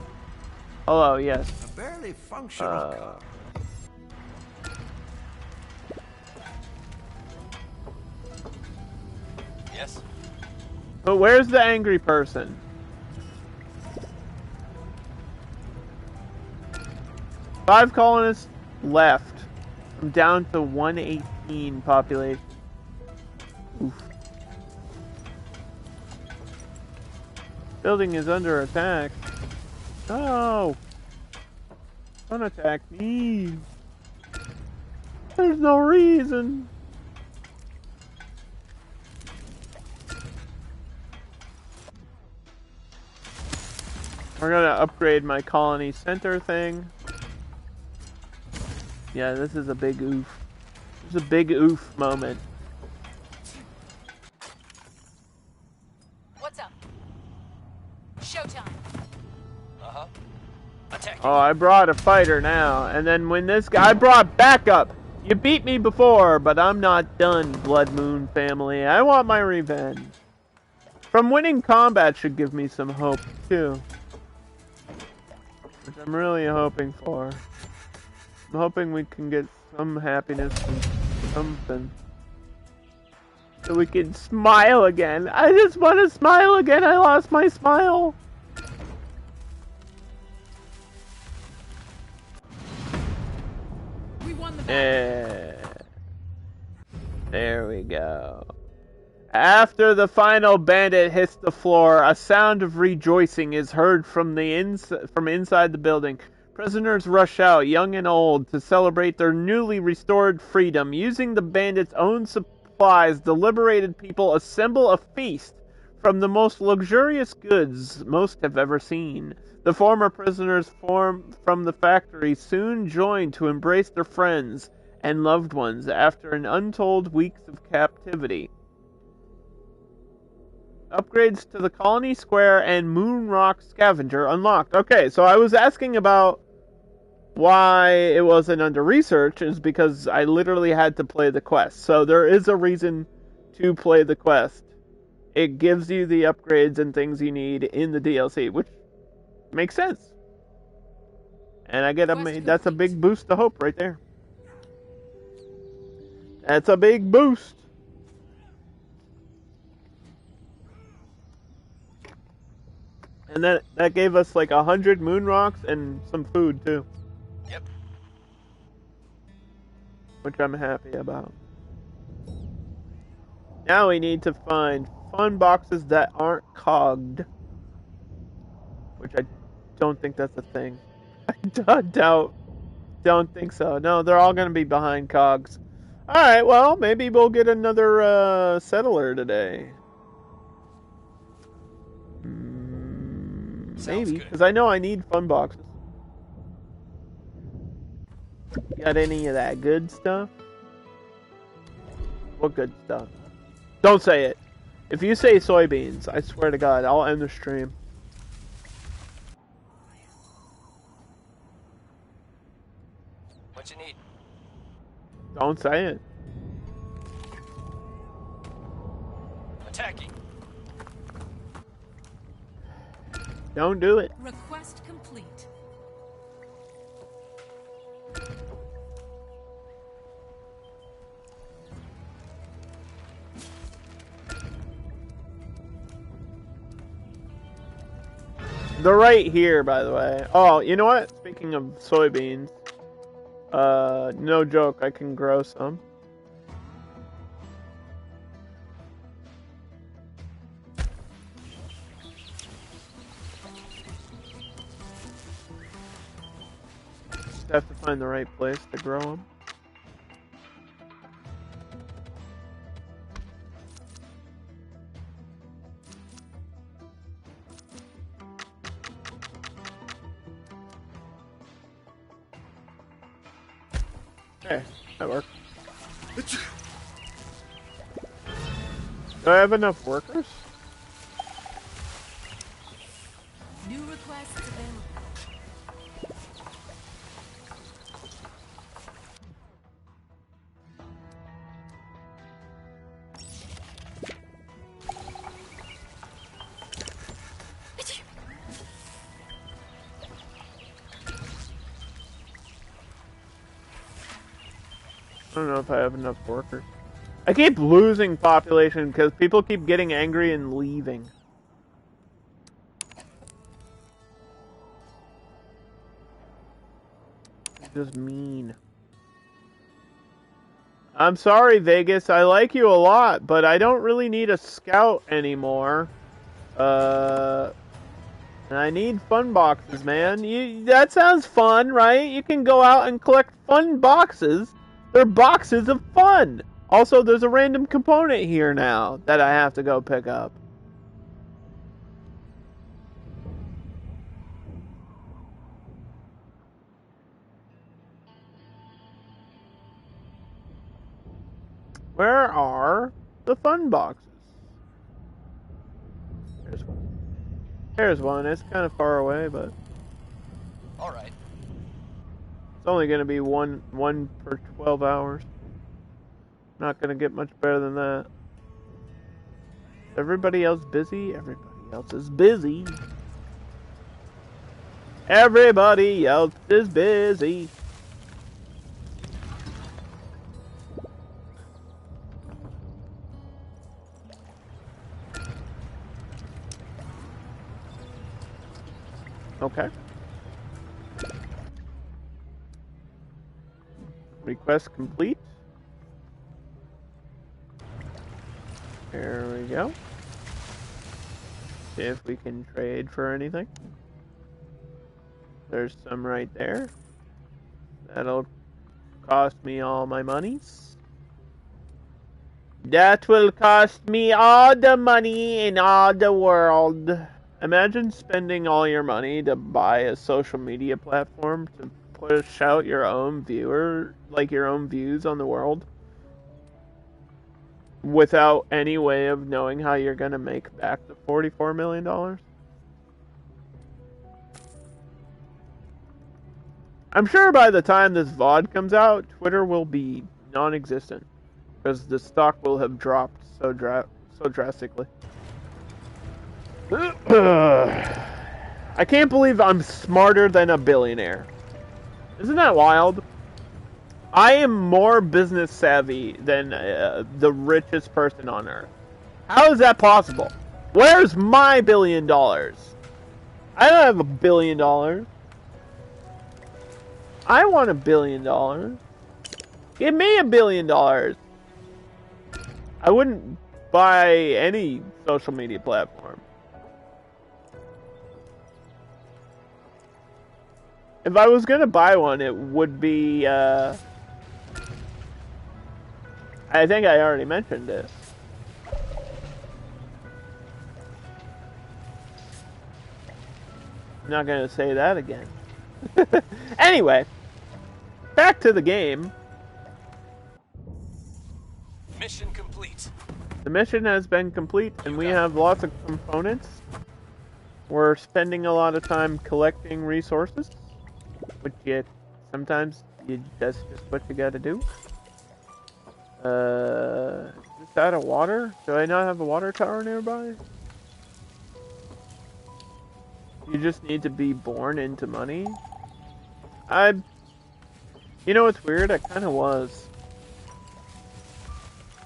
Hello, yes.
A barely functional car.
Yes?
But where's the angry person? Five colonists left. I'm down to 118 population. Oof. Building is under attack. No! Don't attack me. There's no reason. We're gonna upgrade my colony center thing. Yeah, this is a big oof. This is a big oof moment.
What's up? Showtime.
Uh-huh. Attack.
Oh, I brought a fighter now. And then when this guy... I brought backup! You beat me before, but I'm not done, Blood Moon family. I want my revenge. From winning combat should give me some hope, too. Which I'm really hoping for. I'm hoping we can get some happiness from something. So we can smile again. I just want to smile again. I lost my smile.
We won the battle.
Yeah. There we go. After the final bandit hits the floor, a sound of rejoicing is heard from inside the building. Prisoners rush out, young and old, to celebrate their newly restored freedom. Using the bandits' own supplies, the liberated people assemble a feast from the most luxurious goods most have ever seen. The former prisoners from the factory soon join to embrace their friends and loved ones after an untold weeks of captivity. Upgrades to the Colony Square and Moon Rock Scavenger unlocked. Okay, so I was asking about why it wasn't under research is because I literally had to play the quest. So there is a reason to play the quest. It gives you the upgrades and things you need in the DLC, which makes sense. And I get that's a big boost to hope right there. That's a big boost. And that gave us like 100 moon rocks and some food too.
Yep.
Which I'm happy about. Now we need to find fun boxes that aren't cogged. Which I don't think that's a thing. I don't think so. No, they're all going to be behind cogs. Alright, well, maybe we'll get another settler today. Maybe, because I know I need fun boxes. Got any of that good stuff? What good stuff? Don't say it. If you say soybeans, I swear to God, I'll end the stream.
What you need?
Don't say it.
Attacking.
Don't do it.
Request complete.
They're right here, by the way. Oh, you know what? Speaking of soybeans, no joke, I can grow some. Just have to find the right place to grow them. Okay, that worked. Do I have enough workers?
New requests available.
I don't know if I have enough workers. I keep losing population because people keep getting angry and leaving. It's just mean. I'm sorry, Vegas. I like you a lot, but I don't really need a scout anymore. I need fun boxes, man. That sounds fun, right? You can go out and collect fun boxes. They're boxes of fun. Also, there's a random component here now that I have to go pick up. Where are the fun boxes? There's one. There's one. It's kind of far away, but
All right.
it's only going to be one per 12 hours. Not going to get much better than that. Everybody else busy? Everybody else is busy. Everybody else is busy. Okay. Request complete. There we go. See if we can trade for anything. There's some right there. That'll cost me all my monies. That will cost me all the money in all the world. Imagine spending all your money to buy a social media platform to push out your own your own views on the world, without any way of knowing how you're gonna make back the $44 million. I'm sure by the time this VOD comes out, Twitter will be non-existent, because the stock will have dropped so drastically. I can't believe I'm smarter than a billionaire. Isn't that wild? I am more business savvy than the richest person on earth. How is that possible? Where's my $1 billion? I don't have $1 billion. I want $1 billion. Give me $1 billion. I wouldn't buy any social media platform. If I was gonna buy one, it would be, I think I already mentioned this. I'm not gonna say that again. Anyway, back to the game.
Mission complete.
The mission has been complete, and we have lots of components. We're spending a lot of time collecting resources, which sometimes that's just what you gotta do. Just out of water? Do I not have a water tower nearby? You just need to be born into money? You know what's weird? I kind of was.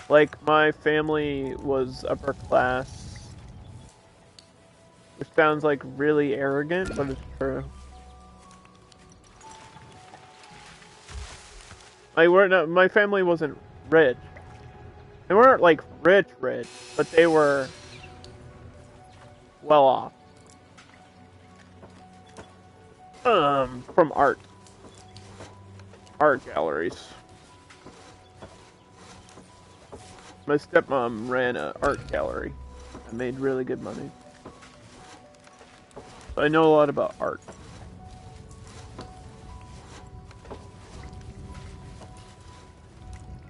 Like, my family was upper class. Which sounds like really arrogant, but it's true. My family wasn't rich. They weren't like rich, but they were well off. From art galleries. My stepmom ran an art gallery. I made really good money. I know a lot about art.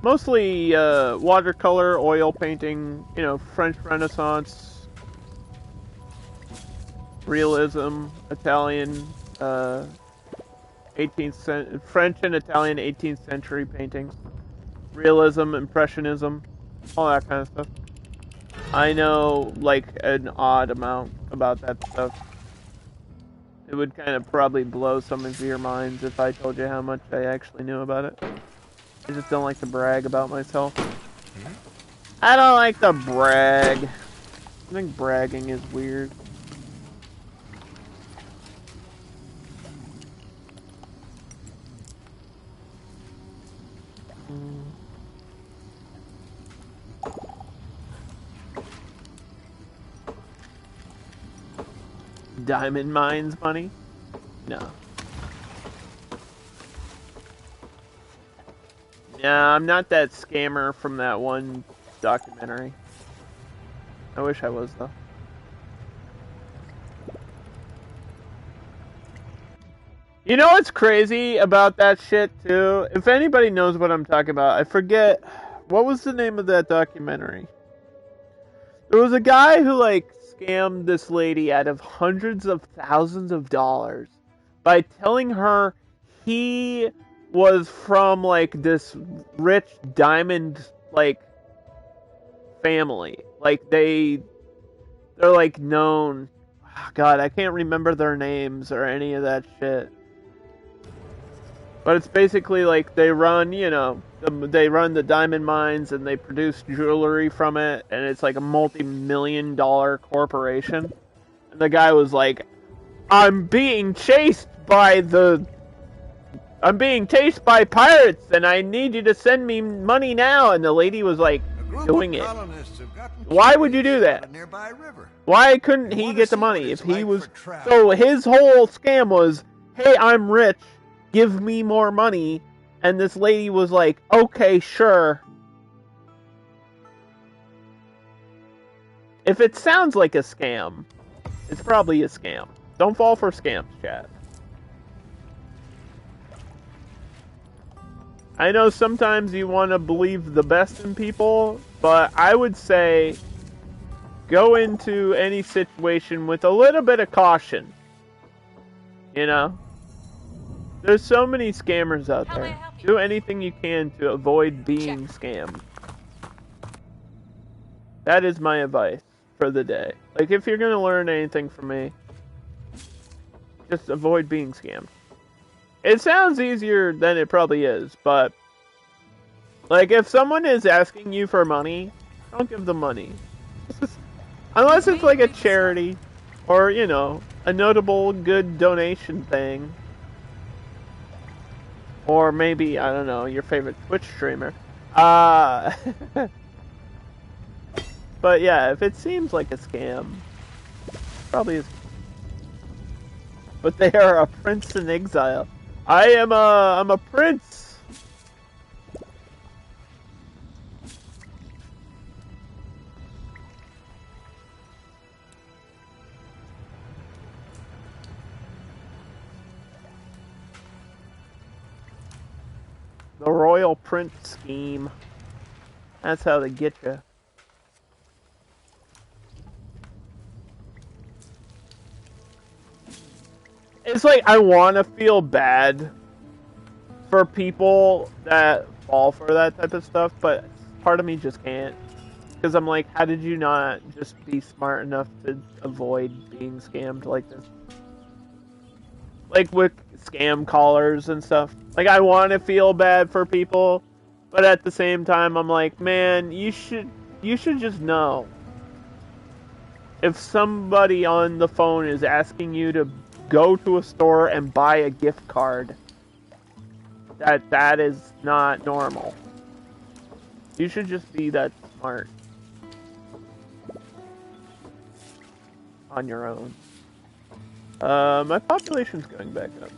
Mostly watercolor, oil painting, you know, French Renaissance, realism, Italian, French and Italian 18th century paintings, realism, impressionism, all that kind of stuff. I know like an odd amount about that stuff. It would kind of probably blow some of your minds if I told you how much I actually knew about it. I just don't like to brag about myself. I don't like to brag. I think bragging is weird. Diamond mines money? No. Yeah, I'm not that scammer from that one documentary. I wish I was, though. You know what's crazy about that shit, too? If anybody knows what I'm talking about, I forget... What was the name of that documentary? There was a guy who, like, scammed this lady out of hundreds of thousands of dollars by telling her he was from like this rich diamond like family. Like they're like known. Oh, God, I can't remember their names or any of that shit. But it's basically like they run, you know, they run the diamond mines and they produce jewelry from it, and it's like a multi-million-dollar corporation. And the guy was like, I'm being chased by pirates, and I need you to send me money now. And the lady was like, doing it. Why would you do that? Why couldn't he get the money if he was... So his whole scam was, hey, I'm rich, give me more money. And this lady was like, okay, sure. If it sounds like a scam, it's probably a scam. Don't fall for scams, chat. I know sometimes you want to believe the best in people, but I would say go into any situation with a little bit of caution. You know? There's so many scammers out there. Do anything you can to avoid being scammed. That is my advice for the day. Like, if you're gonna learn anything from me, just avoid being scammed. It sounds easier than it probably is, but... Like, if someone is asking you for money, don't give them money. Unless it's like a charity, or, you know, a notable good donation thing. Or maybe, I don't know, your favorite Twitch streamer. But yeah, if it seems like a scam, probably is. But they are a prince in exile. I'm a prince! The Royal Prince scheme. That's how they get you. It's like, I want to feel bad for people that fall for that type of stuff, but part of me just can't. Because I'm like, how did you not just be smart enough to avoid being scammed like this? Like with scam callers and stuff. Like, I want to feel bad for people, but at the same time, I'm like, man, you should just know. if somebody on the phone is asking you to go to a store and buy a gift card, that is not normal. You should just be that smart on your own. My population's going back up.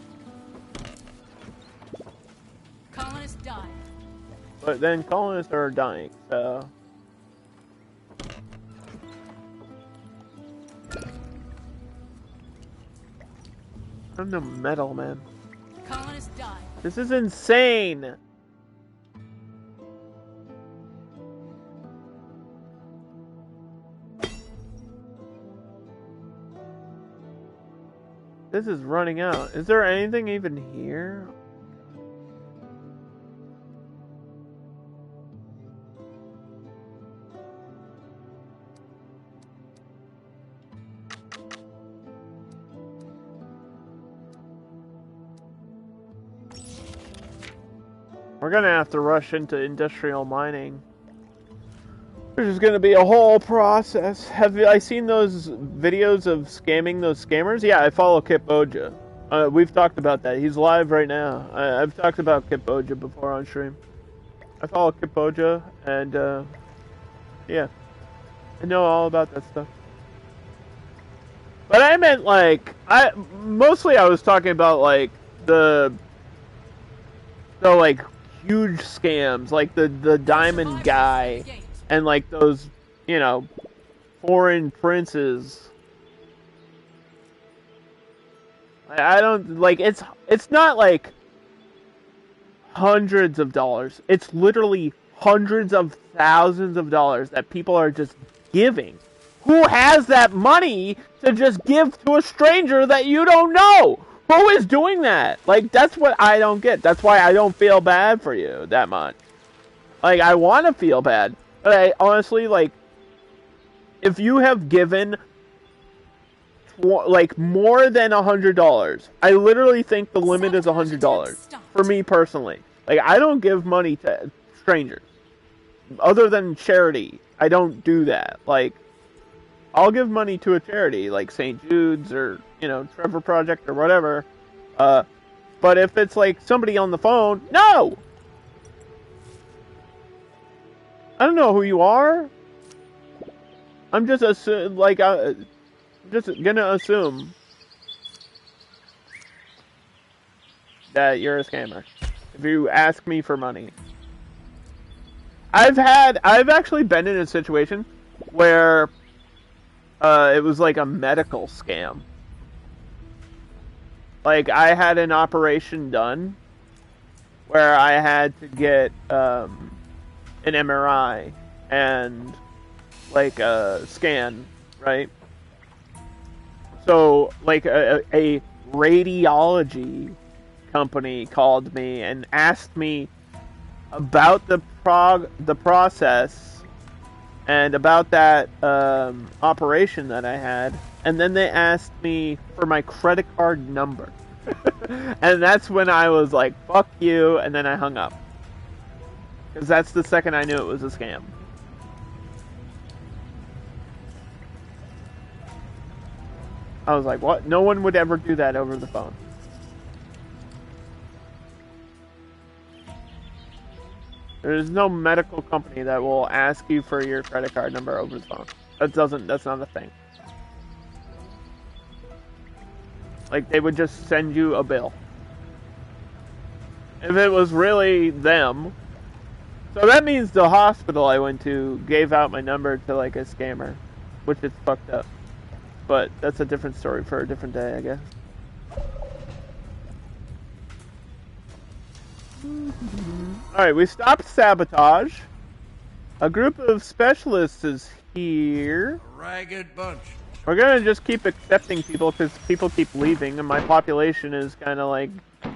Colonists die.
But then colonists are dying, so... I'm no metal, man.
Colonists die.
This is insane! This is running out. Is there anything even here? We're gonna have to rush into industrial mining. Which is gonna be a whole process. Have I seen those videos of scamming those scammers? Yeah, I follow Kip Boja. We've talked about that. He's live right now. I've talked about Kip Boja before on stream. I follow Kip Boja, and yeah, I know all about that stuff. But I meant like I was talking about like the like huge scams, like the diamond guy. And like those, you know, foreign princes. I don't like it's not like hundreds of dollars. It's literally hundreds of thousands of dollars that people are just giving. Who has that money to just give to a stranger that you don't know? Who is doing that? Like, that's what I don't get. That's why I don't feel bad for you that much. Like, I want to feel bad. But I honestly, like, if you have given, like, more than $100, I literally think the limit is $100. For me personally. Like, I don't give money to strangers. Other than charity, I don't do that. Like, I'll give money to a charity, like St. Jude's or, you know, Trevor Project or whatever. But if it's, like, somebody on the phone, no! I don't know who you are. I'm just just gonna assume that you're a scammer if you ask me for money. I've actually been in a situation where it was like a medical scam. Like, I had an operation done where I had to get an MRI and like a scan, right? So like a radiology company called me and asked me about the process and about that operation that I had, and then they asked me for my credit card number. And that's when I was like, fuck you, and then I hung up. Because that's the second I knew it was a scam. I was like, what? No one would ever do that over the phone. There's no medical company that will ask you for your credit card number over the phone. That's not a thing. Like, they would just send you a bill. If it was really them. So that means the hospital I went to gave out my number to like a scammer, which is fucked up. But that's a different story for a different day, I guess. Alright, we stopped sabotage. A group of specialists is here.
A ragged bunch.
We're gonna just keep accepting people because people keep leaving, and my population is kind of like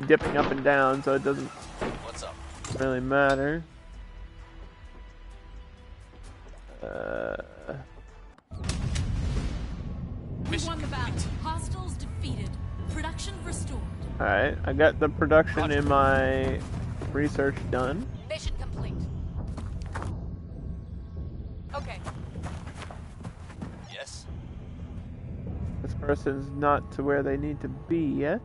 dipping up and down, so it doesn't
What's up?
really matter.
We won the battle. Hostiles defeated. Production restored.
Alright, I got the production in my research done.
Mission complete. Okay.
Yes?
person's not to where they need to be yet.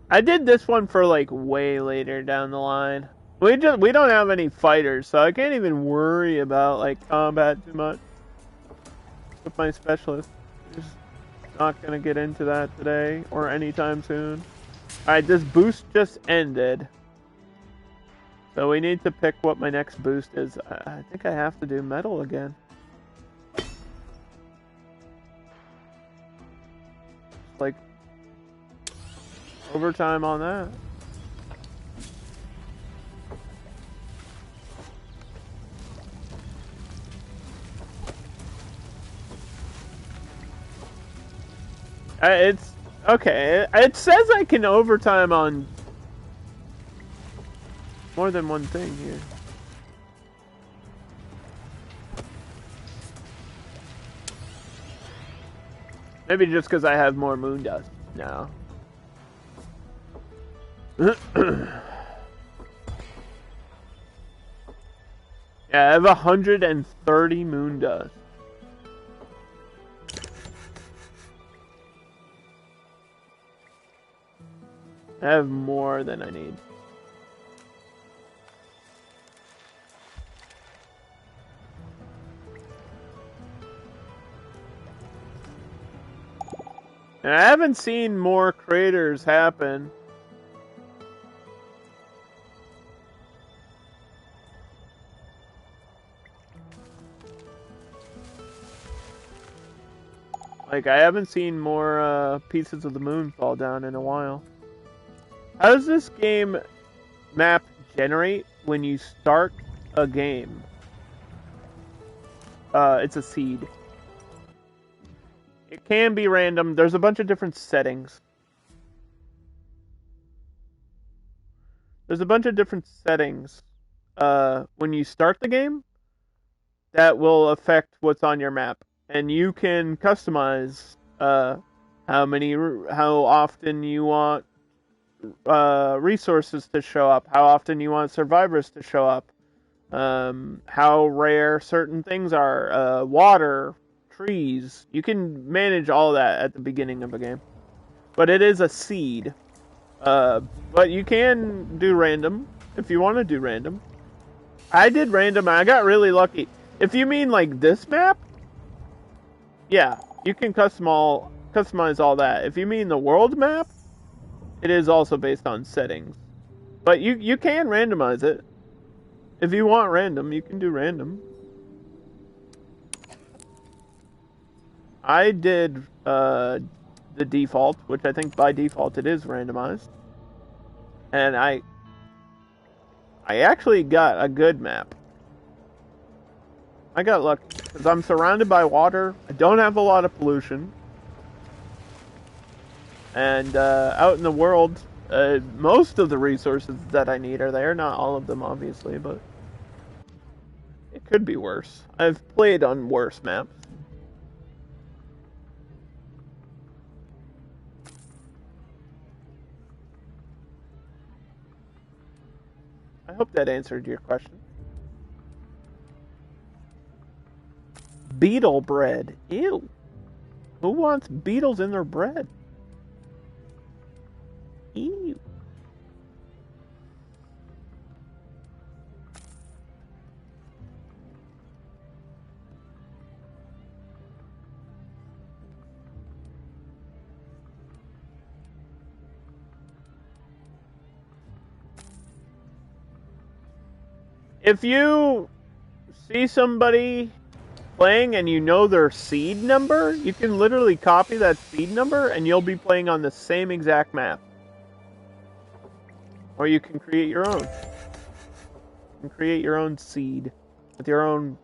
I did this one for like way later down the line. We don't have any fighters, so I can't even worry about like combat too much with my specialist. Just not gonna get into that today or anytime soon. Alright, this boost just ended. So we need to pick what my next boost is. I think I have to do metal again. Like overtime on that. It's okay. It says I can overtime on more than one thing here. Maybe just because I have more moon dust now. Yeah, I have 130 moon dust. I have more than I need. And I haven't seen more craters happen. Like, I haven't seen more pieces of the moon fall down in a while. How does this game map generate when you start a game? It's a seed. It can be random. There's a bunch of different settings. There's a bunch of different settings when you start the game that will affect what's on your map. And you can customize how often you want resources to show up, how often you want survivors to show up, how rare certain things are, water, trees. You can manage all that at the beginning of a game. But it is a seed. But you can do random if you want to do random. I did random and I got really lucky. If you mean like this map, yeah, you can customize all that. If you mean the world map, it is also based on settings. But you can randomize it. If you want random, you can do random. I did the default, which I think by default it is randomized. And I actually got a good map. I got lucky because I'm surrounded by water. I don't have a lot of pollution. And out in the world, most of the resources that I need are there. Not all of them, obviously, but it could be worse. I've played on worse maps. I hope that answered your question. Beetle bread. Ew. Who wants beetles in their bread? Ew. If you see somebody playing and you know their seed number, you can literally copy that seed number and you'll be playing on the same exact map. Or you can create your own. You can create your own seed with your own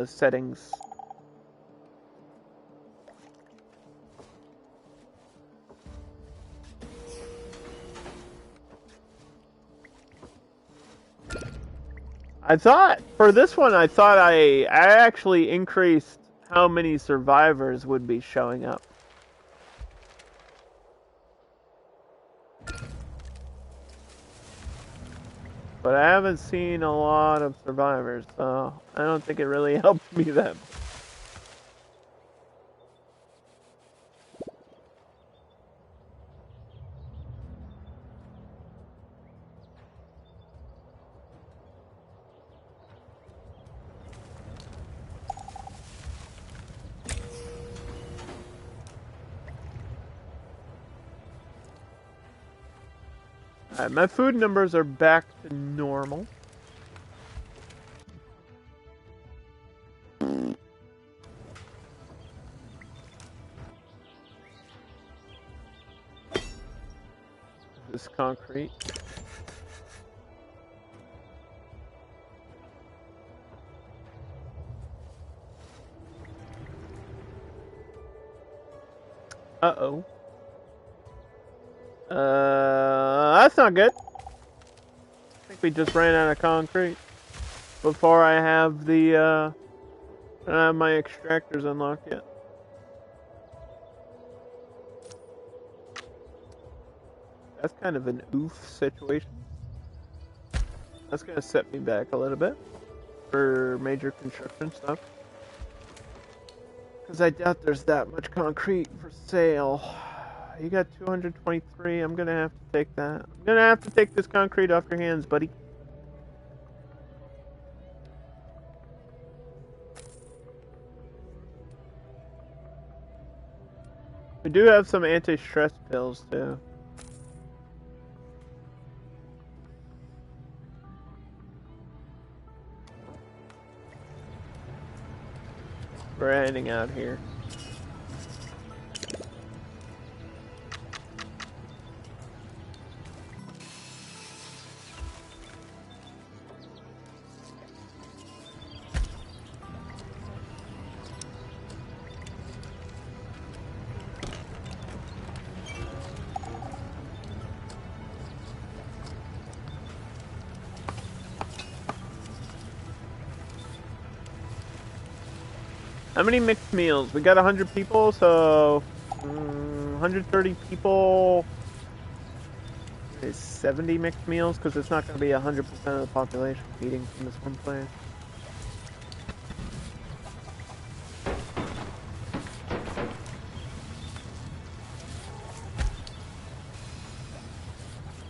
settings. I thought, for this one, I actually increased how many survivors would be showing up. But I haven't seen a lot of survivors, so I don't think it really helped me then. Alright, my food numbers are back to normal. This concrete. Uh-oh. That's not good. I think we just ran out of concrete before I have the, I don't have my extractors unlocked yet. That's kind of an oof situation. That's gonna set me back a little bit for major construction stuff. Because I doubt there's that much concrete for sale. You got 223. I'm gonna have to take that. I'm gonna have to take this concrete off your hands, buddy. We do have some anti-stress pills too. We're heading out here. How many mixed meals? We got 100 people, so 130 people is 70 mixed meals because it's not going to be 100% of the population eating from this one place.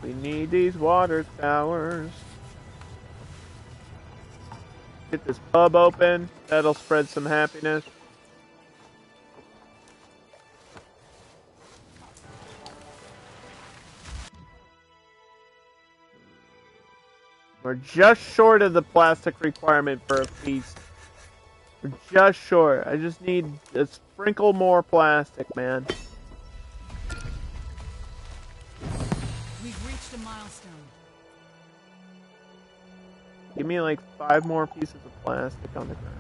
We need these water towers. Get this pub open. That'll spread some happiness. We're just short of the plastic requirement for a feast. We're just short. I just need a sprinkle more plastic, man.
We've reached a milestone.
Give me like 5 more pieces of plastic on the ground.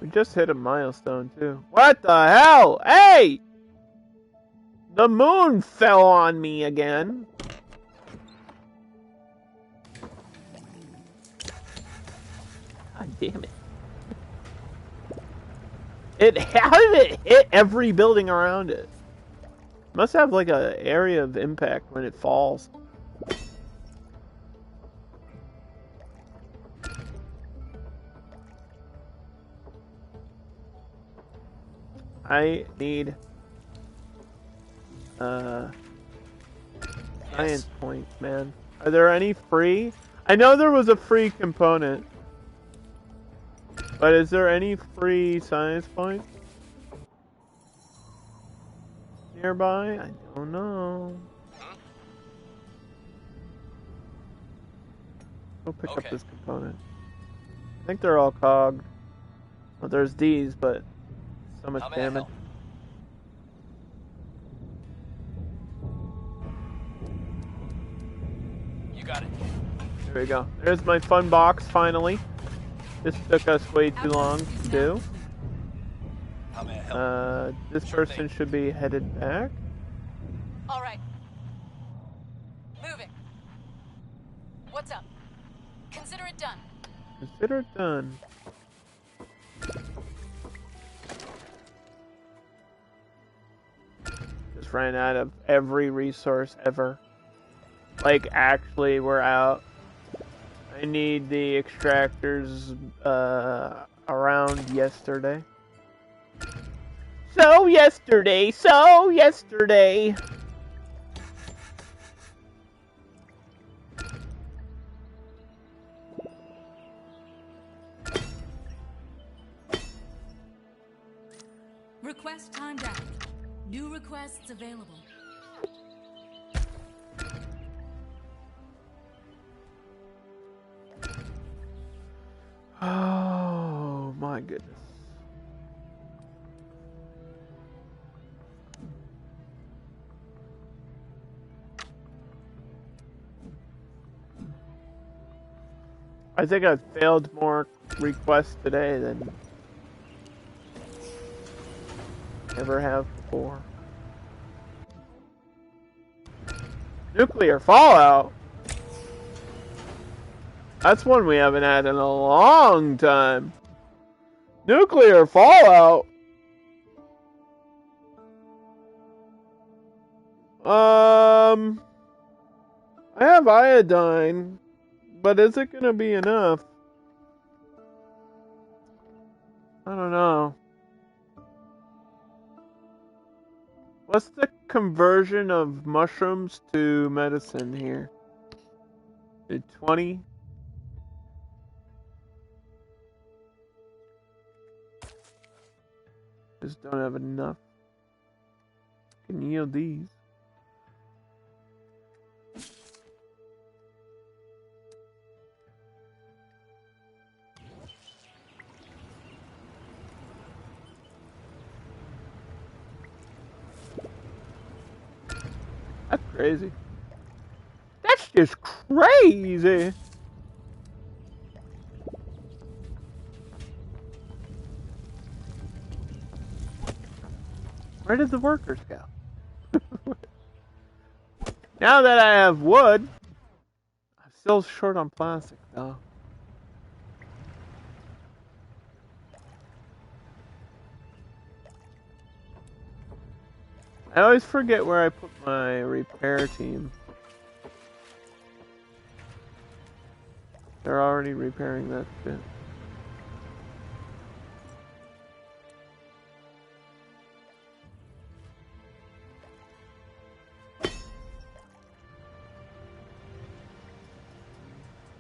We just hit a milestone too. What the hell? Hey! The moon fell on me again. God damn it. How did it hit every building around it? Must have like an area of impact when it falls. I need science points, man. Are there any free? I know there was a free component. But is there any free science points nearby? I don't know. Go pick up this component. I think they're all cogged. Well, there's these, but so much damage.
You got it.
There we go. There's my fun box, finally. This took us way too long to do.
How may I help?
This person should be headed back.
All right. Moving. What's up? Consider it done.
Consider it done. Just ran out of every resource ever. Like, actually, we're out. I need the extractors around yesterday. So yesterday.
on deck. New requests available.
Oh my goodness. I think I've failed more requests today than ever have before. Nuclear fallout? That's one we haven't had in a long time. Nuclear fallout? I have iodine, but is it gonna be enough? I don't know. What's the conversion of mushrooms to medicine here? 20? Just don't have enough. Can yield these. That's crazy. That's just crazy. Where did the workers go? Now that I have wood, I'm still short on plastic though. I always forget where I put my repair team. They're already repairing that shit.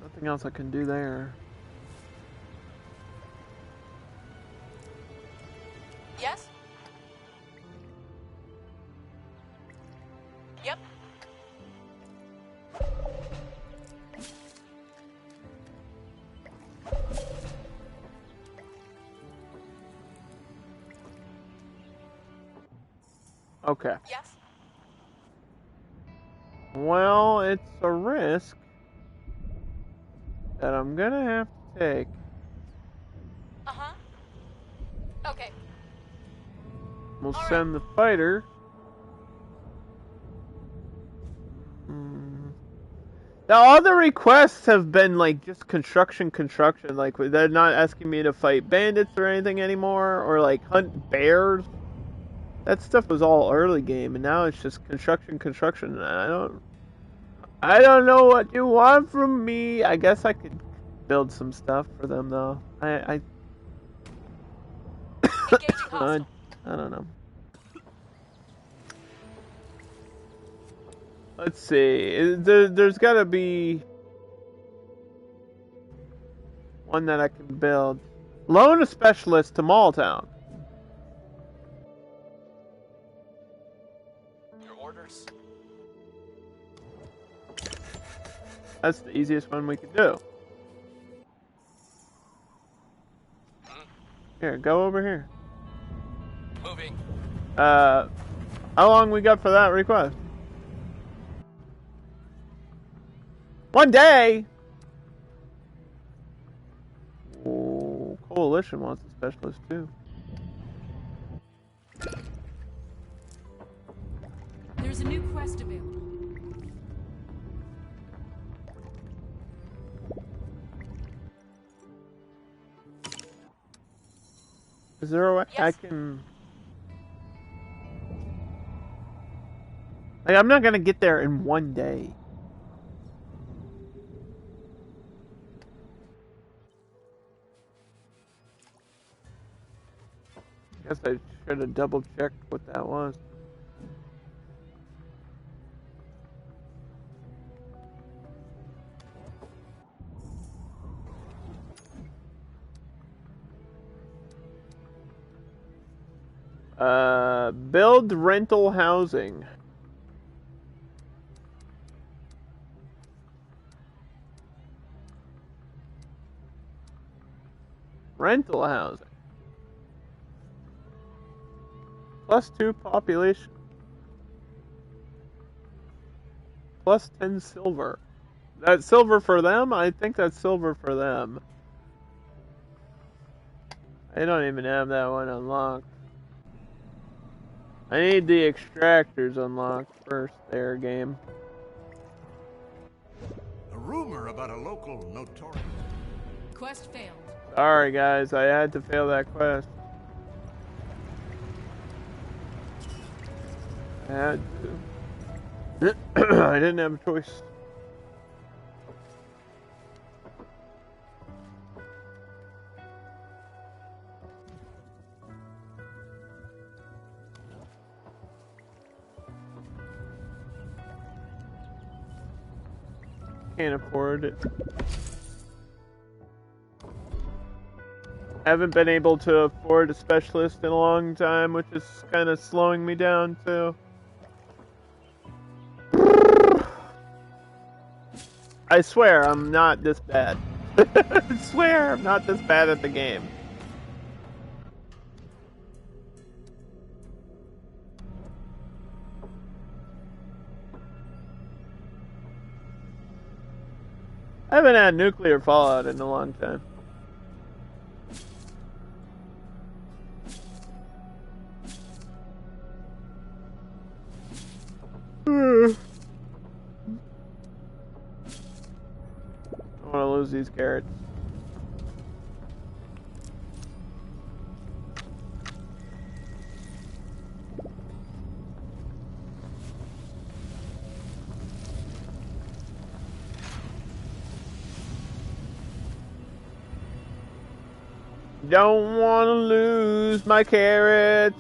Nothing else I can do there.
Yes? Yep.
Okay.
Yes?
Well, it's a risk that I'm gonna have to take.
Uh-huh. Okay.
We'll
All
send the fighter. Now, all the requests have been like just construction. Like they're not asking me to fight bandits or anything anymore, or like hunt bears. That stuff was all early game, and now it's just construction. And I don't know what you want from me. I guess I could build some stuff for them though.
Engaging hostile.
I don't know. Let's see. There's got to be one that I can build. Loan a specialist to Malltown.
Your orders.
That's the easiest one we could do. Here, go over here.
Moving.
How long we got for that request? 1 day. Oh, Coalition wants a specialist too.
There's a new quest available.
Is there a way I
Yes.
can? Like, I'm not gonna get there in 1 day. Guess I should have double checked what that was. Build rental housing. Rental housing. +2 population. +10 silver. That's silver for them? I think that's silver for them. I don't even have that one unlocked. I need the extractors unlocked first there, game.
A rumor about a local notorious...
Quest failed.
Sorry guys, I had to fail that quest. I had to. I didn't have a choice. Can't afford it. Haven't been able to afford a specialist in a long time, which is kind of slowing me down too. I swear I'm not this bad. I swear I'm not this bad at the game. I haven't had nuclear fallout in a long time. I don't want to lose these carrots. Don't want to lose my carrots,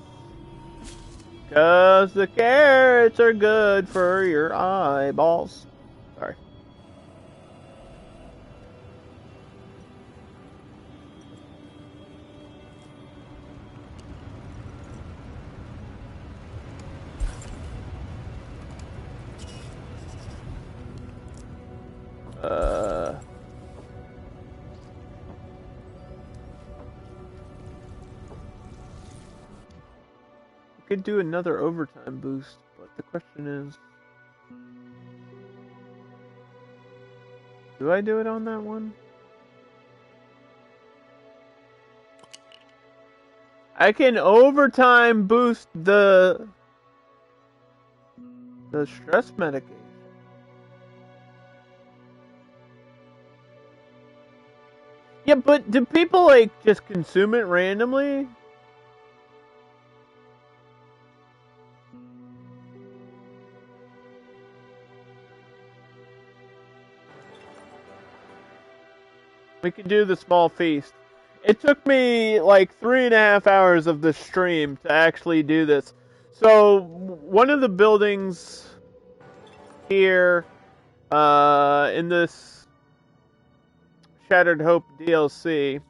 'cause the carrots are good for your eyeballs. Sorry. Could do another overtime boost, but the question is, do I do it on that one? I can overtime boost the stress medication. Yeah, but do people like just consume it randomly? We can do the small feast. It took me like 3.5 hours of the stream to actually do this. So one of the buildings here in this Shattered Hope DLC.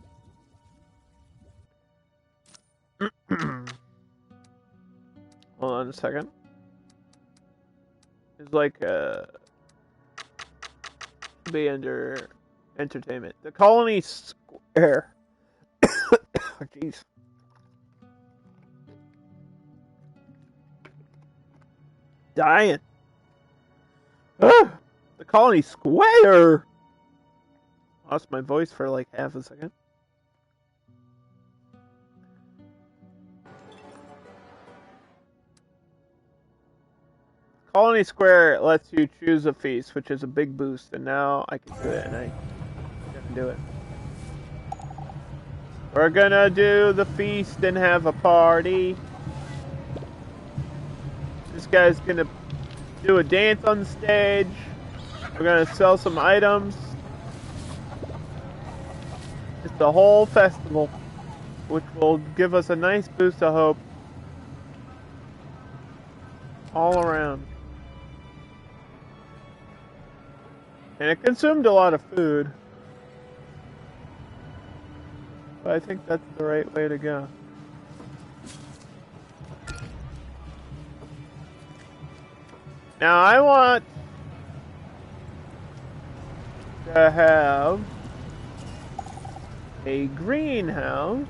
Hold on a second. It's like be under entertainment. The Colony Square. Jeez. Dying. The Colony Square. Lost my voice for like half a second. Colony Square lets you choose a feast, which is a big boost, and now I can do it, and I can do it. We're gonna do the feast and have a party. This guy's gonna do a dance on the stage. We're gonna sell some items. It's the whole festival, which will give us a nice boost of hope all around. And it consumed a lot of food. But I think that's the right way to go. Now I want to have a greenhouse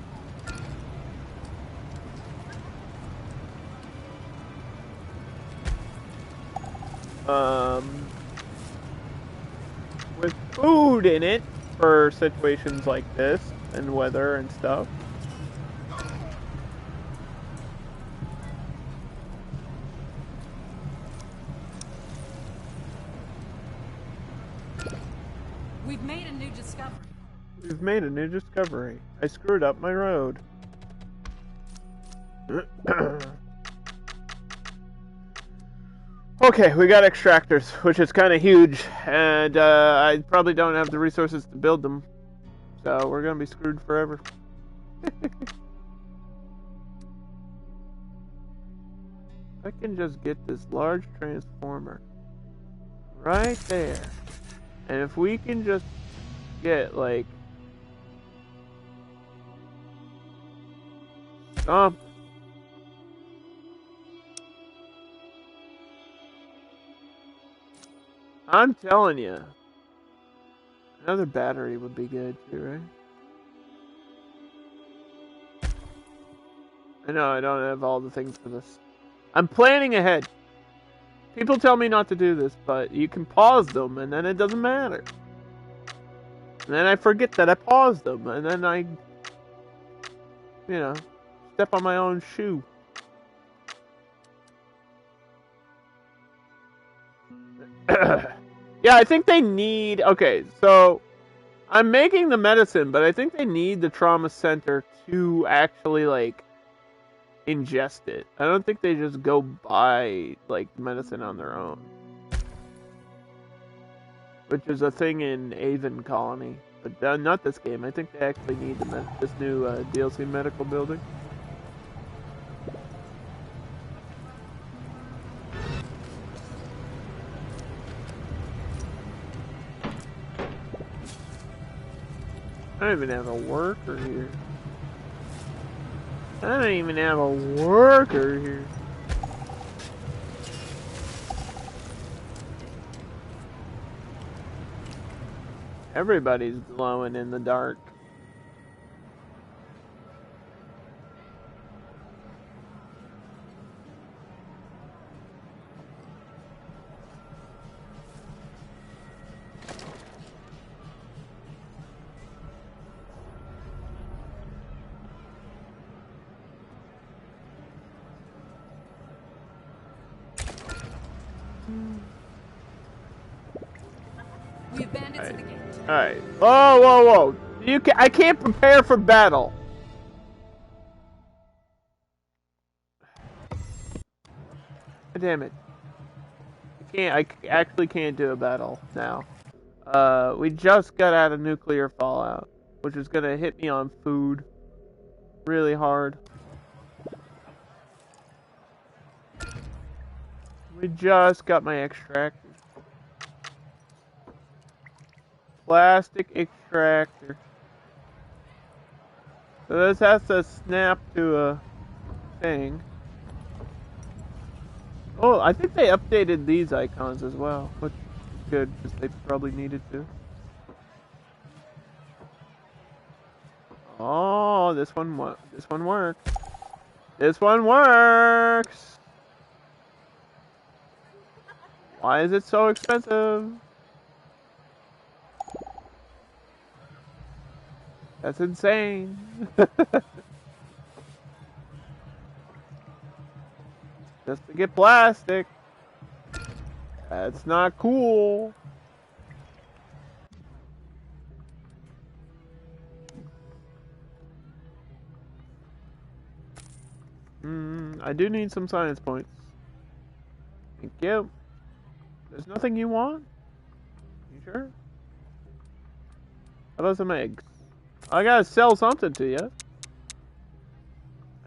with food in it for situations like this and weather and stuff.
We've made a new discovery.
We've made a new discovery. I screwed up my road. Okay, we got extractors, which is kind of huge, and I probably don't have the resources to build them, so we're gonna be screwed forever. I can just get this large transformer right there, and if we can just get like something. I'm telling you, another battery would be good too, right? I know I don't have all the things for this. I'm planning ahead. People tell me not to do this, but you can pause them and then it doesn't matter. And then I forget that I paused them, and then I, step on my own shoe. Yeah, I think they need... Okay, so I'm making the medicine, but I think they need the trauma center to actually, like, ingest it. I don't think they just go buy, like, medicine on their own. Which is a thing in Avon Colony. But not this game. I think they actually need this new DLC medical building. I don't even have a worker here. I don't even have a worker here. Everybody's glowing in the dark.
We have bandits at the gate.
Alright. Whoa, whoa, whoa. I can't prepare for battle. Damn it. I actually can't do a battle now. We just got out of nuclear fallout, which is gonna hit me on food really hard. We just got my extractor. Plastic extractor. So this has to snap to a thing. Oh, I think they updated these icons as well, which is good because they probably needed to. Oh, this one works. This one works. Why is it so expensive? That's insane. Just to get plastic. That's not cool. I do need some science points. Thank you. There's nothing you want? You sure? How about some eggs? I gotta sell something to you.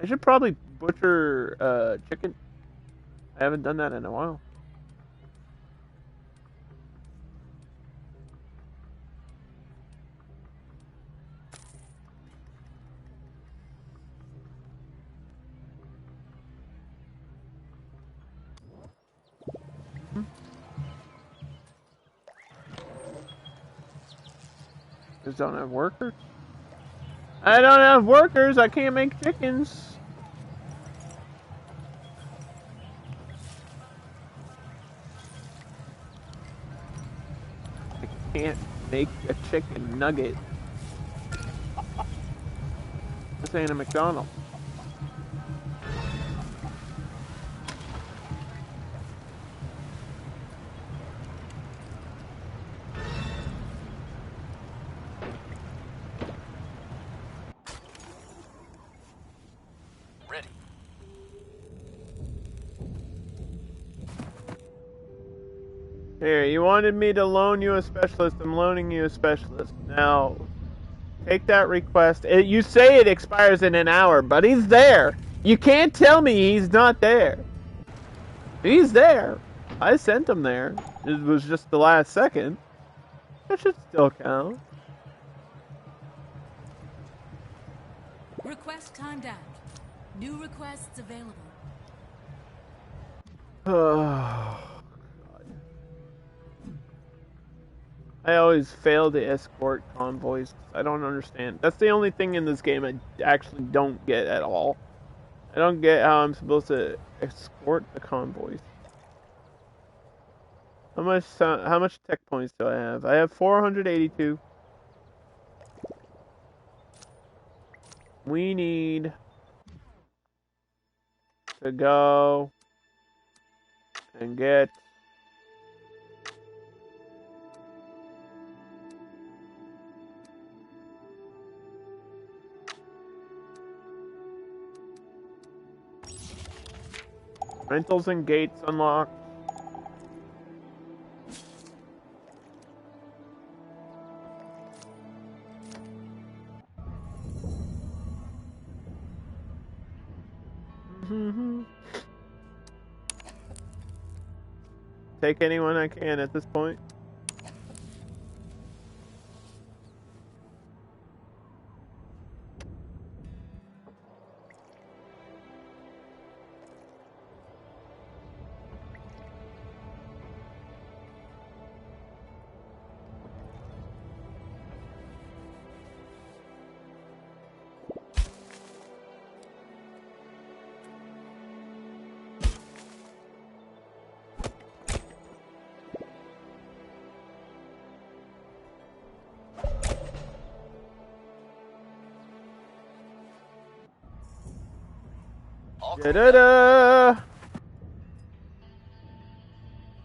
I should probably butcher chicken. I haven't done that in a while. just don't have workers. I don't have workers. I can't make chickens. I can't make a chicken nugget. This ain't a McDonald's.
Ready.
Here, you wanted me to loan you a specialist. I'm loaning you a specialist. Now, take that request. You say it expires in an hour, but he's there. You can't tell me he's not there. He's there. I sent him there. It was just the last second. That should still count.
Request timed out. New requests available.
Oh, God. I always fail to escort convoys. I don't understand. That's the only thing in this game I actually don't get at all. I don't get how I'm supposed to escort the convoys. How much tech points do I have? I have 482. We need to go and get rentals and gates unlocked. Take anyone I can at this point.
All
Da
cleaned
da
up.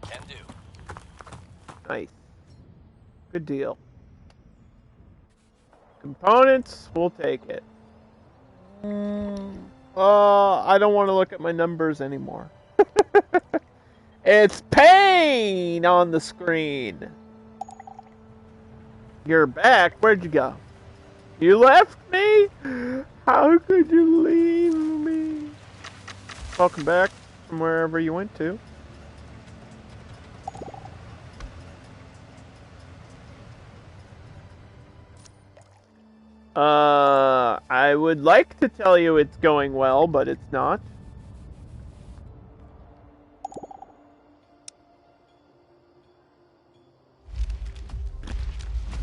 da!
Can do.
Nice. Good deal. Components, we'll take it. I don't want to look at my numbers anymore. It's pain on the screen. You're back. Where'd you go? You left me? How could you leave me? Welcome back from wherever you went to. I would like to tell you it's going well, but it's not.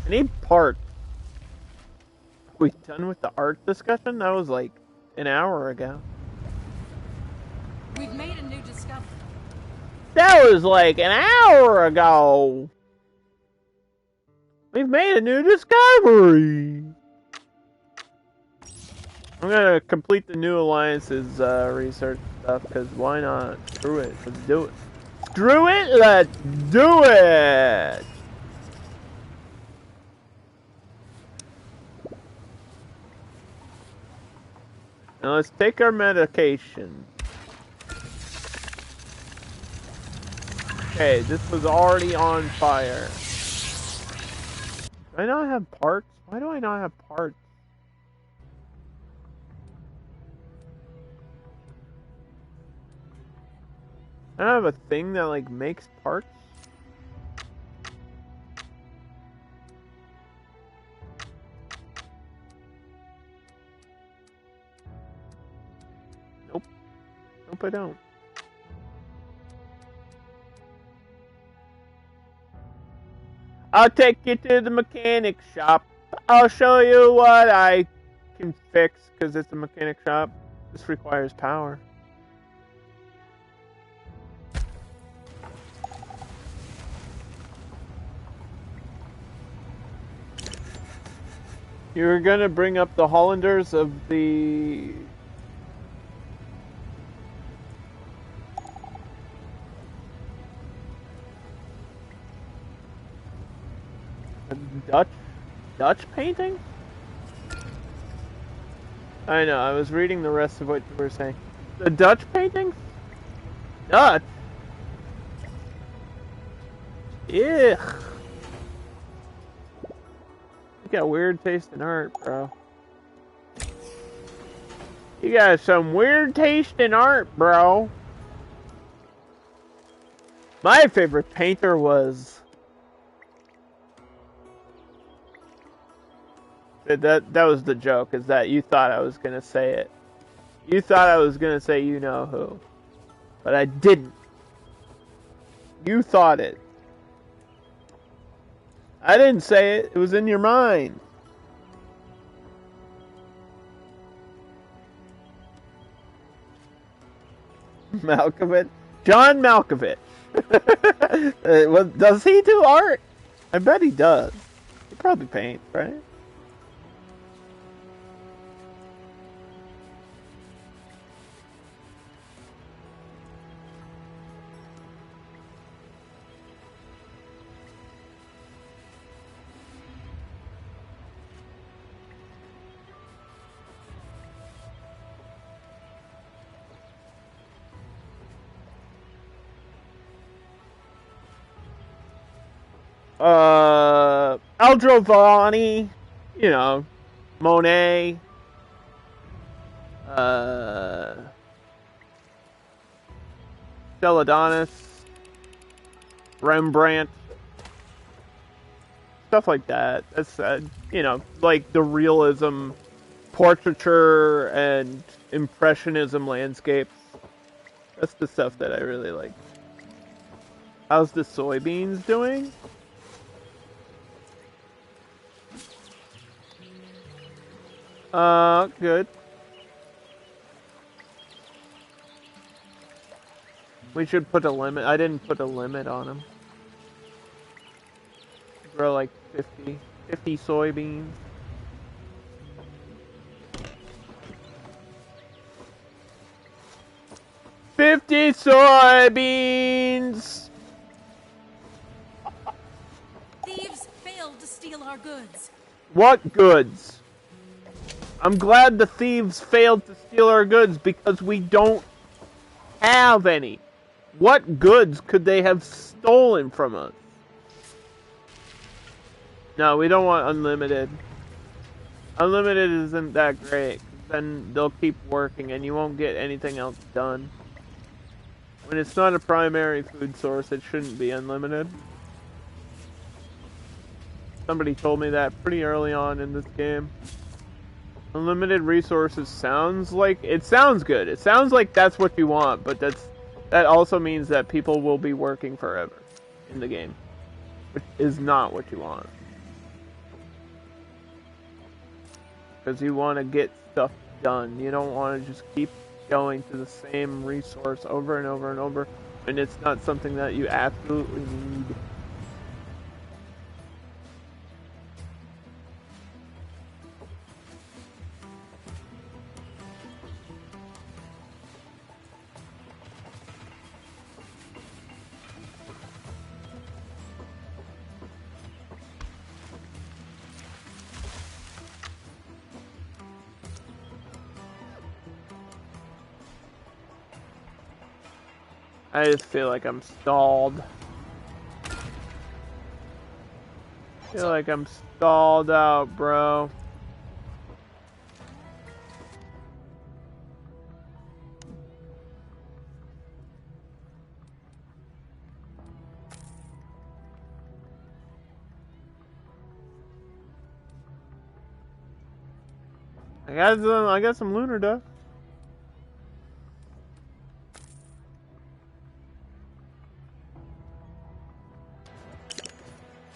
I need parts. Are we done with the art discussion? That was like an hour ago.
We've made a new discovery.
That was like an hour ago. We've made a new discovery. I'm gonna complete the new alliances research stuff because why not? Screw it. Let's do it. Screw it. Let's do it. Now let's take our medication. Okay, this was already on fire. Do I not have parts? Why do I not have parts? I don't have a thing that like makes parts. Nope. Nope, I don't. I'll take you to the mechanic shop. I'll show you what I can fix, because it's a mechanic shop. This requires power. You're gonna bring up the Hollanders of the... Dutch painting? I know, I was reading the rest of what you were saying. The Dutch paintings? Dutch? Ugh. You got weird taste in art, bro. You got some weird taste in art, bro. My favorite painter was... That was the joke, is that you thought I was gonna say it. You thought I was gonna say you know who. But I didn't. You thought it. I didn't say it, it was in your mind. Malkovich? John Malkovich. Does he do art? I bet he does. He probably paints, right? Aldrovani, you know, Monet, Celadonus, Rembrandt, stuff like that. That's, you know, like the realism, portraiture, and impressionism landscapes. That's the stuff that I really like. How's the soybeans doing? Good. We should put a limit. I didn't put a limit on them. Grow like 50 soybeans. 50 soybeans!
Thieves failed to steal our goods.
What goods? I'm glad the thieves failed to steal our goods because we don't have any. What goods could they have stolen from us? No, we don't want unlimited. Unlimited isn't that great. Then they'll keep working and you won't get anything else done. When it's not a primary food source, it shouldn't be unlimited. Somebody told me that pretty early on in this game. Unlimited resources sounds like... It sounds good. It sounds like that's what you want, but that also means that people will be working forever in the game. Which is not what you want. Because you want to get stuff done. You don't want to just keep going to the same resource over and over and over, and it's not something that you absolutely need. I just feel like I'm stalled. I feel like I'm stalled out, bro. I got some lunar dust.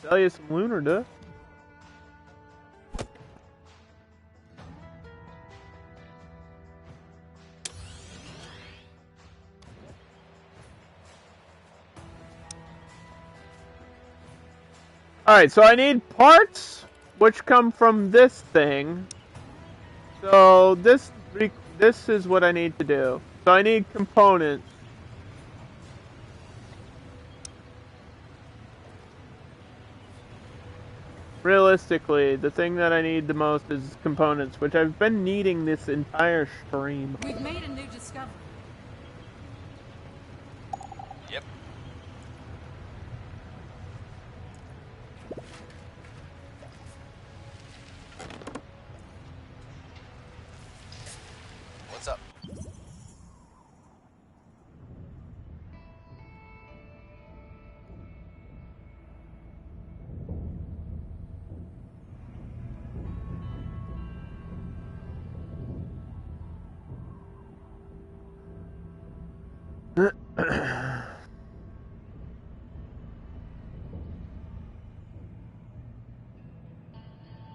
Sell you some lunar dust. Alright, so I need parts, which come from this thing. So this is what I need to do. So I need components. Realistically, the thing that I need the most is components, which I've been needing this entire stream.
We've made a new discovery.
Yep. What's up?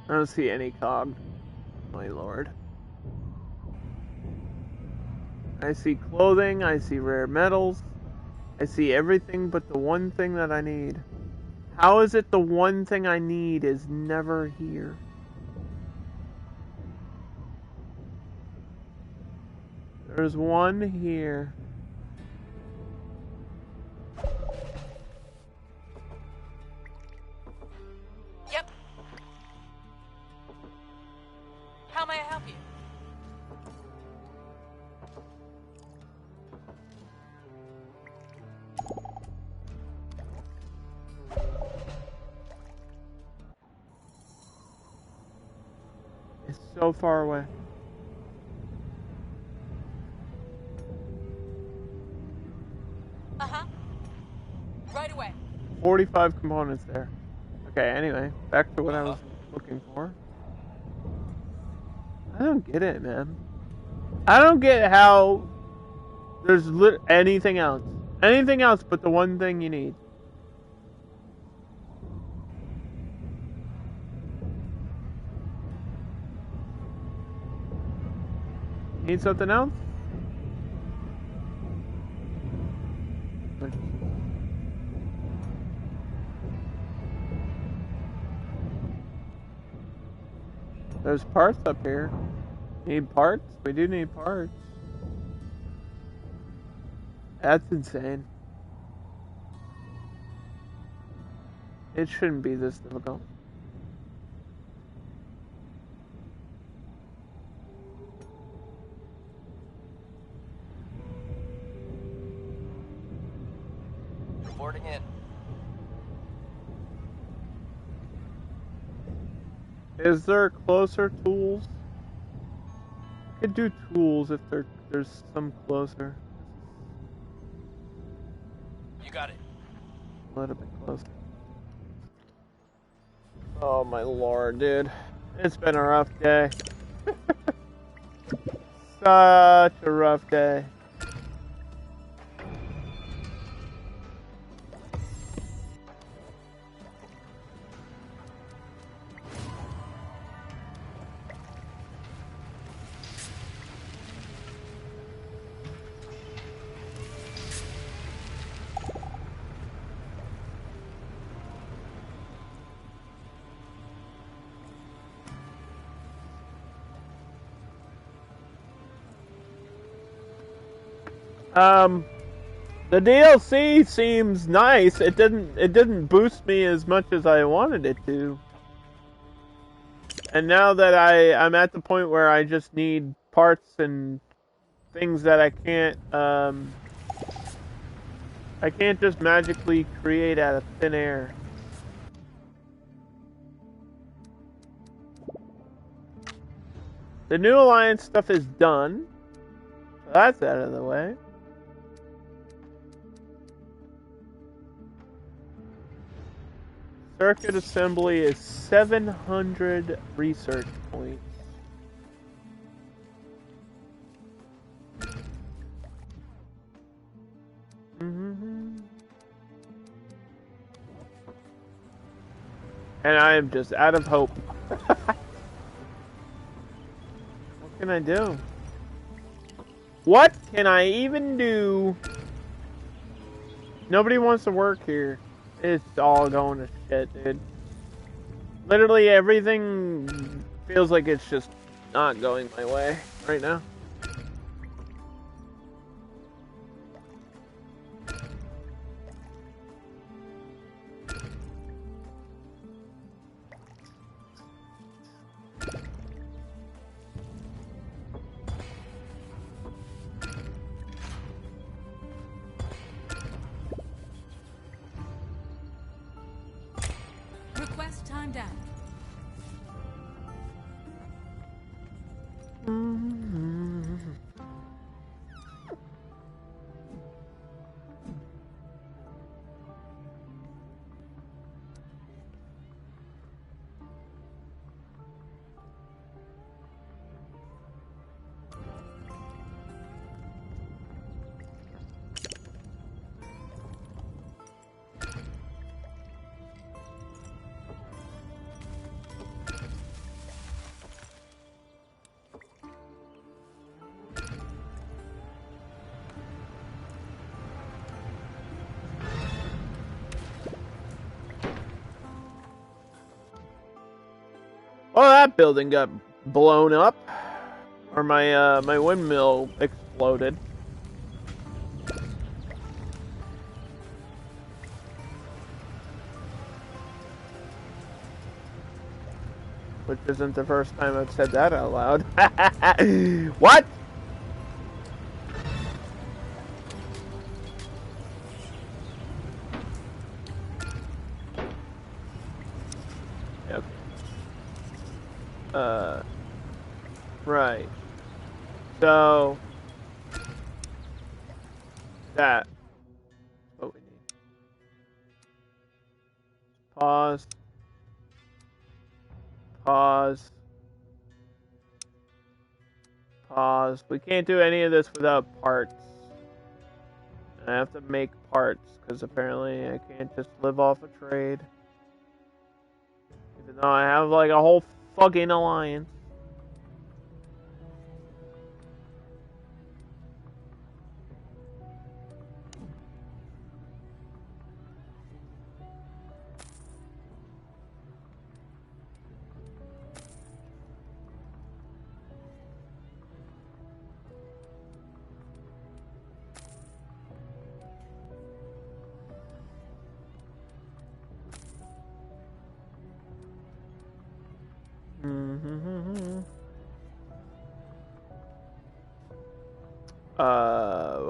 I don't see any cog. My lord. I see clothing, I see rare metals, I see everything but the one thing that I need. How is it the one thing I need is never here? There's one here.
Yep. How may I help you?
It's so far away.
Uh-huh. Right away.
45 components there. Okay, anyway, back to what I was looking for. I don't get it, man. I don't get how there's anything else. Anything else but the one thing you need. Need something else? There's parts up here. Need parts? We do need parts. That's insane. It shouldn't be this difficult.
Reporting in.
Is there closer tools? I could do tools if there's some closer.
You got it.
A little bit closer. Oh my lord, dude. It's been a rough day. Such a rough day. The DLC seems nice. It didn't boost me as much as I wanted it to. And now that I'm at the point where I just need parts and things that I can't just magically create out of thin air. The New Alliance stuff is done. So that's out of the way. Circuit assembly is 700 research points. And I am just out of hope. What can I do? What can I even do? Nobody wants to work here. It's all going to shit, dude. Literally everything feels like it's just not going my way right now.
Request timed out.
Oh, that building got blown up, or my windmill exploded. Which isn't the first time I've said that out loud. What? Okay. Right. So that's what we need. Pause. Pause. Pause. We can't do any of this without parts. I have to make parts, because apparently I can't just live off a trade. Even though I have like a whole fucking alliance.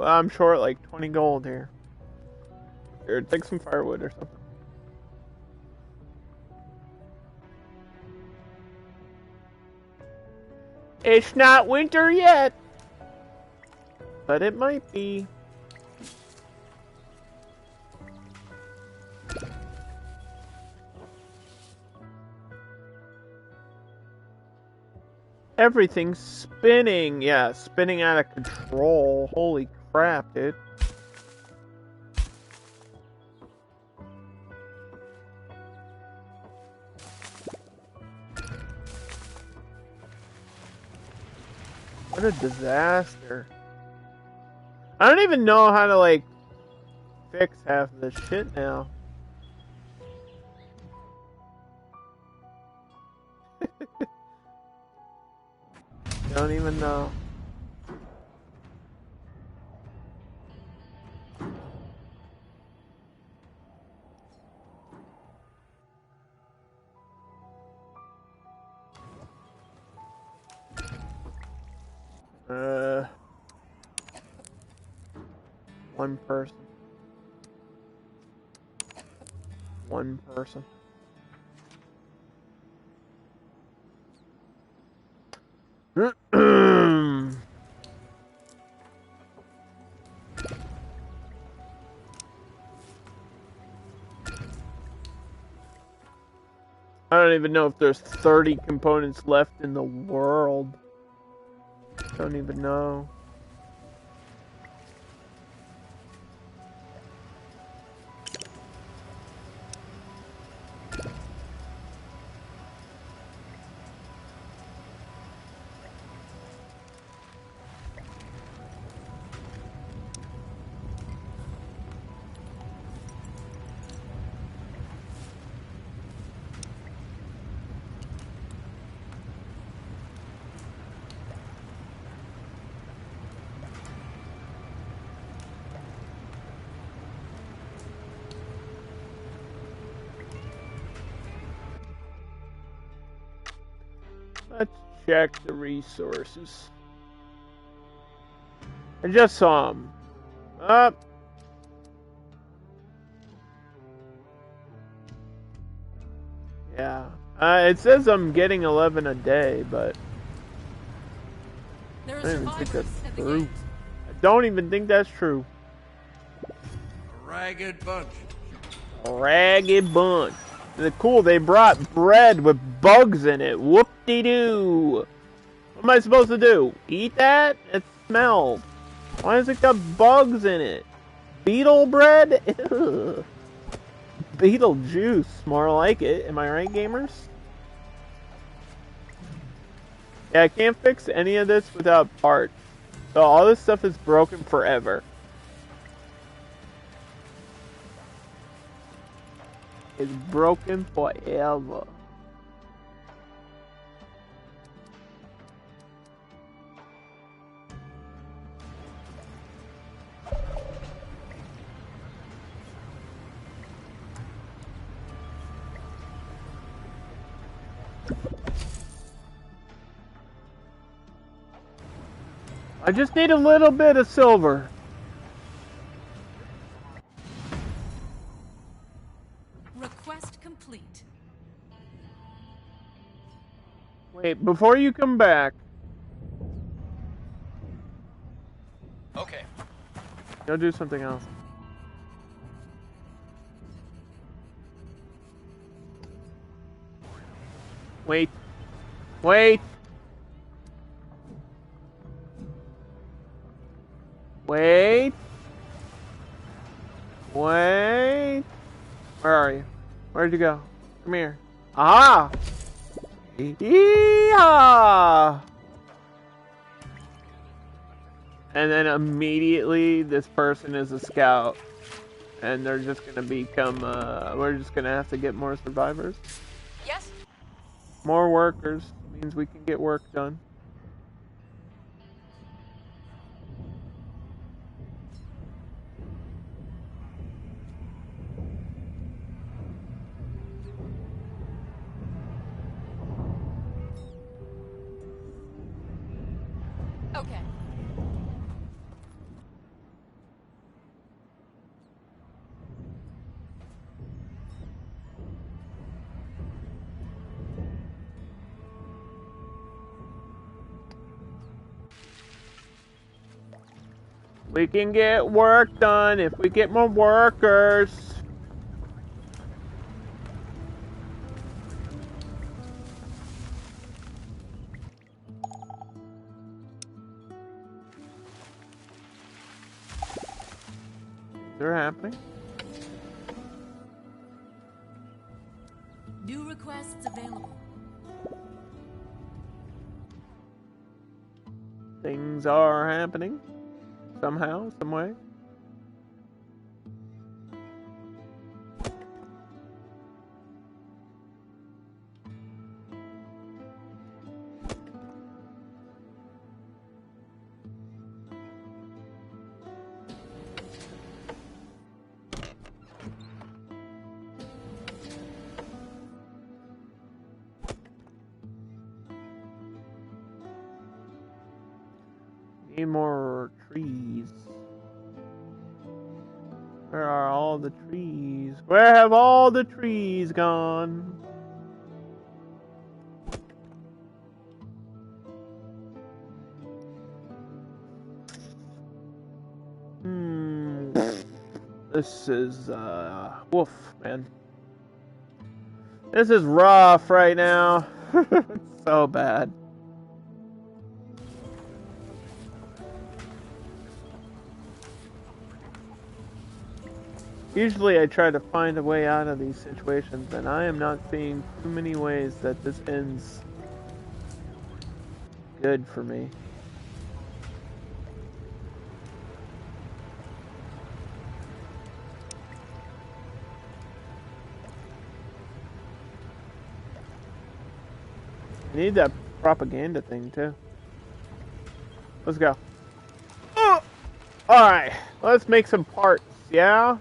I'm short like 20 gold here. Here, take some firewood or something. It's not winter yet, but it might be. Everything's spinning. Yeah, spinning out of control. Holy crap, dude. What a disaster. I don't even know how to, like, fix half of this shit now. Don't even know. One person. One person. I don't even know if there's 30 components left in the world. Don't even know. Let's check the resources. I just saw them. Up. Yeah. It says I'm getting 11 a day, but
There are
I don't even think
survivors
that's
at the
true.
gate.
I don't even think that's true.
A ragged bunch.
A ragged bunch. Cool, they brought bread with bugs in it. Whoop-de-doo. What am I supposed to do? Eat that? It smells. Why has it got bugs in it? Beetle bread? Ew. Beetle juice. More like it. Am I right, gamers? Yeah, I can't fix any of this without parts. So all this stuff is broken forever. It's broken forever. I just need a little bit of silver.
Request complete.
Wait, before you come back,
Okay.
go do something else. Wait. Wait. Wait. Wait. Where are you? Where'd you go? Come here. Aha! Yeehaw! And then immediately this person is a scout. And they're just gonna become, we're just gonna have to get more survivors.
Yes?
More workers means we can get work done.
Okay.
We can get work done if we get more workers. They're happening.
New requests available.
Things are happening. Somehow, some way. Need more trees. Where are all the trees? Where have all the trees gone? This is, woof, man. This is rough right now. It's so bad. Usually I try to find a way out of these situations, and I am not seeing too many ways that this ends good for me. I need that propaganda thing too. Let's go. Oh! Alright, let's make some parts, yeah?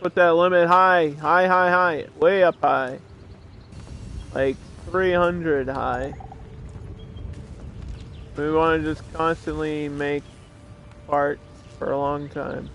put that limit high. High. Way up high. Like 300 high. We want to just constantly make parts for a long time.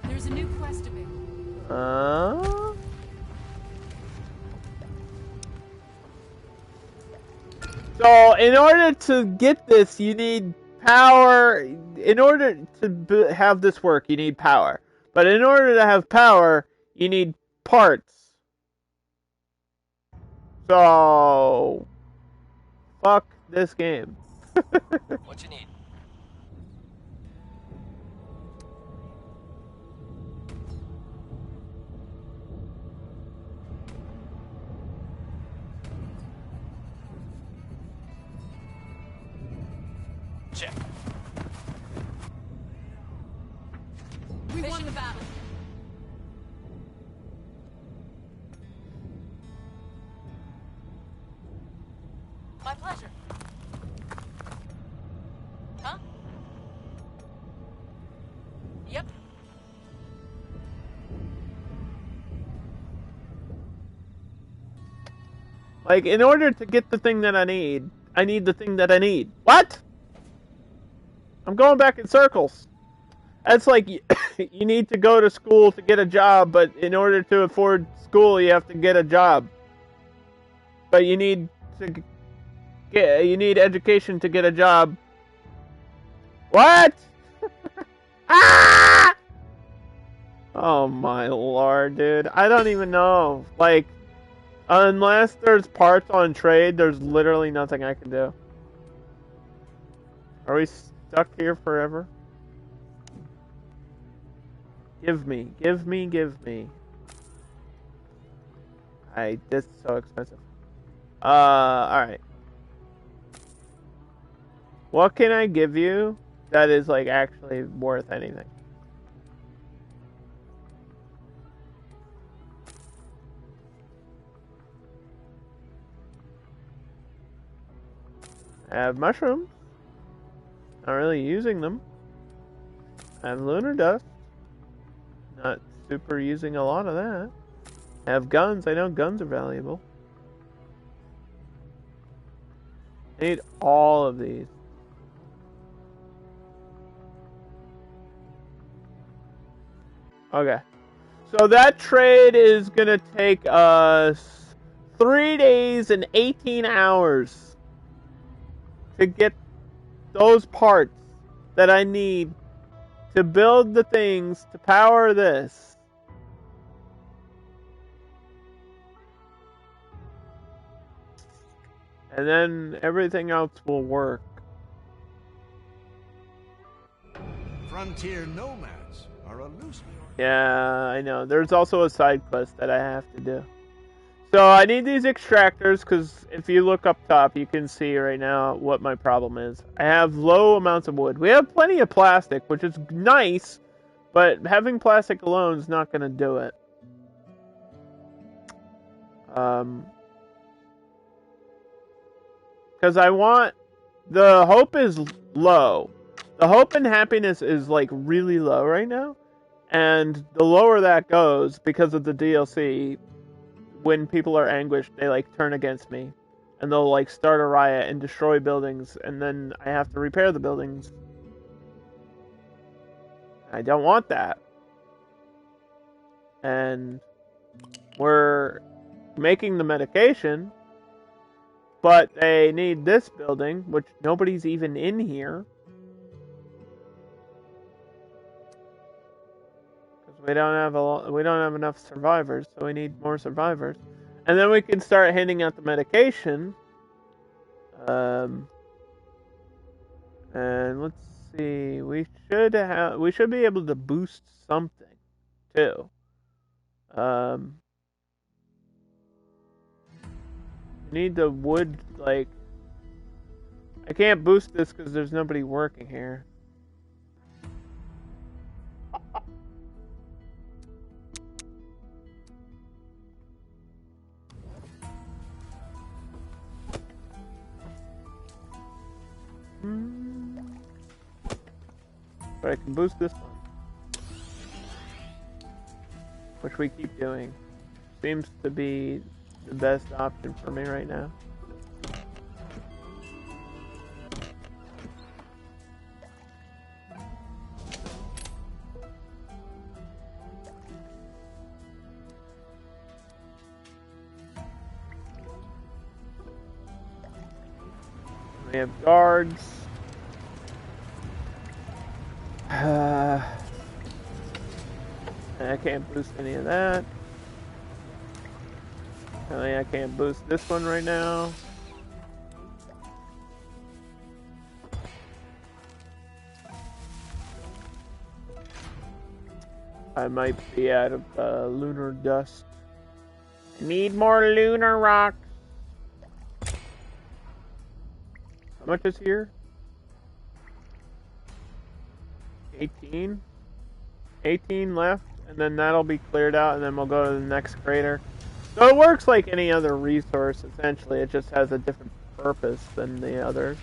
There's a new quest available.
So, in order to get this, you need power. In order to have this work, you need power. But in order to have power, you need parts. So, fuck this game.
What you need? Check.
We won the battle.
My pleasure. Huh? Yep.
Like, in order to get the thing that I need the thing that I need. What? I'm going back in circles. That's like, you need to go to school to get a job, but in order to afford school, you have to get a job. But you need education to get a job. What? Ah! Oh my lord, dude. I don't even know. Like, unless there's parts on trade, there's literally nothing I can do. Are we stuck here forever? Give me. This is so expensive. Alright. What can I give you that is, like, actually worth anything? I have mushrooms. Not really using them. I have lunar dust. Not super using a lot of that. I have guns. I know guns are valuable. I need all of these. Okay. So that trade is gonna take us 3 days and 18 hours to get those parts that I need to build the things to power this. And then everything else will work.
Frontier nomads are a loose.
Yeah, I know. There's also a side quest that I have to do. So I need these extractors because if you look up top, you can see right now what my problem is. I have low amounts of wood. We have plenty of plastic, which is nice, but having plastic alone is not going to do it. Because I want... The hope is low. The hope and happiness is, like, really low right now. And the lower that goes, because of the DLC, when people are anguished, they, like, turn against me. And they'll, like, start a riot and destroy buildings, and then I have to repair the buildings. I don't want that. And we're making the medication, but they need this building, which nobody's even in here. We don't have enough survivors, so we need more survivors. And then we can start handing out the medication. And let's see, we should be able to boost something too. need the wood, like... I can't boost this because there's nobody working here. But I can boost this one. Which we keep doing. Seems to be the best option for me right now. We have guards. I can't boost any of that. Apparently I can't boost this one right now. I might be out of lunar dust. Need more lunar rocks. How much is here? 18? 18 left, and then that'll be cleared out, and then we'll go to the next crater. So it works like any other resource, essentially. It just has a different purpose than the others.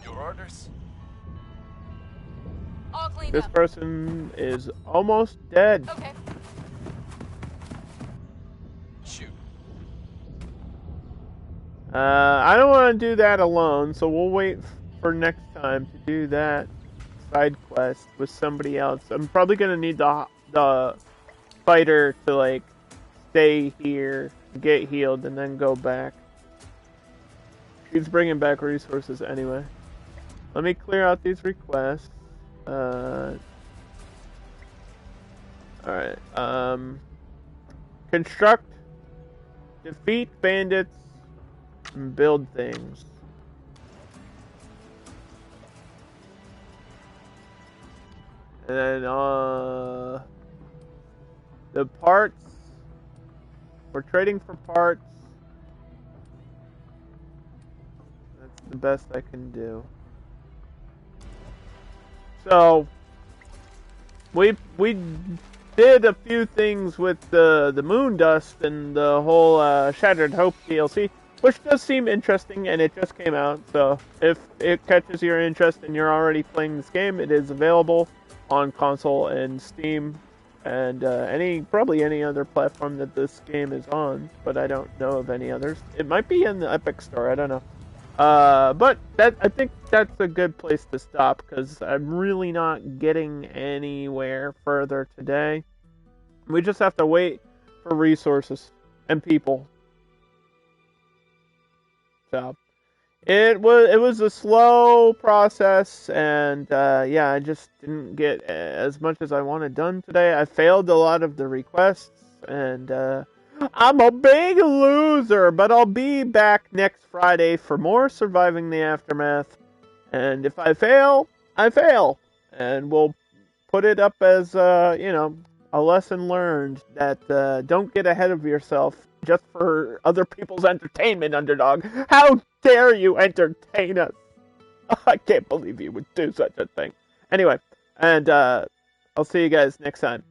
Your orders?
All cleaned
This
up.
person is almost dead.
Okay.
Shoot.
I don't want to do that alone, so we'll wait for next time to do that side quest with somebody else. I'm probably gonna need the fighter to like stay here, get healed, and then go back. He's bringing back resources anyway. Let me clear out these requests. Alright, construct, defeat bandits, and build things. And then, the parts, we're trading for parts. That's the best I can do. So, we did a few things with the moon dust and the whole Shattered Hope DLC, which does seem interesting, and it just came out. So if it catches your interest and you're already playing this game, it is available on console and Steam and probably any other platform that this game is on, but I don't know of any others. It might be in the Epic Store, I don't know. But I think that's a good place to stop, because I'm really not getting anywhere further today. We just have to wait for resources and people. So it was a slow process, and yeah, I just didn't get as much as I wanted done today. I failed a lot of the requests, and I'm a big loser, but I'll be back next Friday for more Surviving the Aftermath. And if I fail, I fail. And we'll put it up as, a lesson learned that don't get ahead of yourself just for other people's entertainment, Underdog. How dare you entertain us? I can't believe you would do such a thing. Anyway, and I'll see you guys next time.